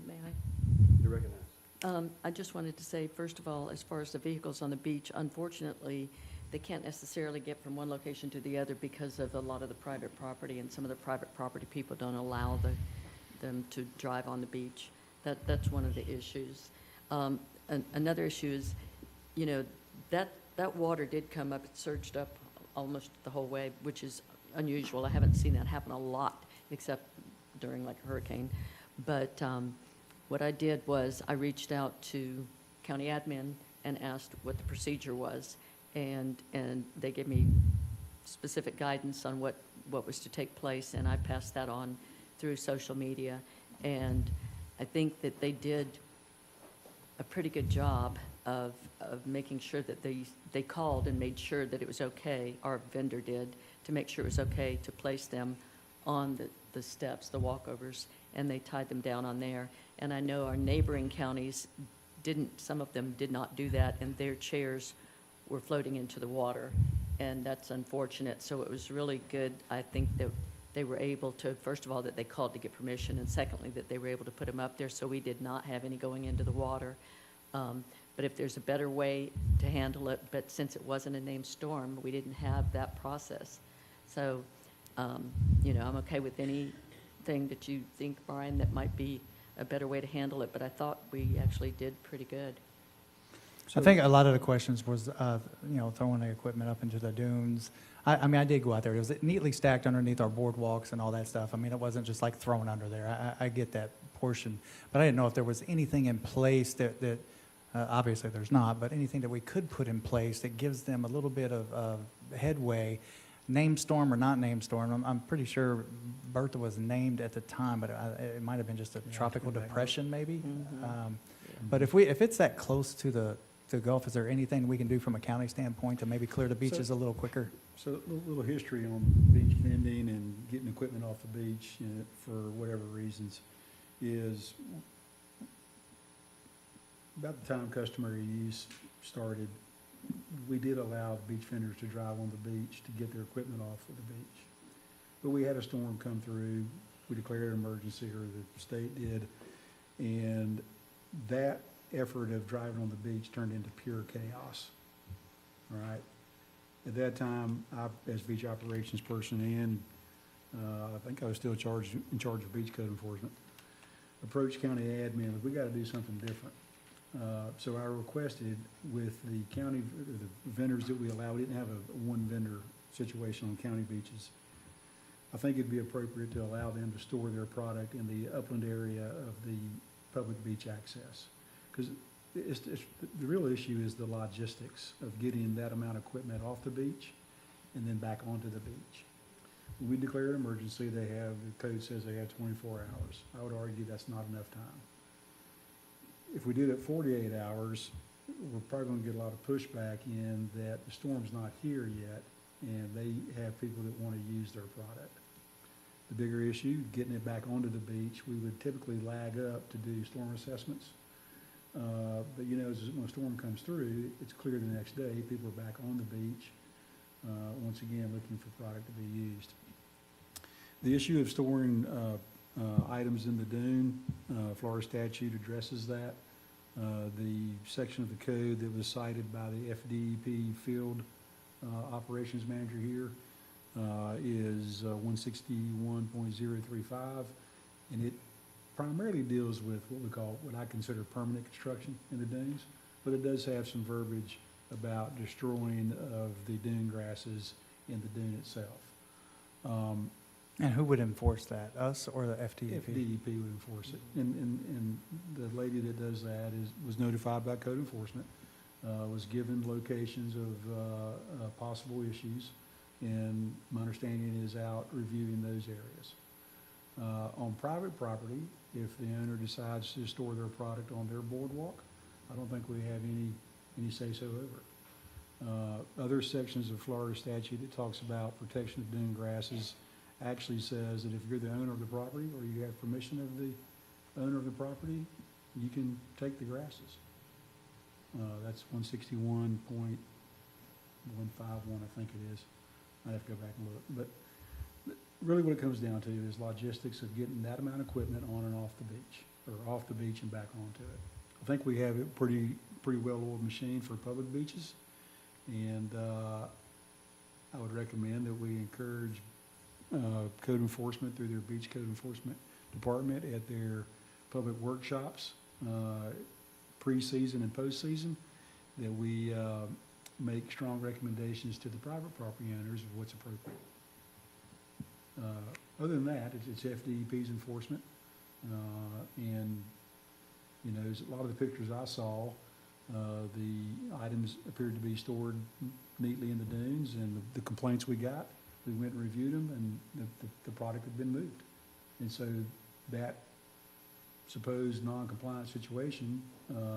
May I? You're recognized. I just wanted to say, first of all, as far as the vehicles on the beach, unfortunately, they can't necessarily get from one location to the other because of a lot of the private property, and some of the private property people don't allow them to drive on the beach. That's one of the issues. Another issue is, that water did come up, it surged up almost the whole way, which is unusual. I haven't seen that happen a lot, except during like a hurricane. But what I did was I reached out to county admin and asked what the procedure was, and they gave me specific guidance on what was to take place, and I passed that on through social media. And I think that they did a pretty good job of making sure that they called and made sure that it was okay, our vendor did, to make sure it was okay to place them on the steps, the walkovers, and they tied them down on there. And I know our neighboring counties some of them did not do that, and their chairs were floating into the water, and that's unfortunate. So it was really good, I think, that they were able to, first of all, that they called to get permission, and secondly, that they were able to put them up there, so we did not have any going into the water. But if there's a better way to handle it, but since it wasn't a named storm, we didn't have that process. So, I'm okay with anything that you think, Brian, that might be a better way to handle it, but I thought we actually did pretty good. I think a lot of the questions was, throwing the equipment up into the dunes. I mean, I did go out there. It was neatly stacked underneath our boardwalks and all that stuff. I mean, it wasn't just like thrown under there. I get that portion. But I didn't know if there was anything in place that obviously there's not, but anything that we could put in place that gives them a little bit of headway, named storm or not named storm. I'm pretty sure Bertha was named at the time, but it might have been just a tropical depression maybe. Mm-hmm. But if it's that close to the Gulf, is there anything we can do from a county standpoint to maybe clear the beaches a little quicker? So a little history on beach vending and getting equipment off the beach, for whatever reasons, is about the time customary use started, we did allow beach vendors to drive on the beach to get their equipment off of the beach. But we had a storm come through, we declared an emergency, or the state did, and that effort of driving on the beach turned into pure chaos, all right? At that time, I, as beach operations person, and I think I was still in charge of beach code enforcement, approached county admin, we got to do something different. So I requested with the county, the vendors that we allow, we didn't have a one vendor situation on county beaches. I think it'd be appropriate to allow them to store their product in the upland area of the public beach access. Because the real issue is the logistics of getting that amount of equipment off the beach and then back onto the beach. When we declare an emergency, the code says they have 24 hours. I would argue that's not enough time. If we did it 48 hours, we're probably gonna get a lot of pushback in that the storm's not here yet, and they have people that wanna use their product. The bigger issue, getting it back onto the beach, we would typically lag up to do storm assessments. But you know, when a storm comes through, it's clear the next day, people are back on the beach, once again, looking for product to be used. The issue of storing items in the dune, Florida statute addresses that. The section of the code that was cited by the FDEP field operations manager here is 161.035, and it primarily deals with what I consider permanent construction in the dunes, but it does have some verbiage about destroying of the dune grasses in the dune itself. And who would enforce that, us or the FDEP? FDEP would enforce it, and the lady that does that was notified by code enforcement, was given locations of possible issues, and my understanding is out reviewing those areas. On private property, if the owner decides to store their product on their boardwalk, I don't think we have any say-so over it. Other sections of Florida statute that talks about protection of dune grasses actually says that if you're the owner of the property or you have permission of the owner of the property, you can take the grasses. That's 161.151, I think it is. I'd have to go back and look. But really what it comes down to is logistics of getting that amount of equipment on and off the beach, or off the beach and back onto it. I think we have a pretty well-oiled machine for public beaches, and I would recommend that we encourage code enforcement through their beach code enforcement department at their public workshops, pre-season and post-season, that we make strong recommendations to the private property owners of what's appropriate. Other than that, it's FDEP's enforcement, and you know, a lot of the pictures I saw, the items appeared to be stored neatly in the dunes, and the complaints we got, we went and reviewed them, and the product had been moved. And so that supposed non-compliant situation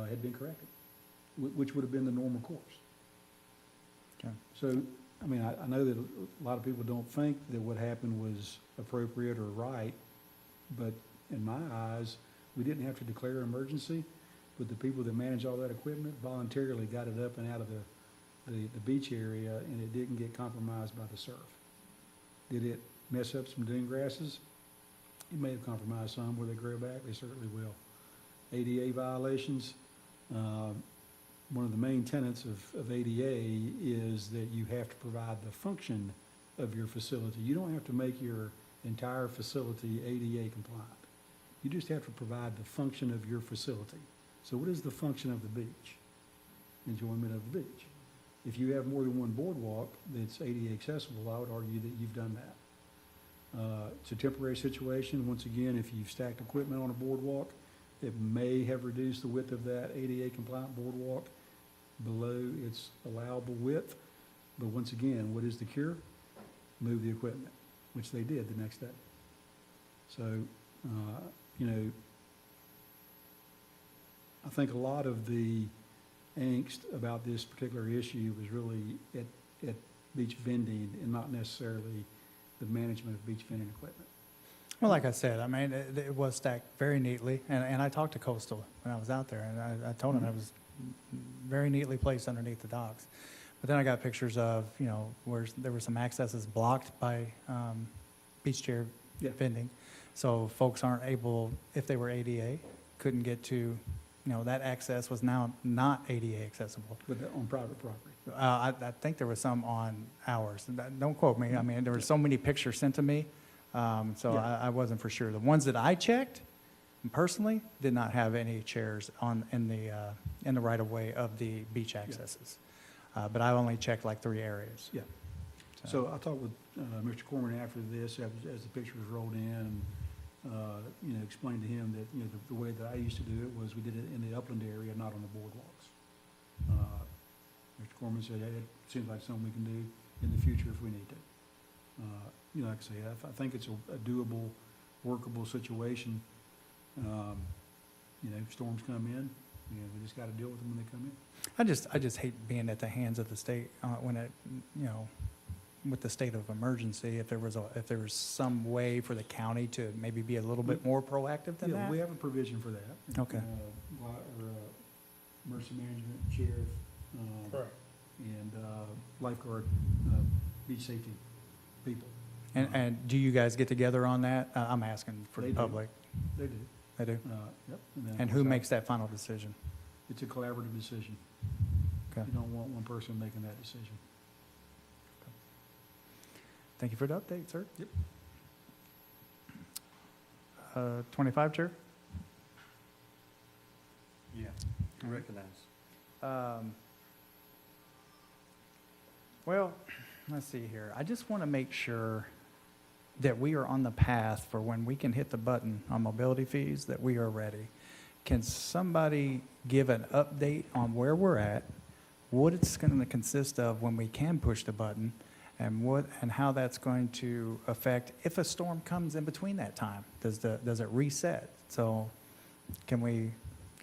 had been corrected, which would have been the normal course. Okay. So, I mean, I know that a lot of people don't think that what happened was appropriate or right, but in my eyes, we didn't have to declare an emergency, but the people that manage all that equipment voluntarily got it up and out of the beach area, and it didn't get compromised by the surf. Did it mess up some dune grasses? It may have compromised some where they grow back, they certainly will. ADA violations, one of the main tenets of ADA is that you have to provide the function of your facility. You don't have to make your entire facility ADA compliant. You just have to provide the function of your facility. So what is the function of the beach? Enjoyment of the beach. If you have more than one boardwalk that's ADA accessible, I would argue that you've done that. It's a temporary situation. Once again, if you've stacked equipment on a boardwalk, it may have reduced the width of that ADA compliant boardwalk below its allowable width. But once again, what is the cure? Move the equipment, which they did the next day. So, you know, I think a lot of the angst about this particular issue was really at beach vending and not necessarily the management of beach vending equipment. Well, like I said, I mean, it was stacked very neatly, and I talked to Coastal when I was out there, and I told him it was very neatly placed underneath the docks. But then I got pictures of, you know, where there were some accesses blocked by beach chair vending. So folks aren't able, if they were ADA, couldn't get to, you know, that access was now not ADA accessible. But on private property. I think there was some on ours. Don't quote me. I mean, there were so many pictures sent to me, so I wasn't for sure. The ones that I checked personally did not have any chairs in the right of way of the beach accesses. But I only checked like 3 areas. Yeah. So I talked with Mr. Corman after this, as the pictures rolled in, and you know, explained to him that, you know, the way that I used to do it was we did it in the upland area, not on the boardwalks. Mr. Corman said, hey, it seems like something we can do in the future if we need to. You know, like I say, I think it's a doable, workable situation. You know, storms come in, and we just gotta deal with them when they come in. I just hate being at the hands of the state, when it, you know, with the state of emergency, if there was some way for the county to maybe be a little bit more proactive than Yeah, that? we have a provision for that. Okay. Emergency management, sheriff, Correct. and lifeguard, beach safety people. And do you guys get together on that? I'm asking for They the do. public. They do. They do? Yep. then And who besides- makes that final decision? It's a collaborative decision. Okay. You don't want one person making that decision. Thank you for the update, sir. Yep. 25, Chair? Yeah. Recognize. Well, let's see here. I just want to make sure that we are on the path for when we can hit the button on mobility fees, that we are ready. Can somebody give an update on where we're at, what it's going to consist of when we can push the button, and how that's going to affect if a storm comes in between that time? Does it reset? So can we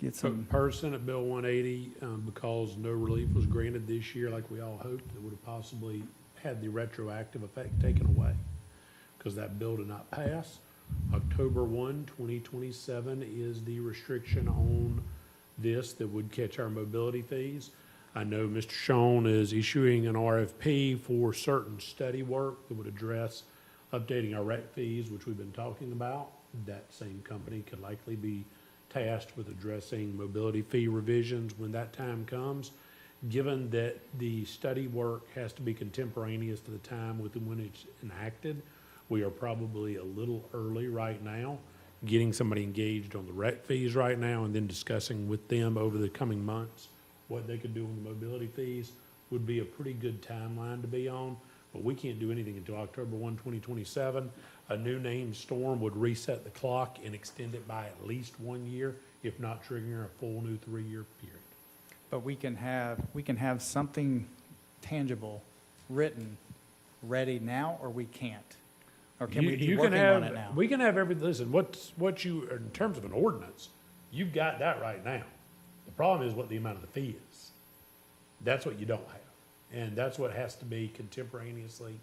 get some? Per Senate Bill 180, because no relief was granted this year like we all hoped, it would have possibly had the retroactive effect taken away, because that bill did not pass. October 1, 2027 is the restriction on this that would catch our mobility fees. I know Mr. Shawn is issuing an RFP for certain study work that would address updating our rec fees, which we've been talking about. That same company could likely be tasked with addressing mobility fee revisions when that time comes. Given that the study work has to be contemporaneous to the time with when it's enacted, we are probably a little early right now, getting somebody engaged on the rec fees right now and then discussing with them over the coming months what they could do on the mobility fees would be a pretty good timeline to be on. But we can't do anything until October 1, 2027. A new named storm would reset the clock and extend it by at least 1 year, if not triggering a full new 3-year period. But we can have something tangible, written, ready now, or we can't? Or can we be You working on it now? We can have everything, listen, what you, in terms of an ordinance, you've got that right now. The problem is what the amount of the fee is. That's what you don't have. And that's what has to be contemporaneously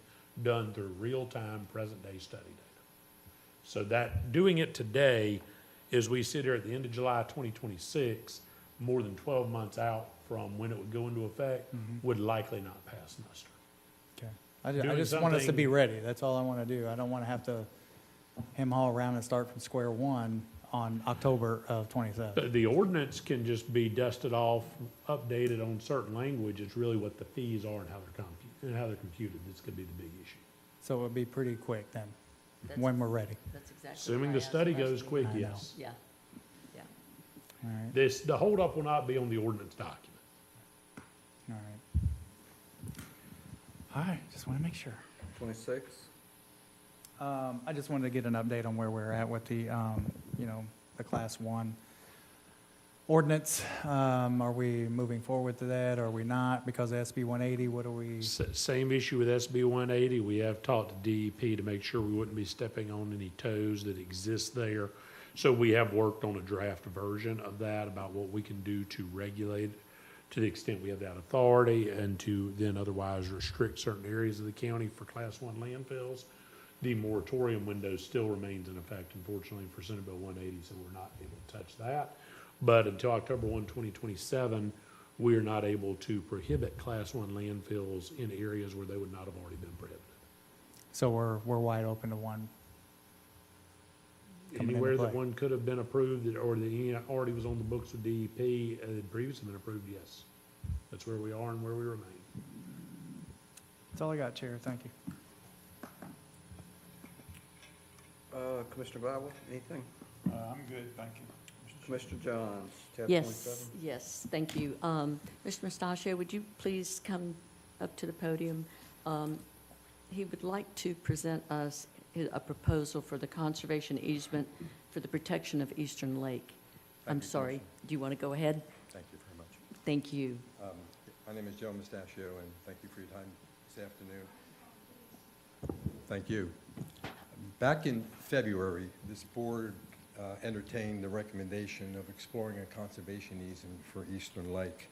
done through real-time, present-day study data. So that, doing it today, as we sit here at the end of July 2026, more than 12 months out from when it would go into effect, would likely not pass muster. Okay. I Doing just want us to be something- ready. That's all I want to do. I don't want to have to hem-haul around and start from square one on October of 27. The ordinance can just be dusted off, updated on certain language. It's really what the fees are and how they're computed. This could be the big issue. So it would be pretty quick then, That's- when we're ready. That's exactly Assuming why the I asked study the goes question. quick, I know. yes. Yeah, yeah. All right, The holdup will not be on the ordinance document. all right. All right, just want to make sure. 26? I just wanted to get an update on where we're at with the, the Class 1 ordinance. Are we moving forward to that? Are we not? Because of SB 180, what are we? Same issue with SB 180. We have talked to DEP to make sure we wouldn't be stepping on any toes that exist there. So we have worked on a draft version of that about what we can do to regulate it to the extent we have that authority, and to then otherwise restrict certain areas of the county for Class 1 landfills. The moratorium window still remains in effect, unfortunately, for Senate Bill 180, so we're not able to touch that. But until October 1, 2027, we are not able to prohibit Class 1 landfills in areas where they would not have already been prohibited. So we're wide open to one. Coming into Anywhere that play. one could have been approved, or that already was on the books with DEP, and had previously been approved, yes. That's where we are and where we remain. That's all I got, Chair. Thank you. Commissioner Bible, anything? I'm good, thank you. Commissioner Johns, tab 27? Yes, yes, thank you. Mr. Mustachio, would you please come up to the podium? He would like to present us a proposal for the conservation easement for the protection of Eastern Lake. I'm sorry, do you want to go ahead? Thank you very much. Thank you. My name is Joe Mustachio, and thank you for your time this afternoon. Thank you. Back in February, this board entertained the recommendation of exploring a conservation easement for Eastern Lake,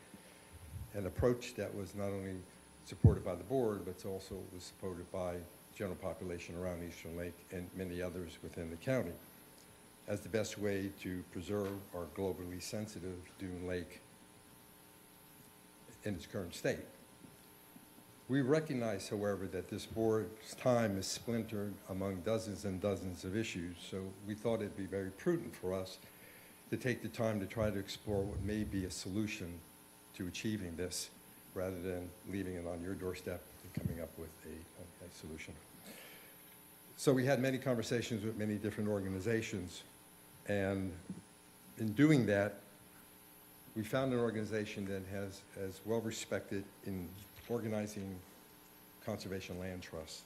an approach that was not only supported by the board, but also was supported by general population around Eastern Lake and many others within the county as the best way to preserve our globally sensitive dune lake in its current state. We recognize, however, that this board's time is splintered among dozens and dozens of issues, so we thought it'd be very prudent for us to take the time to try to explore what may be a solution to achieving this, rather than leaving it on your doorstep and coming up with a solution. So we had many conversations with many different organizations, and in doing that, we found an organization that has well respected in organizing conservation land trusts.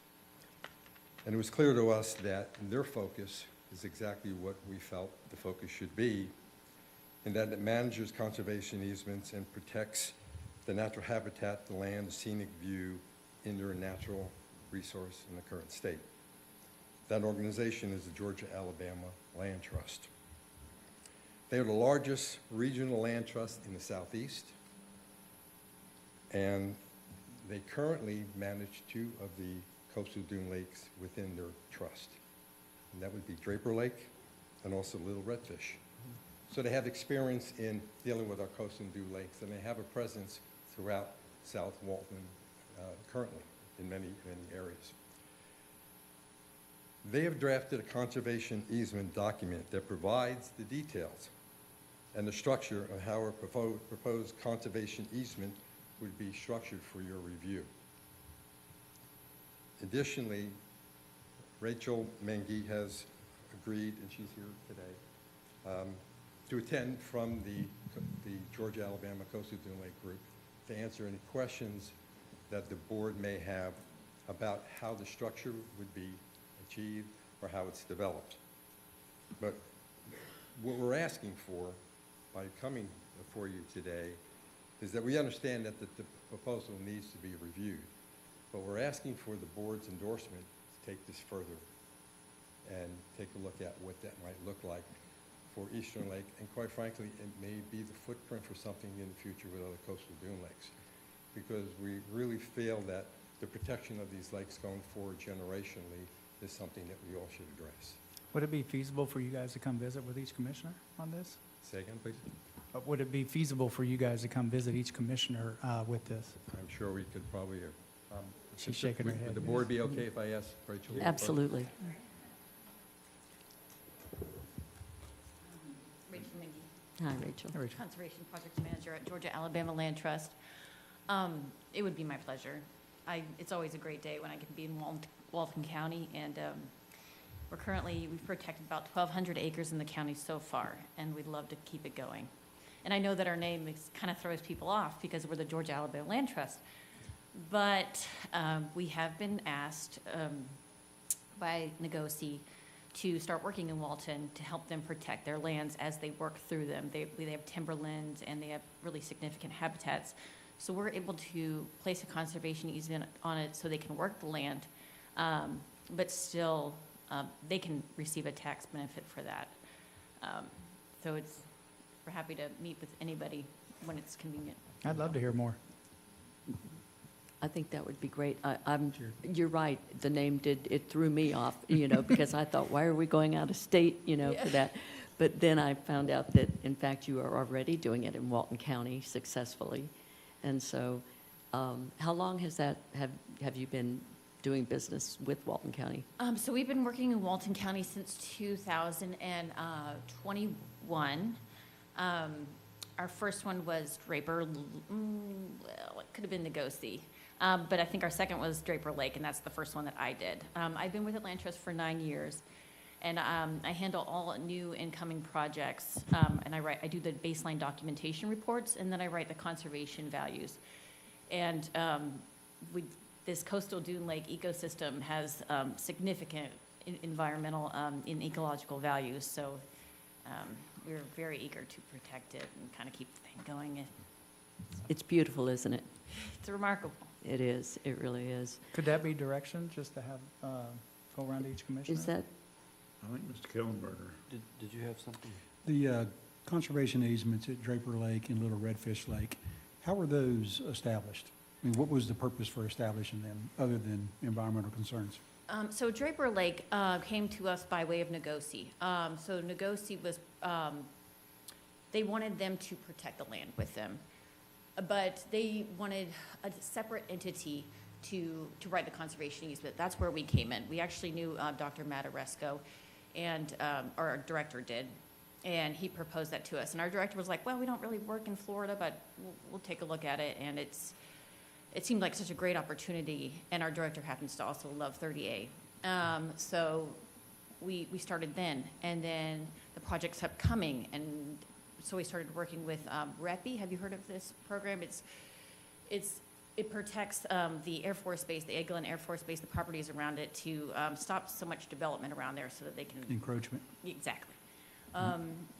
And it was clear to us that their focus is exactly what we felt the focus should be, in that it manages conservation easements and protects the natural habitat, the land, the scenic view in their natural resource in the current state. That organization is the Georgia-Alabama Land Trust. They are the largest regional land trust in the Southeast, and they currently manage 2 of the coastal dune lakes within their trust. And that would be Draper Lake and also Little Redfish. So they have experience in dealing with our coastal dune lakes, and they have a presence throughout South Walton currently in many, many areas. They have drafted a conservation easement document that provides the details and the structure of how a proposed conservation easement would be structured for your review. Additionally, Rachel Mengi has agreed, and she's here today, to attend from the Georgia-Alabama Coastal Dune Lake Group to answer any questions that the board may have about how the structure would be achieved or how it's developed. But what we're asking for by coming before you today is that we understand that the proposal needs to be reviewed, but we're asking for the board's endorsement to take this further and take a look at what that might look like for Eastern Lake, and quite frankly, it may be the footprint for something in the future with other coastal dune lakes, because we really feel that the protection of these lakes going forward generationally is something that we all should address. Would it be feasible for you guys to come visit with each commissioner on this? Say again, please? Would it be feasible for you guys to come visit each commissioner with this? I'm sure we could probably, She's shaking her head. would the board be okay if I asked Rachel? Absolutely. Rachel Mengi, Hi, Rachel. Conservation Project Manager at Georgia-Alabama Land Trust. It would be my pleasure. It's always a great day when I can be in Walton County, and we've protected about 1,200 acres in the county so far, and we'd love to keep it going. And I know that our name kind of throws people off because we're the Georgia-Alabama Land Trust, but we have been asked by Negosi to start working in Walton to help them protect their lands as they work through them. They have timberlands and they have really significant habitats. So we're able to place a conservation easement on it so they can work the land, but still they can receive a tax benefit for that. So we're happy to meet with anybody when it's convenient. I'd love to hear more. I think that would be great. You're right, the name it threw me off, because I thought, why are we going out of state, for that? But then I found out that, in fact, you are already doing it in Walton County successfully. And so, how long have you been doing business with Walton County? So we've been working in Walton County since 2021. Our first one was Draper, well, it could have been Negosi. But I think our second was Draper Lake, and that's the first one that I did. I've been with Land Trust for 9 years, and I handle all new incoming projects, and I do the baseline documentation reports, and then I write the conservation values. And this coastal dune lake ecosystem has significant environmental and ecological values, so we're very eager to protect it and kind of keep the thing going. It's beautiful, isn't it? It's remarkable. It is, it really is. Could that be direction, just to have, go around to each commissioner? Is that, I think Mr. Killenberger. Did you have something? The conservation easements at Draper Lake and Little Redfish Lake, how were those established? I mean, what was the purpose for establishing them, other than environmental concerns? So Draper Lake came to us by way of Nagosi. So Nagosi was, they wanted them to protect the land with them, but they wanted a separate entity to write the conservation easement. That's where we came in. We actually knew Dr. Mataresco, and our director did, and he proposed that to us. And our director was like, well, we don't really work in Florida, but we'll take a look at it. And it seemed like such a great opportunity, and our director happens to also love 30A. So we started then, and then the projects kept coming, and so we started working with REPI. Have you heard of this program? It protects the Air Force Base, the Eglin Air Force Base, the properties around it, to stop so much development around there so that they can... Encroachment? Exactly.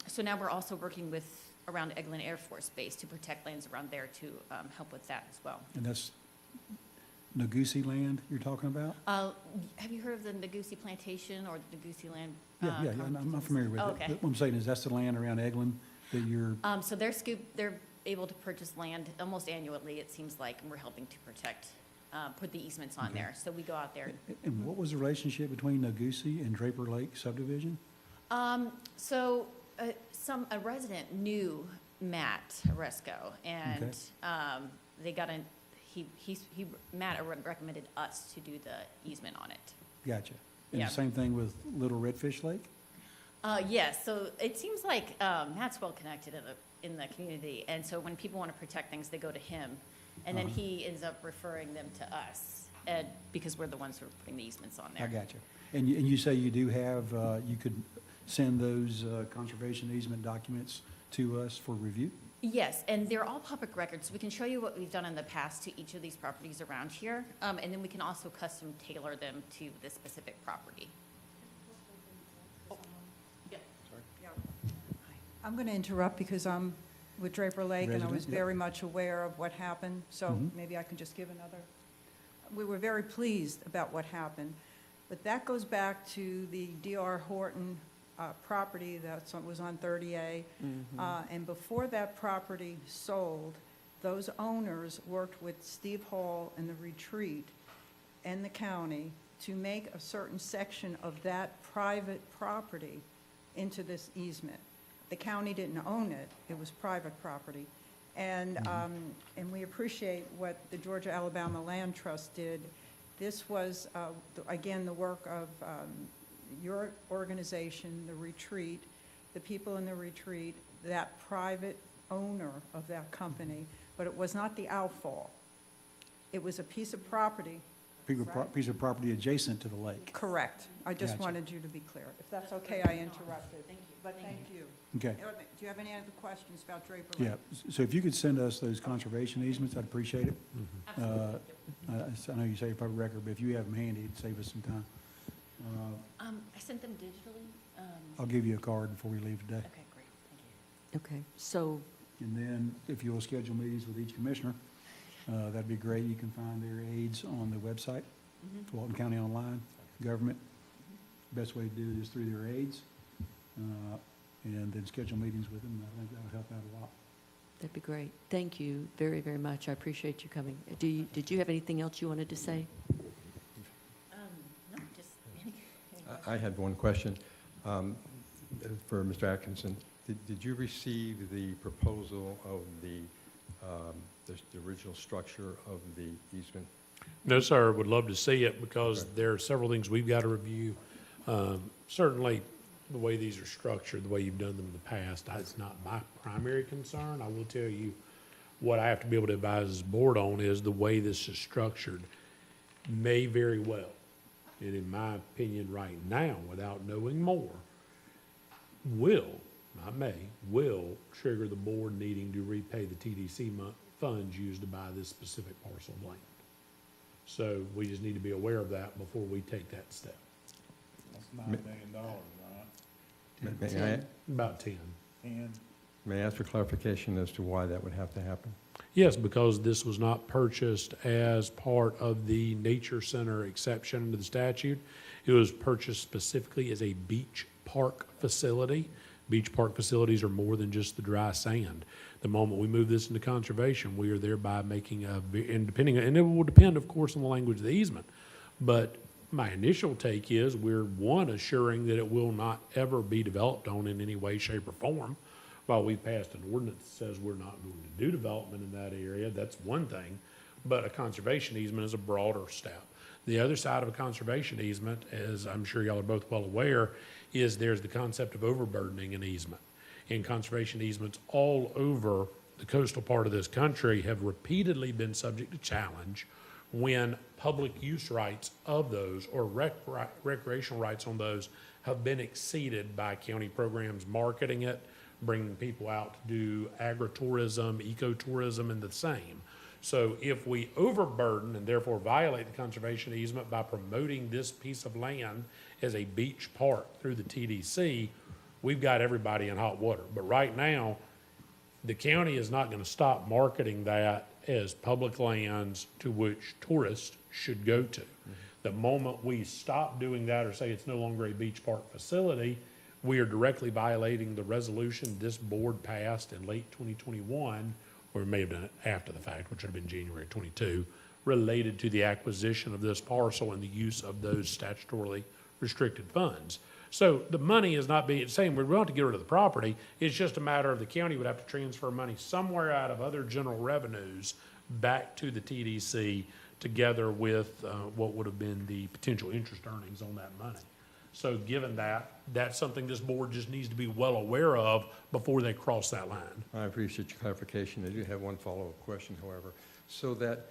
So now we're also working with around Eglin Air Force Base to protect lands around there to help with that as well. And that's Nagosi land you're talking about? Have you heard of the Nagosi Plantation or the Nagosi Land? Yeah, I'm not familiar with it. Okay. What I'm saying is, that's the land around Eglin that you're, So they're able to purchase land almost annually, it seems like, and we're helping to protect, put the easements on there. So we go out there. and what was the relationship between Nagosi and Draper Lake subdivision? So a resident knew Matt Resco, and they got in. Matt recommended us to do the easement on it. Gotcha. And Yeah. the same thing with Little Redfish Lake? Yes, so it seems like Matt's well connected in the community, and so when people want to protect things, they go to him, and then he ends up referring them to us, because we're the ones who are putting the easements on there. I gotcha. And you say you do have, you could send those conservation easement documents to us for review? Yes, and they're all public records, so we can show you what we've done in the past to each of these properties around here, and then we can also custom tailor them to this specific property. I'm going to interrupt because I'm with Draper Lake, and I Resident, was yep. very much aware of what happened, so Mhm. maybe I can just give another. We were very pleased about what happened, but that goes back to the D.R. Horton property that was on 30A. And before that property sold, those owners worked with Steve Hall and the Retreat and the county to make a certain section of that private property into this easement. The county didn't own it, it was private property. And we appreciate what the Georgia Alabama Land Trust did. This was, again, the work of your organization, the Retreat, the people in the Retreat, that private owner of that company, but it was not the outfall. It was a piece of property. Piece of property adjacent to the lake. Correct. I just Gotcha. wanted you to be clear. If that's okay, I interrupted. Thank you. But thank you. Okay. Do you have any other questions about Draper Lake? Yeah, so if you could send us those conservation easements, I'd appreciate it. I know you say public record, but if you have them handy, it'd save us some time. I sent them digitally. I'll give you a card before we leave today. Okay, great, thank you. Okay, so, And then if you'll schedule meetings with each commissioner, that'd be great. You can find their aides on the website, Walton County Online, Government. Best way to do it is through their aides, and then schedule meetings with them. I think that would help out a lot. that'd be great. Thank you very, very much. I appreciate you coming. Did you have anything else you wanted to say? No, just I had one question for Mr. Atkinson. Did you receive the proposal of the original structure of the easement? No, sir, would love to see it because there are several things we've got to review. Certainly, the way these are structured, the way you've done them in the past, that's not my primary concern. I will tell you, what I have to be able to advise this board on is the way this is structured may very well, and in my opinion right now, without knowing more, will trigger the board needing to repay the TDC funds used to buy this specific parcel of land. So we just need to be aware of that before we take that step. That's $9 million, right? May I- About 10. And May I ask for clarification as to why that would have to happen? Yes, because this was not purchased as part of the nature center exception to the statute. It was purchased specifically as a beach park facility. Beach park facilities are more than just the dry sand. The moment we move this into conservation, we are thereby making and it will depend, of course, on the language of the easement. But my initial take is we're, one, assuring that it will not ever be developed on in any way, shape, or form. While we've passed an ordinance that says we're not going to do development in that area, that's one thing. But a conservation easement is a broader step. The other side of a conservation easement, as I'm sure y'all are both well aware, is there's the concept of overburdening an easement. And conservation easements all over the coastal part of this country have repeatedly been subject to challenge when public use rights of those or recreational rights on those have been exceeded by county programs marketing it, bringing people out to do agritourism, ecotourism, and the same. So if we overburden and therefore violate the conservation easement by promoting this piece of land as a beach park through the TDC, we've got everybody in hot water. But right now, the county is not going to stop marketing that as public lands to which tourists should go to. The moment we stop doing that or say it's no longer a beach park facility, we are directly violating the resolution this board passed in late 2021, or it may have done it after the fact, which would have been January 22, related to the acquisition of this parcel and the use of those statutorily restricted funds. So the money is not being, saying we want to get rid of the property. It's just a matter of the county would have to transfer money somewhere out of other general revenues back to the TDC together with what would have been the potential interest earnings on that money. So given that, that's something this board just needs to be well aware of before they cross that line. I appreciate your clarification. I do have one follow-up question, however. So that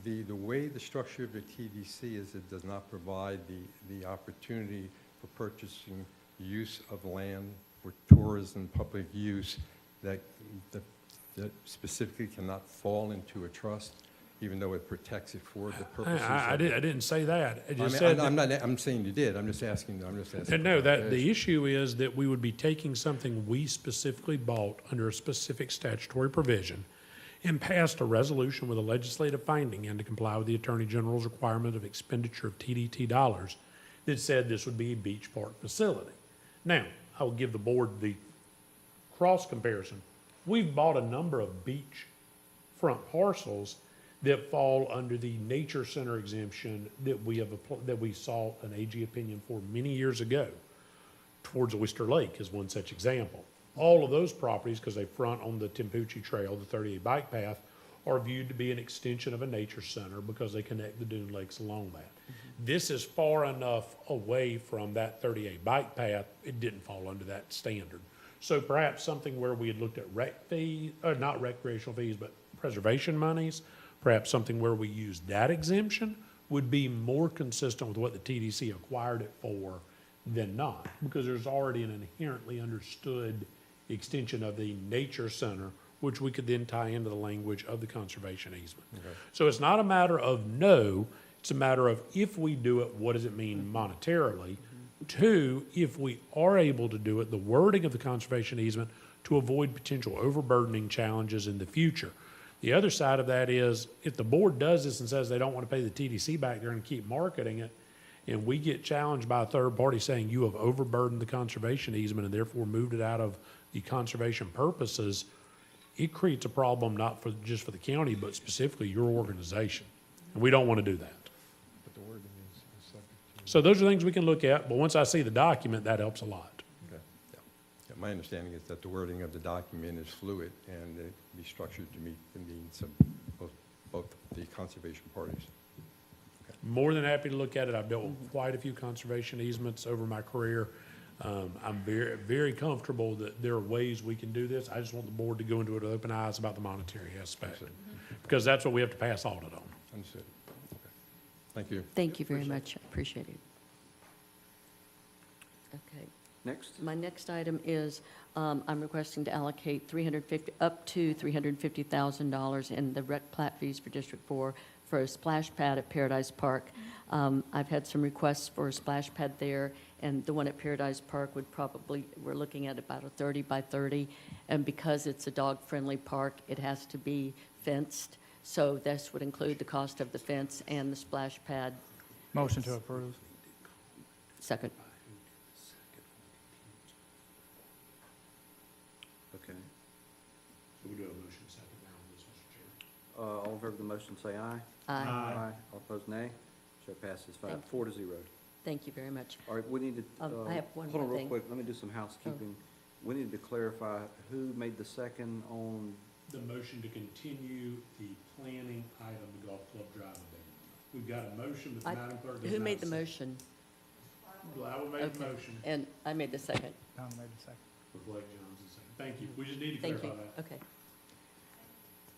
the way the structure of the TDC is, it does not provide the opportunity for purchasing use of land for tourism, public use, that specifically cannot fall into a trust, even though it protects it for the purposes of... I didn't say that. I just I'm saying you did. I'm just asking. And no, the issue is that we would be taking something we specifically bought under a specific statutory provision and passed a resolution with a legislative finding and to comply with the Attorney General's requirement of expenditure of TDT dollars that said this would be a beach park facility. Now, I will give the board the cross comparison. We've bought a number of beach front parcels that fall under the nature center exemption that we sought an AG opinion for many years ago. Towards Oyster Lake is one such example. All of those properties, because they front on the Tempucci Trail, the 38 bike path, are viewed to be an extension of a nature center because they connect the dune lakes along that. This is far enough away from that 38 bike path, it didn't fall under that standard. So perhaps something where we had looked at not recreational fees, but preservation monies, perhaps something where we use that exemption would be more consistent with what the TDC acquired it for than not, because there's already an inherently understood extension of the nature center, which we could then tie into the language of the conservation easement. Okay. So it's not a matter of no, it's a matter of if we do it, what does it mean monetarily? Two, if we are able to do it, the wording of the conservation easement to avoid potential overburdening challenges in the future. The other side of that is if the board does this and says they don't want to pay the TDC back there and keep marketing it, and we get challenged by a third party saying you have overburdened the conservation easement and therefore moved it out of the conservation purposes, it creates a problem not just for the county, but specifically your organization. And we don't want to do that. But the wording is subject to... So those are things we can look at, but once I see the document, that helps a lot. Okay. Yeah, my understanding is that the wording of the document is fluid and it be structured to meet the needs of both the conservation parties. More than happy to look at it. I've dealt with quite a few conservation easements over my career. I'm very, very comfortable that there are ways we can do this. I just want the board to go into it with open eyes about the monetary aspect, because that's what we have to pass audit on. Understood. Okay. Thank you. Thank you very much. I appreciate it. Okay. Next. My next item is, I'm requesting to allocate up to $350,000 in the rec plat fees for District 4 for a splash pad at Paradise Park. I've had some requests for a splash pad there, and the one at Paradise Park we're looking at about a 30 by 30, and because it's a dog-friendly park, it has to be fenced, so this would include the cost of the fence and the splash pad. Motion to approve. Second. Okay. So we do have a motion second now on this, Mr. Chair. All in favor of the motion, say aye. Aye. All opposed, nay. Chair passes Thank 4-0. Thank you very much. All right, we need to, I have one hold on more real thing. quick, let me do some housekeeping. We need to clarify who made the second on, The motion to continue the planning item, the golf club drive event. We've got a motion, but Madam Clerk does Who not made the second. motion? Blau made the Okay. motion, And I made the second. Tom made the second. with Blake Jones the second. Thank you. We just need to Thank clarify you. that. Okay.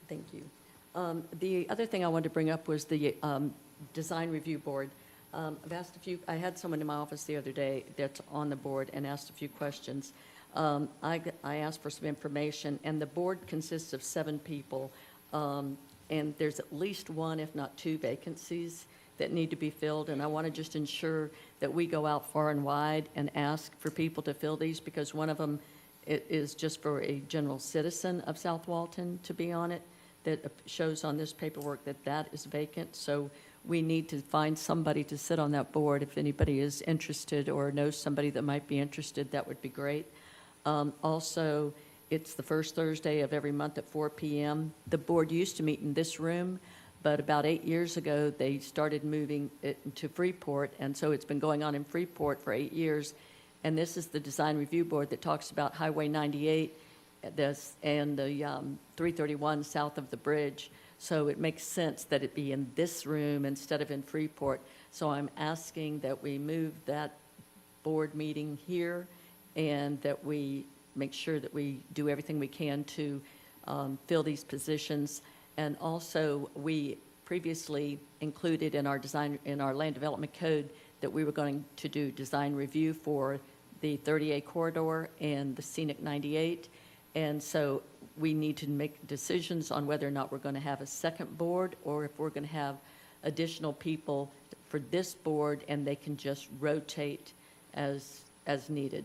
Thank you. The other thing I wanted to bring up was the Design Review Board. I've asked a few, I had someone in my office the other day that's on the board and asked a few questions. I asked for some information, and the board consists of 7 people, and there's at least 1, if not 2 vacancies that need to be filled, and I want to just ensure that we go out far and wide and ask for people to fill these, because one of them is just for a general citizen of South Walton to be on it, that shows on this paperwork that that is vacant. So we need to find somebody to sit on that board. If anybody is interested or knows somebody that might be interested, that would be great. Also, it's the first Thursday of every month at 4 p.m. The board used to meet in this room, but about 8 years ago, they started moving it to Freeport, and so it's been going on in Freeport for 8 years. And this is the Design Review Board that talks about Highway 98 and the 331 south of the bridge. So it makes sense that it be in this room instead of in Freeport. So I'm asking that we move that board meeting here, and that we make sure that we do everything we can to fill these positions. And also, we previously included in our land development code that we were going to do design review for the 30A corridor and the scenic 98. And so we need to make decisions on whether or not we're going to have a second board, or if we're going to have additional people for this board, and they can just rotate as needed.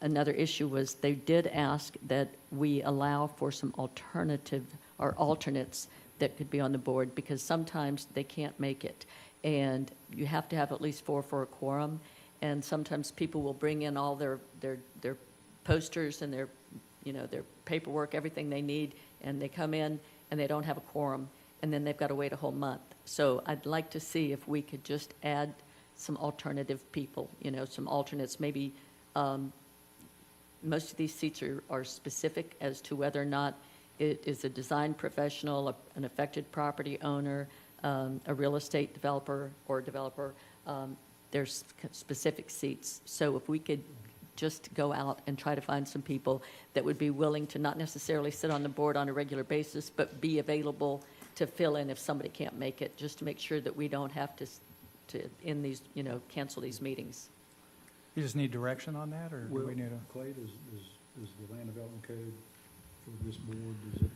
Another issue was they did ask that we allow for some alternative or alternates that could be on the board, because sometimes they can't make it. And you have to have at least 4 for a quorum. And sometimes people will bring in all their posters and their paperwork, everything they need, and they come in and they don't have a quorum, and then they've got to wait a whole month. So I'd like to see if we could just add some alternative people, some alternates, maybe. Most of these seats are specific as to whether or not it is a design professional, an affected property owner, a real estate developer or developer. There's specific seats. So if we could just go out and try to find some people that would be willing to not necessarily sit on the board on a regular basis, but be available to fill in if somebody can't make it, just to make sure that we don't have to end these, cancel these meetings. You just need direction on that, or do well, we need a? Clay, does the land development code for this board, does it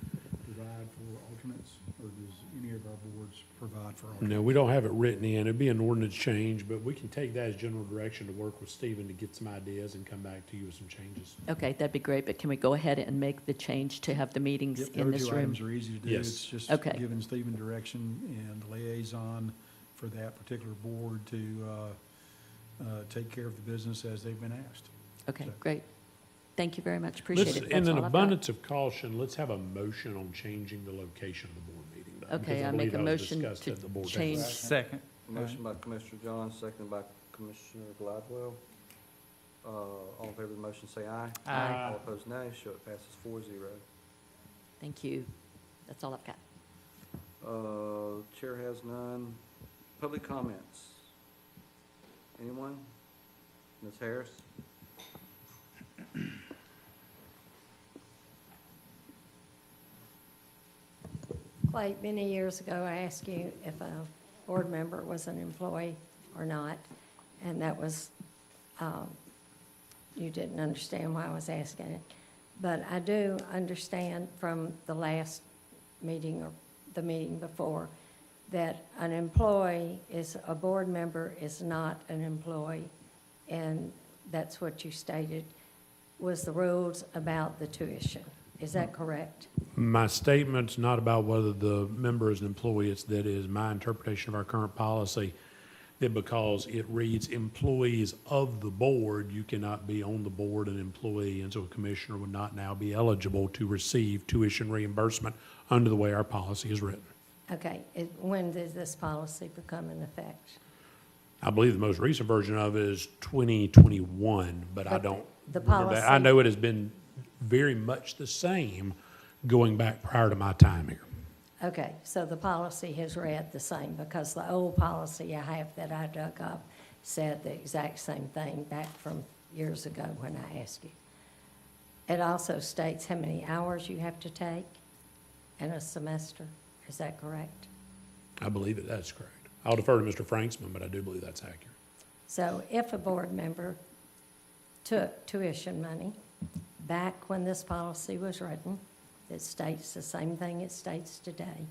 provide for alternates, or does any of our boards provide for alternates? No, we don't have it written in. It'd be an ordinance change, but we can take that as general direction to work with Stephen to get some ideas and come back to you with some changes. Okay, that'd be great, but can we go ahead and make the change to have the meetings Yep, in this the other two room? items are easy to do. Yes. It's just Okay. giving Stephen direction and liaison for that particular board to take care of the business as they've been asked. Okay, So- great. Thank you very much, appreciate it. In That's an all I've got. abundance of caution, let's have a motion on changing the location of the board meeting. though, Okay, because I believe make a that was motion discussed to at the board change- meeting. Second. Motion by Commissioner John, seconded by Commissioner Gladwell. All in favor of the motion, say aye. Aye. All opposed, nay. Show it passes 4-0. Thank you. That's all I've got. Chair has none. Public comments? Anyone? Ms. Harris? Clay, many years ago, I asked you if a board member was an employee or not, and that was, you didn't understand why I was asking it. But I do understand from the last meeting or the meeting before that an employee is, a board member is not an employee, and that's what you stated was the rules about the tuition. Is that correct? My statement's not about whether the member is an employee, it's that it is my interpretation of our current policy that because it reads employees of the board, you cannot be on the board an employee, and so a commissioner would not now be eligible to receive tuition reimbursement under the way our policy is written. Okay, when does this policy become in effect? I believe the most recent version of it is 2021, but I But don't the remember that. I policy- know it has been very much the same going back prior to my time here. Okay, so the policy has read the same, because the old policy I have that I dug up said the exact same thing back from years ago when I asked you. It also states how many hours you have to take in a semester. Is that correct? I believe it, that's correct. I'll defer to Mr. Franksman, but I do believe that's accurate. So if a board member took tuition money back when this policy was written, that states the same thing it states today,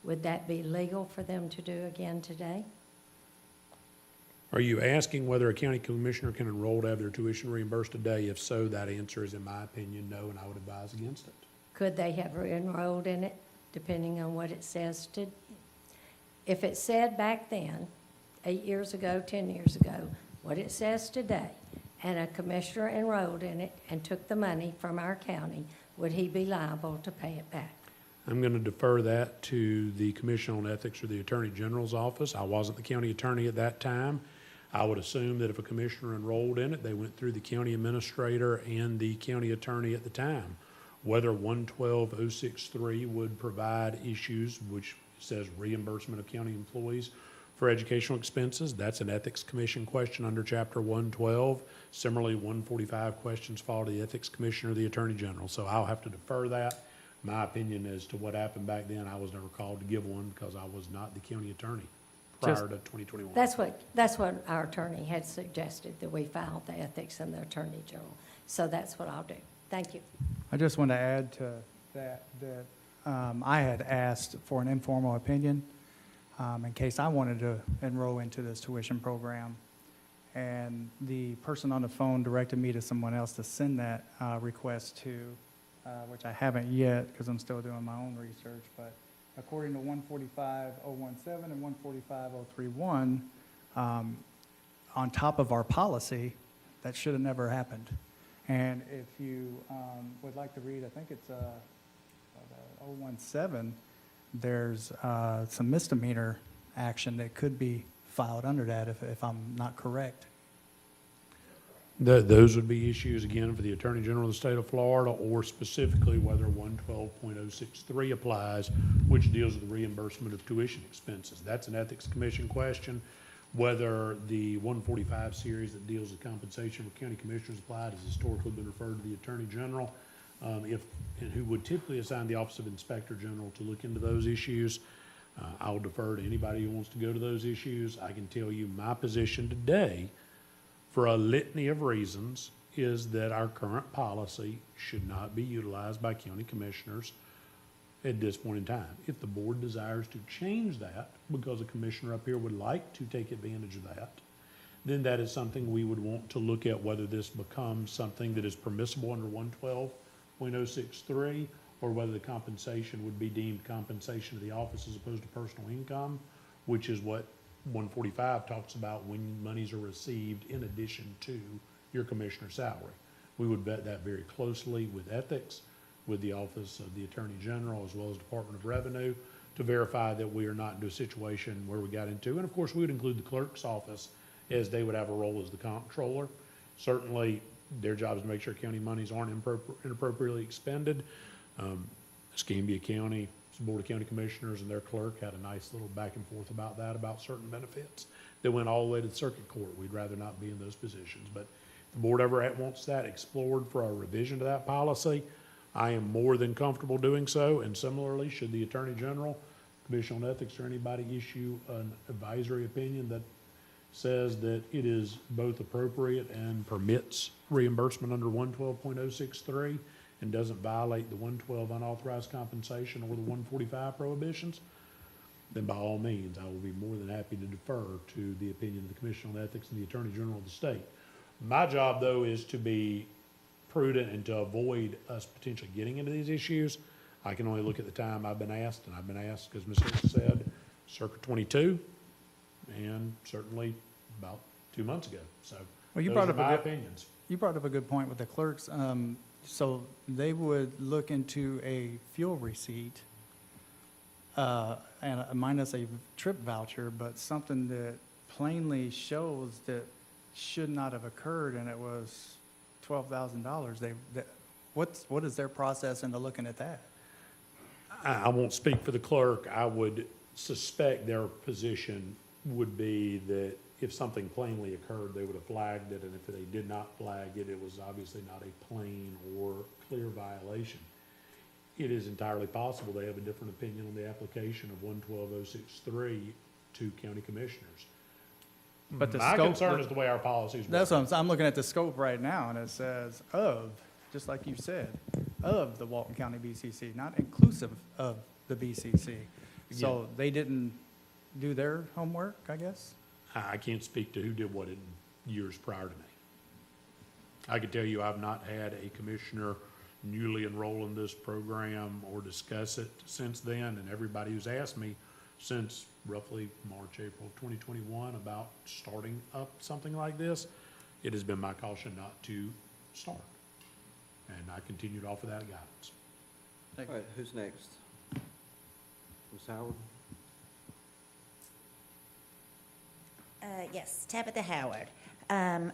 would that be legal for them to do again today? Are you asking whether a county commissioner can enroll to have their tuition reimbursed today? If so, that answer is, in my opinion, no, and I would advise against it. Could they have enrolled in it, depending on what it says to? If it said back then, 8 years ago, 10 years ago, what it says today, and a commissioner enrolled in it and took the money from our county, would he be liable to pay it back? I'm going to defer that to the Commission on Ethics or the Attorney General's office. I wasn't the county attorney at that time. I would assume that if a commissioner enrolled in it, they went through the county administrator and the county attorney at the time. Whether 112.063 would provide issues, which says reimbursement of county employees for educational expenses, that's an Ethics Commission question under Chapter 112. Similarly, 145 questions fall to the Ethics Commissioner or the Attorney General. So I'll have to defer that. My opinion as to what happened back then, I was never called to give one because I was not the county attorney prior to 2021. That's what our attorney had suggested, that we filed the ethics and the Attorney General. So that's what I'll do. Thank you. I just want to add to that, I had asked for an informal opinion in case I wanted to enroll into this tuition program. And the person on the phone directed me to someone else to send that request to, which I haven't yet because I'm still doing my own research. But according to 145.017 and 145.031, on top of our policy, that should have never happened. And if you would like to read, I think it's 017, there's some misdemeanor action that could be filed under that if I'm not correct. Those would be issues, again, for the Attorney General of the State of Florida, or specifically whether 112.063 applies, which deals with the reimbursement of tuition expenses. That's an Ethics Commission question. Whether the 145 series that deals with compensation for county commissioners applied has historically been referred to the Attorney General, and who would typically assign the Office of Inspector General to look into those issues. I'll defer to anybody who wants to go to those issues. I can tell you my position today, for a litany of reasons, is that our current policy should not be utilized by county commissioners at this point in time. If the board desires to change that, because a commissioner up here would like to take advantage of that, then that is something we would want to look at, whether this becomes something that is permissible under 112.063, or whether the compensation would be deemed compensation of the office as opposed to personal income, which is what 145 talks about when monies are received in addition to your commissioner's salary. We would vet that very closely with ethics, with the Office of the Attorney General, as well as Department of Revenue, to verify that we are not into a situation where we got into. And of course, we would include the clerk's office, as they would have a role as the comptroller. Certainly, their job is to make sure county monies aren't inappropriately expended. Escambia County Board of County Commissioners and their clerk had a nice little back and forth about that, about certain benefits that went all the way to the circuit court. We'd rather not be in those positions. But if the board ever wants that explored for a revision to that policy, I am more than comfortable doing so. And similarly, should the Attorney General, Commission on Ethics, or anybody issue an advisory opinion that says that it is both appropriate and permits reimbursement under 112.063 and doesn't violate the 112 unauthorized compensation or the 145 prohibitions, then by all means, I will be more than happy to defer to the opinion of the Commission on Ethics and the Attorney General of the state. My job, though, is to be prudent and to avoid us potentially getting into these issues. I can only look at the time I've been asked, and I've been asked, as Ms. Hicks said, circa 22. and certainly about 2 months ago. So Well, you those brought are up my a good, opinions. you brought up a good point with the clerks. So they would look into a fuel receipt, and minus a trip voucher, but something that plainly shows that should not have occurred, and it was $12,000. What is their process into looking at that? I won't speak for the clerk. I would suspect their position would be that if something plainly occurred, they would have flagged it, and if they did not flag it, it was obviously not a plain or clear violation. It is entirely possible they have a different opinion on the application of 112063 to county commissioners. But the My scope- concern is the way our policies work. That's what I'm looking at the scope right now, and it says of, just like you said, of the Walton County BCC, not inclusive of the BCC. So they didn't do their homework, I guess? I can't speak to who did what in years prior to me. I can tell you I've not had a commissioner newly enroll in this program or discuss it since then, and everybody who's asked me since roughly March, April of 2021 about starting up something like this, it has been my caution not to start. And I continue to offer that guidance. All right, who's next? Ms. Howard? Yes, Tabitha Howard. I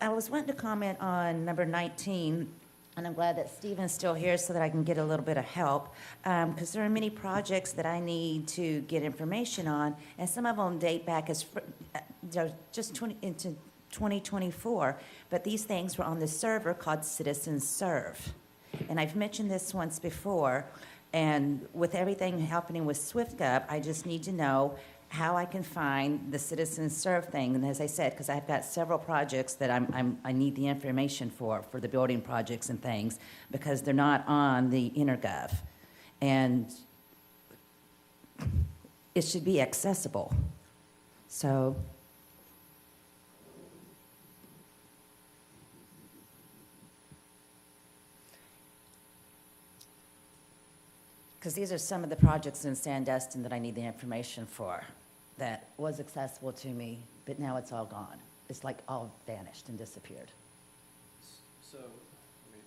was wanting to comment on number 19, and I'm glad that Stephen's still here so that I can get a little bit of help, because there are many projects that I need to get information on, and some of them date back as just into 2024, but these things were on the server called Citizens Serve. And I've mentioned this once before, and with everything happening with SwiftGov, I just need to know how I can find the Citizens Serve thing. And as I said, because I've got several projects that I need the information for the building projects and things, because they're not on the InterGov. And it should be accessible. So because these are some of the projects in Sandestin that I need the information for that was accessible to me, but now it's all gone. It's like all vanished and disappeared. So, let me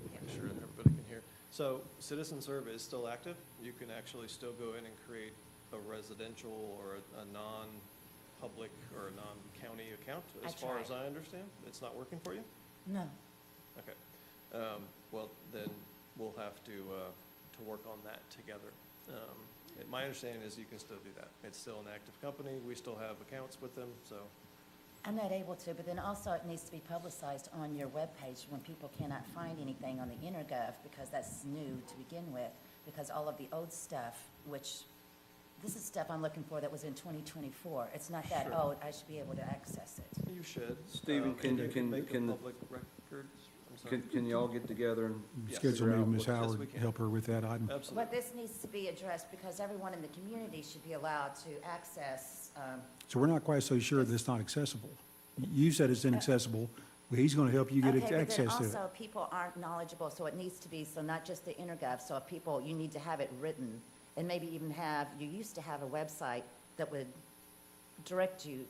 make sure that everybody can hear. So Citizen Serve is still active. You can actually still go in and create a residential or a non-public or a non-county account, as far as I understand. It's not working for you? No. Okay. Well, then we'll have to work on that together. My understanding is you can still do that. It's still an active company. We still have accounts with them, so. I'm not able to, but then also it needs to be publicized on your webpage when people cannot find anything on the InterGov, because that's new to begin with, because all of the old stuff, which, this is stuff I'm looking for that was in 2024. It's not that Sure. old. I should be able to access it. You should. Stephen, And you make it can public records. I'm sorry. Can y'all get together and Yes. Schedule figure out me, Ms. what- Howard, we can. help her with that item. Absolutely. But this needs to be addressed because everyone in the community should be allowed to access, So we're not quite so sure that it's not accessible. You said it's inaccessible, but he's going to help you get okay, but then access to it. also people aren't knowledgeable, so it needs to be, so not just the InterGov, so if people, you need to have it written, and maybe even have, you used to have a website that would direct you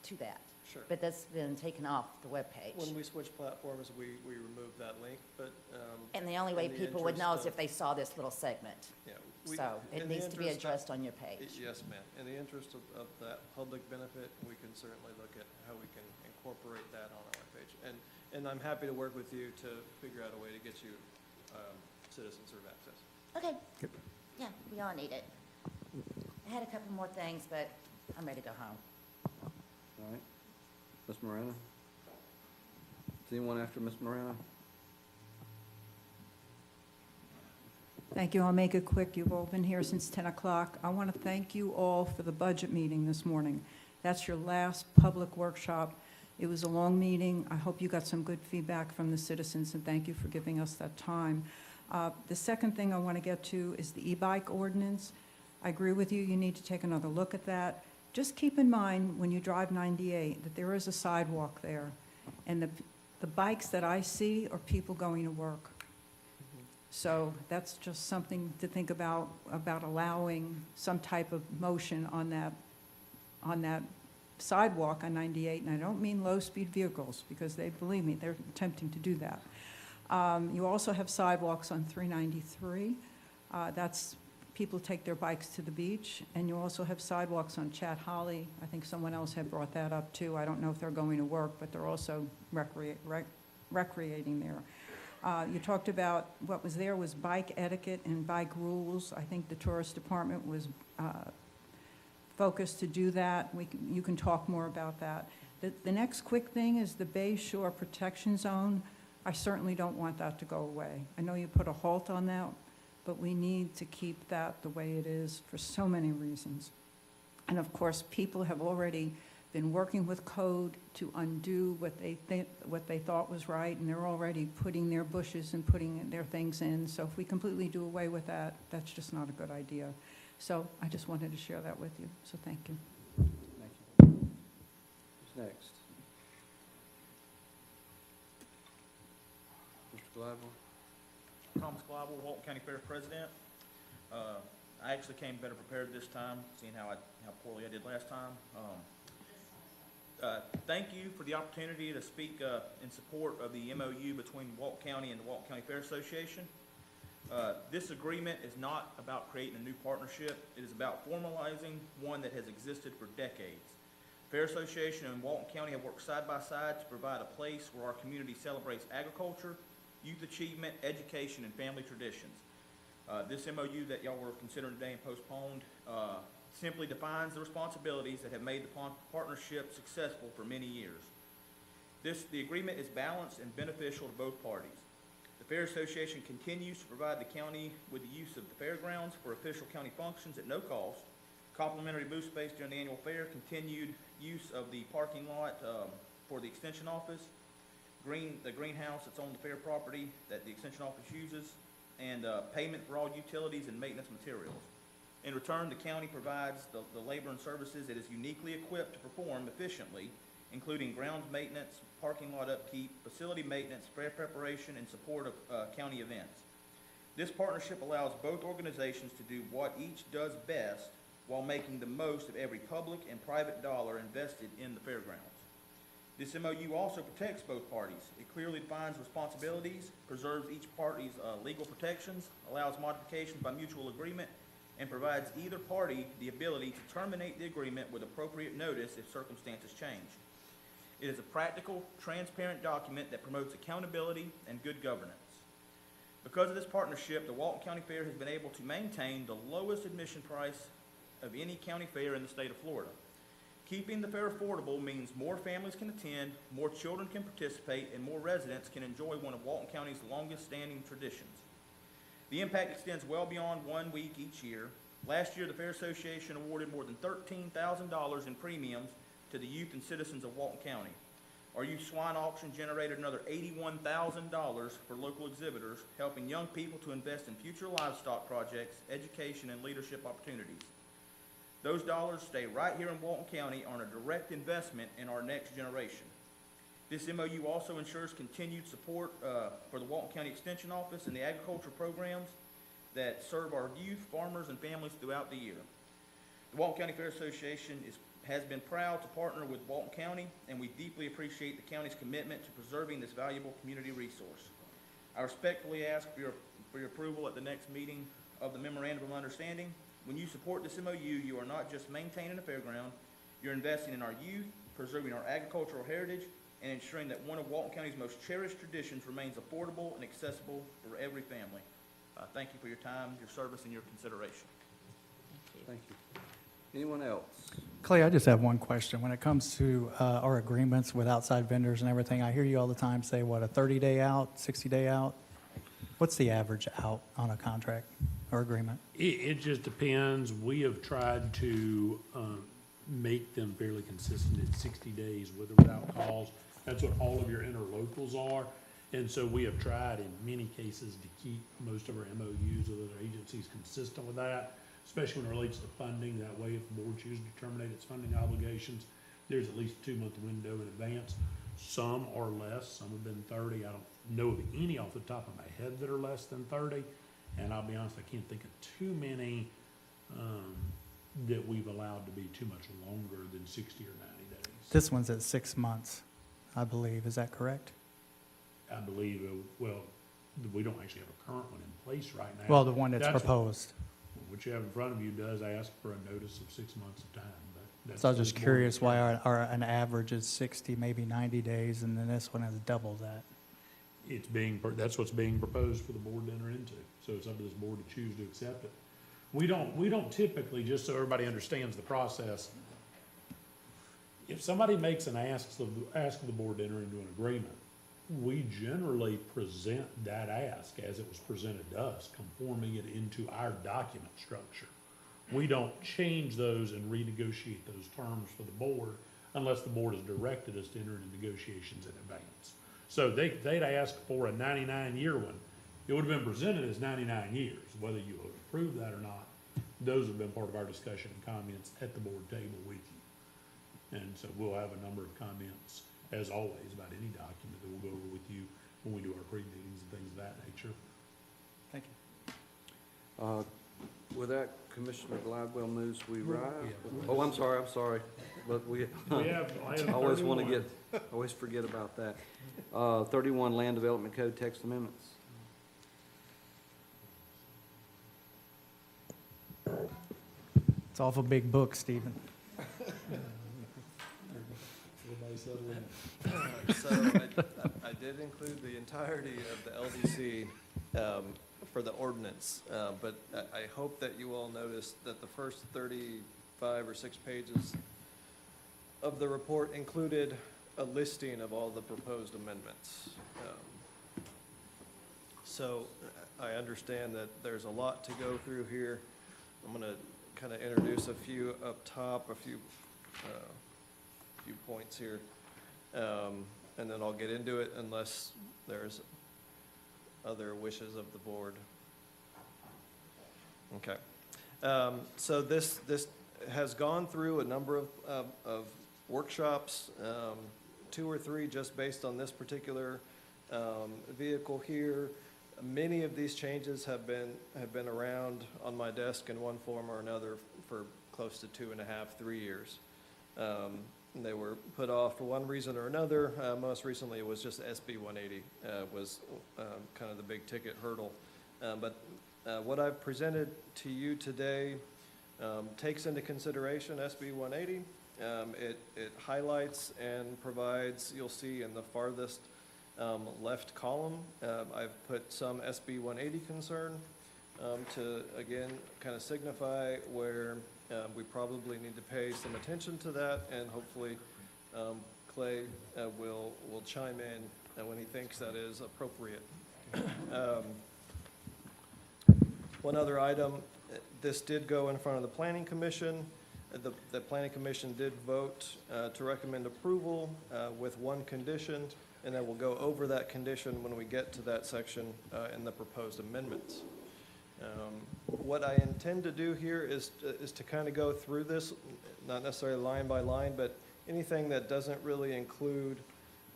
to that. Sure. But that's been taken off the webpage. When we switch platforms, we removed that link, but. And the only way in the people would know is interest if they saw this little segment. Yeah, So it in the needs to be interest of- addressed on your page. Yes, ma'am. In the interest of that public benefit, we can certainly look at how we can incorporate that on our webpage. And I'm happy to work with you to figure out a way to get you Citizen Serve access. Okay. Yep. Yeah, we all need it. I had a couple more things, but I'm ready to go home. All right. Ms. Morano? Is anyone after Ms. Morano? Thank you. I'll make it quick. You've all been here since 10 o'clock. I want to thank you all for the budget meeting this morning. That's your last public workshop. It was a long meeting. I hope you got some good feedback from the citizens, and thank you for giving us that time. The second thing I want to get to is the e-bike ordinance. I agree with you. You need to take another look at that. Just keep in mind when you drive 98 that there is a sidewalk there, and the bikes that I see are people going to work. So that's just something to think about allowing some type of motion on that on that sidewalk on 98, and I don't mean low-speed vehicles, because they, believe me, they're attempting to do that. You also have sidewalks on 393. That's, people take their bikes to the beach. And you also have sidewalks on Chat Holly. I think someone else had brought that up, too. I don't know if they're going to work, but they're also recreating there. You talked about what was there was bike etiquette and bike rules. I think the tourist department was focused to do that. You can talk more about that. The next quick thing is the Bay Shore Protection Zone. I certainly don't want that to go away. I know you put a halt on that, but we need to keep that the way it is for so many reasons. And of course, people have already been working with code to undo what they thought was right, and they're already putting their bushes and putting their things in. So if we completely do away with that, that's just not a good idea. So I just wanted to share that with you, so thank you. Thank you. Who's next? Mr. Gladwell? Thomas Gladwell, Walton County Fair President. I actually came better prepared this time, seeing how poorly I did last time. Thank you for the opportunity to speak in support of the MOU between Walton County and the Walton County Fair Association. This agreement is not about creating a new partnership. It is about formalizing one that has existed for decades. Fair Association and Walton County have worked side by side to provide a place where our community celebrates agriculture, youth achievement, education, and family traditions. This MOU that y'all were considering today and postponed simply defines the responsibilities that have made the partnership successful for many years. The agreement is balanced and beneficial to both parties. The Fair Association continues to provide the county with the use of the fairgrounds for official county functions at no cost, complimentary booth space during the annual fair, continued use of the parking lot for the extension office, the greenhouse that's on the fair property that the extension office uses, and payment for all utilities and maintenance materials. In return, the county provides the labor and services it is uniquely equipped to perform efficiently, including grounds maintenance, parking lot upkeep, facility maintenance, fair preparation, and support of county events. This partnership allows both organizations to do what each does best while making the most of every public and private dollar invested in the fairgrounds. This MOU also protects both parties. It clearly defines responsibilities, preserves each party's legal protections, allows modifications by mutual agreement, and provides either party the ability to terminate the agreement with appropriate notice if circumstances change. It is a practical, transparent document that promotes accountability and good governance. Because of this partnership, the Walton County Fair has been able to maintain the lowest admission price of any county fair in the state of Florida. Keeping the fair affordable means more families can attend, more children can participate, and more residents can enjoy one of Walton County's longest-standing traditions. The impact extends well beyond 1 week each year. Last year, the Fair Association awarded more than $13,000 in premiums to the youth and citizens of Walton County. Our youth swine auction generated another $81,000 for local exhibitors, helping young people to invest in future livestock projects, education, and leadership opportunities. Those dollars stay right here in Walton County on a direct investment in our next generation. This MOU also ensures continued support for the Walton County Extension Office and the agriculture programs that serve our youth, farmers, and families throughout the year. The Walton County Fair Association has been proud to partner with Walton County, and we deeply appreciate the county's commitment to preserving this valuable community resource. I respectfully ask for your approval at the next meeting of the Memorandum of Understanding. When you support this MOU, you are not just maintaining a fairground, you're investing in our youth, preserving our agricultural heritage, and ensuring that one of Walton County's most cherished traditions remains affordable and accessible for every family. Thank you for your time, your service, and your consideration. Thank you. Anyone else? Clay, I just have one question. When it comes to our agreements with outside vendors and everything, I hear you all the time say, what, a 30-day out, 60-day out? What's the average out on a contract or agreement? It just depends. We have tried to make them fairly consistent at 60 days with or without calls. That's what all of your interlocals are. And so we have tried in many cases to keep most of our MOUs with other agencies consistent with that, especially when it relates to funding. That way, if the board chooses to terminate its funding obligations, there's at least a 2-month window in advance. Some are less, some have been 30. I don't know of any off the top of my head that are less than 30. And I'll be honest, I can't think of too many that we've allowed to be too much longer than 60 or 90 days. This one's at 6 months, I believe. Is that correct? I believe, well, we don't actually have a current one in place right now. Well, the one that's That's- proposed. What you have in front of you does ask for a notice of 6 months of time, but that's. So I was just the board curious why discretion. an average is 60, maybe 90 days, and then this one has double that. It's that's what's being proposed for the board to enter into. So it's up to this board to choose to accept it. We don't typically, just so everybody understands the process, if somebody makes an ask of the board to enter into an agreement, we generally present that ask as it was presented to us, conforming it into our document structure. We don't change those and renegotiate those terms for the board unless the board has directed us to enter into negotiations in advance. So they'd ask for a 99-year one. It would have been presented as 99 years, whether you would approve that or not. Those have been part of our discussion and comments at the board table with you. And so we'll have a number of comments, as always, about any document that we'll go over with you when we do our pre-meetings and things of that nature. Thank you. With that, Commissioner Gladwell moves we rise. Yeah. Oh, I'm sorry. But we have I always want to always forget about that. 31 Land Development Code text amendments. It's awful big book, Stephen. Everybody settle in. So I did include the entirety of the LDC for the ordinance, but I hope that you all noticed that the first 35 or 6 pages of the report included a listing of all the proposed amendments. So I understand that there's a lot to go through here. I'm going to kind of introduce a few up top, a few points here, and then I'll get into it unless there's other wishes of the board. Okay. So this has gone through a number of workshops, 2 or 3 just based on this particular vehicle here. Many of these changes have been around on my desk in one form or another for close to 2.5, 3 years. They were put off for one reason or another. Most recently, it was just SB 180 was kind of the big ticket hurdle. But what I've presented to you today takes into consideration SB 180. It highlights and provides, you'll see in the farthest left column, I've put some SB 180 concern to, again, kind of signify where we probably need to pay some attention to that, and hopefully Clay will chime in when he thinks that is appropriate. One other item, this did go in front of the Planning Commission. The Planning Commission did vote to recommend approval with one condition, and then we'll go over that condition when we get to that section in the proposed amendments. What I intend to do here is to kind of go through this, not necessarily line by line, but anything that doesn't really include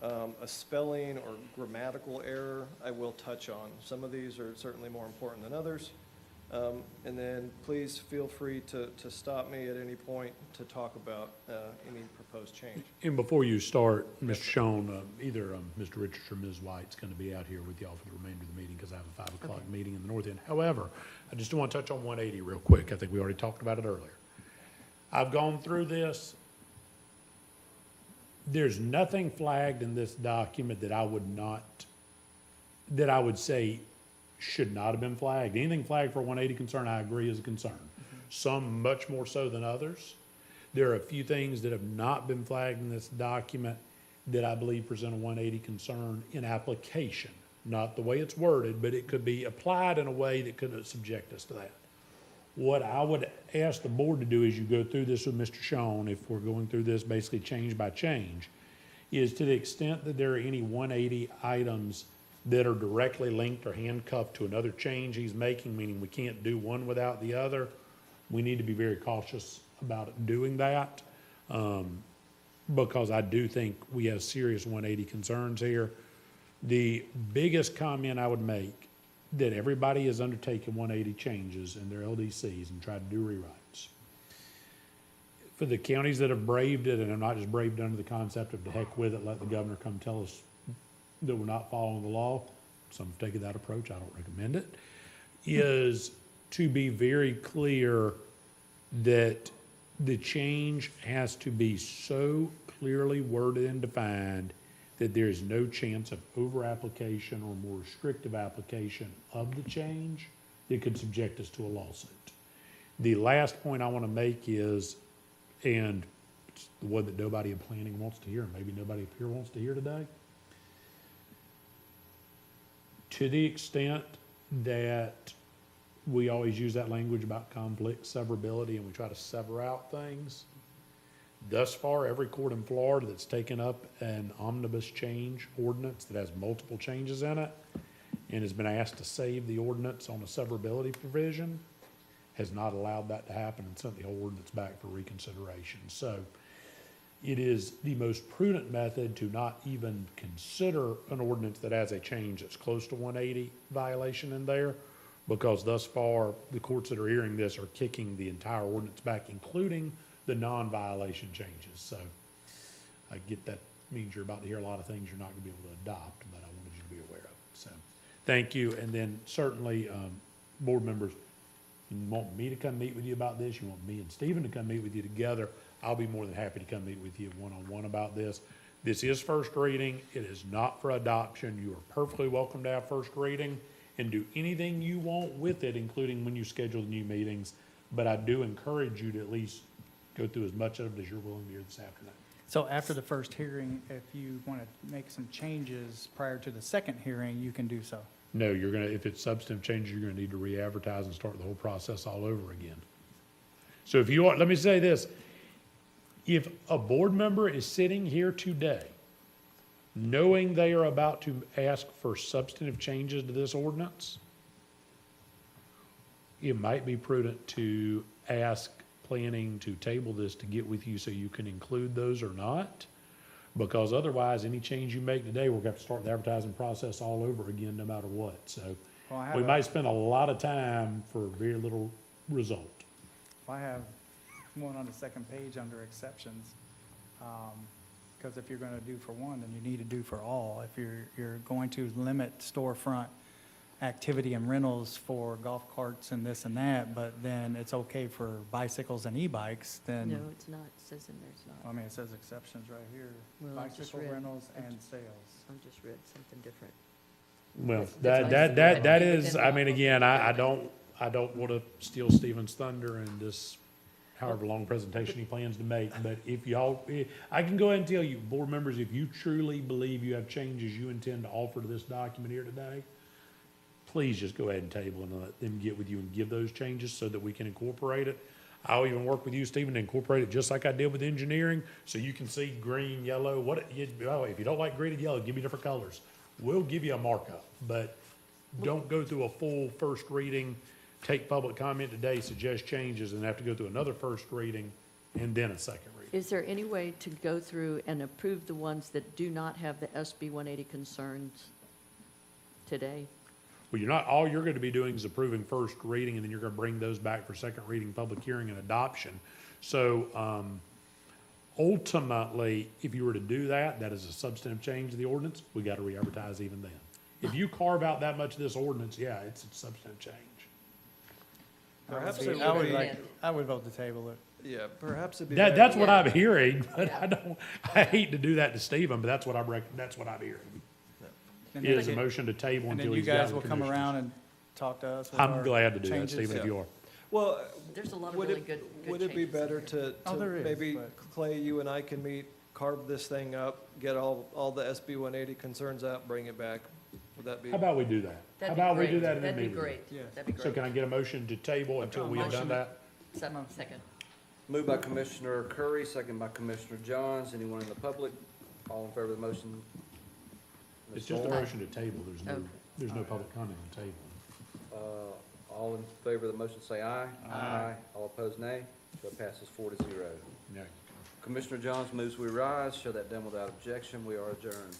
a spelling or grammatical error, I will touch on. Some of these are certainly more important than others. And then please feel free to stop me at any point to talk about any proposed change. And before you start, Mr. Schoen, either Mr. Richards or Ms. White's going to be out here with y'all for the remainder of the meeting because I have a 5 o'clock meeting in the north end. However, I just want to touch on 180 real quick. I think we already talked about it earlier. I've gone through this. There's nothing flagged in this document that I would say should not have been flagged. Anything flagged for 180 concern, I agree, is a concern. Some much more so than others. There are a few things that have not been flagged in this document that I believe present a 180 concern in application. Not the way it's worded, but it could be applied in a way that could subject us to that. What I would ask the board to do as you go through this with Mr. Schoen, if we're going through this basically change by change, is to the extent that there are any 180 items that are directly linked or handcuffed to another change he's making, meaning we can't do one without the other, we need to be very cautious about doing that, because I do think we have serious 180 concerns here. The biggest comment I would make, that everybody has undertaken 180 changes in their LDCs and tried to do rewrites. For the counties that have braved it, and have not just braved under the concept of the heck with it, let the governor come tell us that we're not following the law, some have taken that approach, I don't recommend it, is to be very clear that the change has to be so clearly worded and defined that there is no chance of over-application or more restrictive application of the change that could subject us to a lawsuit. The last point I want to make is, and it's the one that nobody in planning wants to hear, and maybe nobody up here wants to hear today, to the extent that we always use that language about conflict severability and we try to sever out things, thus far, every court in Florida that's taken up an omnibus change ordinance that has multiple changes in it and has been asked to save the ordinance on a severability provision has not allowed that to happen and sent the whole ordinance back for reconsideration. So it is the most prudent method to not even consider an ordinance that has a change that's close to 180 violation in there, because thus far, the courts that are hearing this are kicking the entire ordinance back, including the non-violation changes. So I get that means you're about to hear a lot of things you're not going to be able to adopt, but I wanted you to be aware of it. So thank you. And then certainly, board members, you want me to come meet with you about this, you want me and Stephen to come meet with you together, I'll be more than happy to come meet with you one-on-one about this. This is first reading. It is not for adoption. You are perfectly welcome to have first reading and do anything you want with it, including when you schedule the new meetings. But I do encourage you to at least go through as much of it as you're willing to hear this afternoon. So after the first hearing, if you want to make some changes prior to the second hearing, you can do so. No, you're gonna, if it's substantive changes, you're gonna need to re-advertise and start the whole process all over again. So if you are, let me say this, if a board member is sitting here today, knowing they are about to ask for substantive changes to this ordinance, it might be prudent to ask planning to table this to get with you so you can include those or not. Because otherwise, any change you make today, we're going to have to start the advertising process all over again, no matter what. So we might spend a lot of time for very little result. If I have one on the second page under exceptions, because if you're going to do for one, then you need to do for all. If you're going to limit storefront activity and rentals for golf carts and this and that, but then it's okay for bicycles and e-bikes, then. No, it's not. It says in there it's not. I mean, it says exceptions right here, Well, I just bicycle read- rentals and sales. I just read something different. Well, That's that is, I mean, again, I don't want to steal Stephen's thunder and this however long presentation he plans to make, but if y'all, I can go ahead and tell you, board members, if you truly believe you have changes you intend to offer to this document here today, please just go ahead and table and let them get with you and give those changes so that we can incorporate it. I'll even work with you, Stephen, to incorporate it just like I did with engineering, so you can see green, yellow, if you don't like green and yellow, give me different colors. We'll give you a markup, but don't go through a full first reading, take public comment today, suggest changes, and have to go through another first reading and then a second reading. Is there any way to go through and approve the ones that do not have the SB 180 concerns today? Well, all you're going to be doing is approving first reading, and then you're going to bring those back for second reading, public hearing, and adoption. So ultimately, if you were to do that, that is a substantive change to the ordinance, we got to re-advertise even then. If you carve out that much of this ordinance, yeah, it's a substantive change. Perhaps I it would would be, like, I would vote to table it. yeah, perhaps it'd be. That's better- what I'm hearing, but I hate to do that to Stephen, but that's what I'm hearing. And Is a then- motion to table And until then you he's got guys the will come commissioners. around and talk to us with I'm our glad to do that, changes. Stephen, if you are. Well, There's a lot of would really it, good would it be changes in better here. Oh, there is, maybe, but- Clay, you and I can meet, carve this thing up, get all the SB 180 concerns out, bring it back? Would that be? How about we do that? How That'd be about we do great. that and then That'd meet be with you? great. Yeah. That'd be So great. can I get a motion to table until we have done that? Second. Moved by Commissioner Curry, second by Commissioner Johns. Anyone in the public? All in favor of the motion? It's just a Ms. Moore? motion to table, there's no public comment on table. All in favor of the motion, say aye. Aye. All opposed, nay. So it passes 4-0. No. Commissioner Johns moves we rise. Show that done without objection. We are adjourned.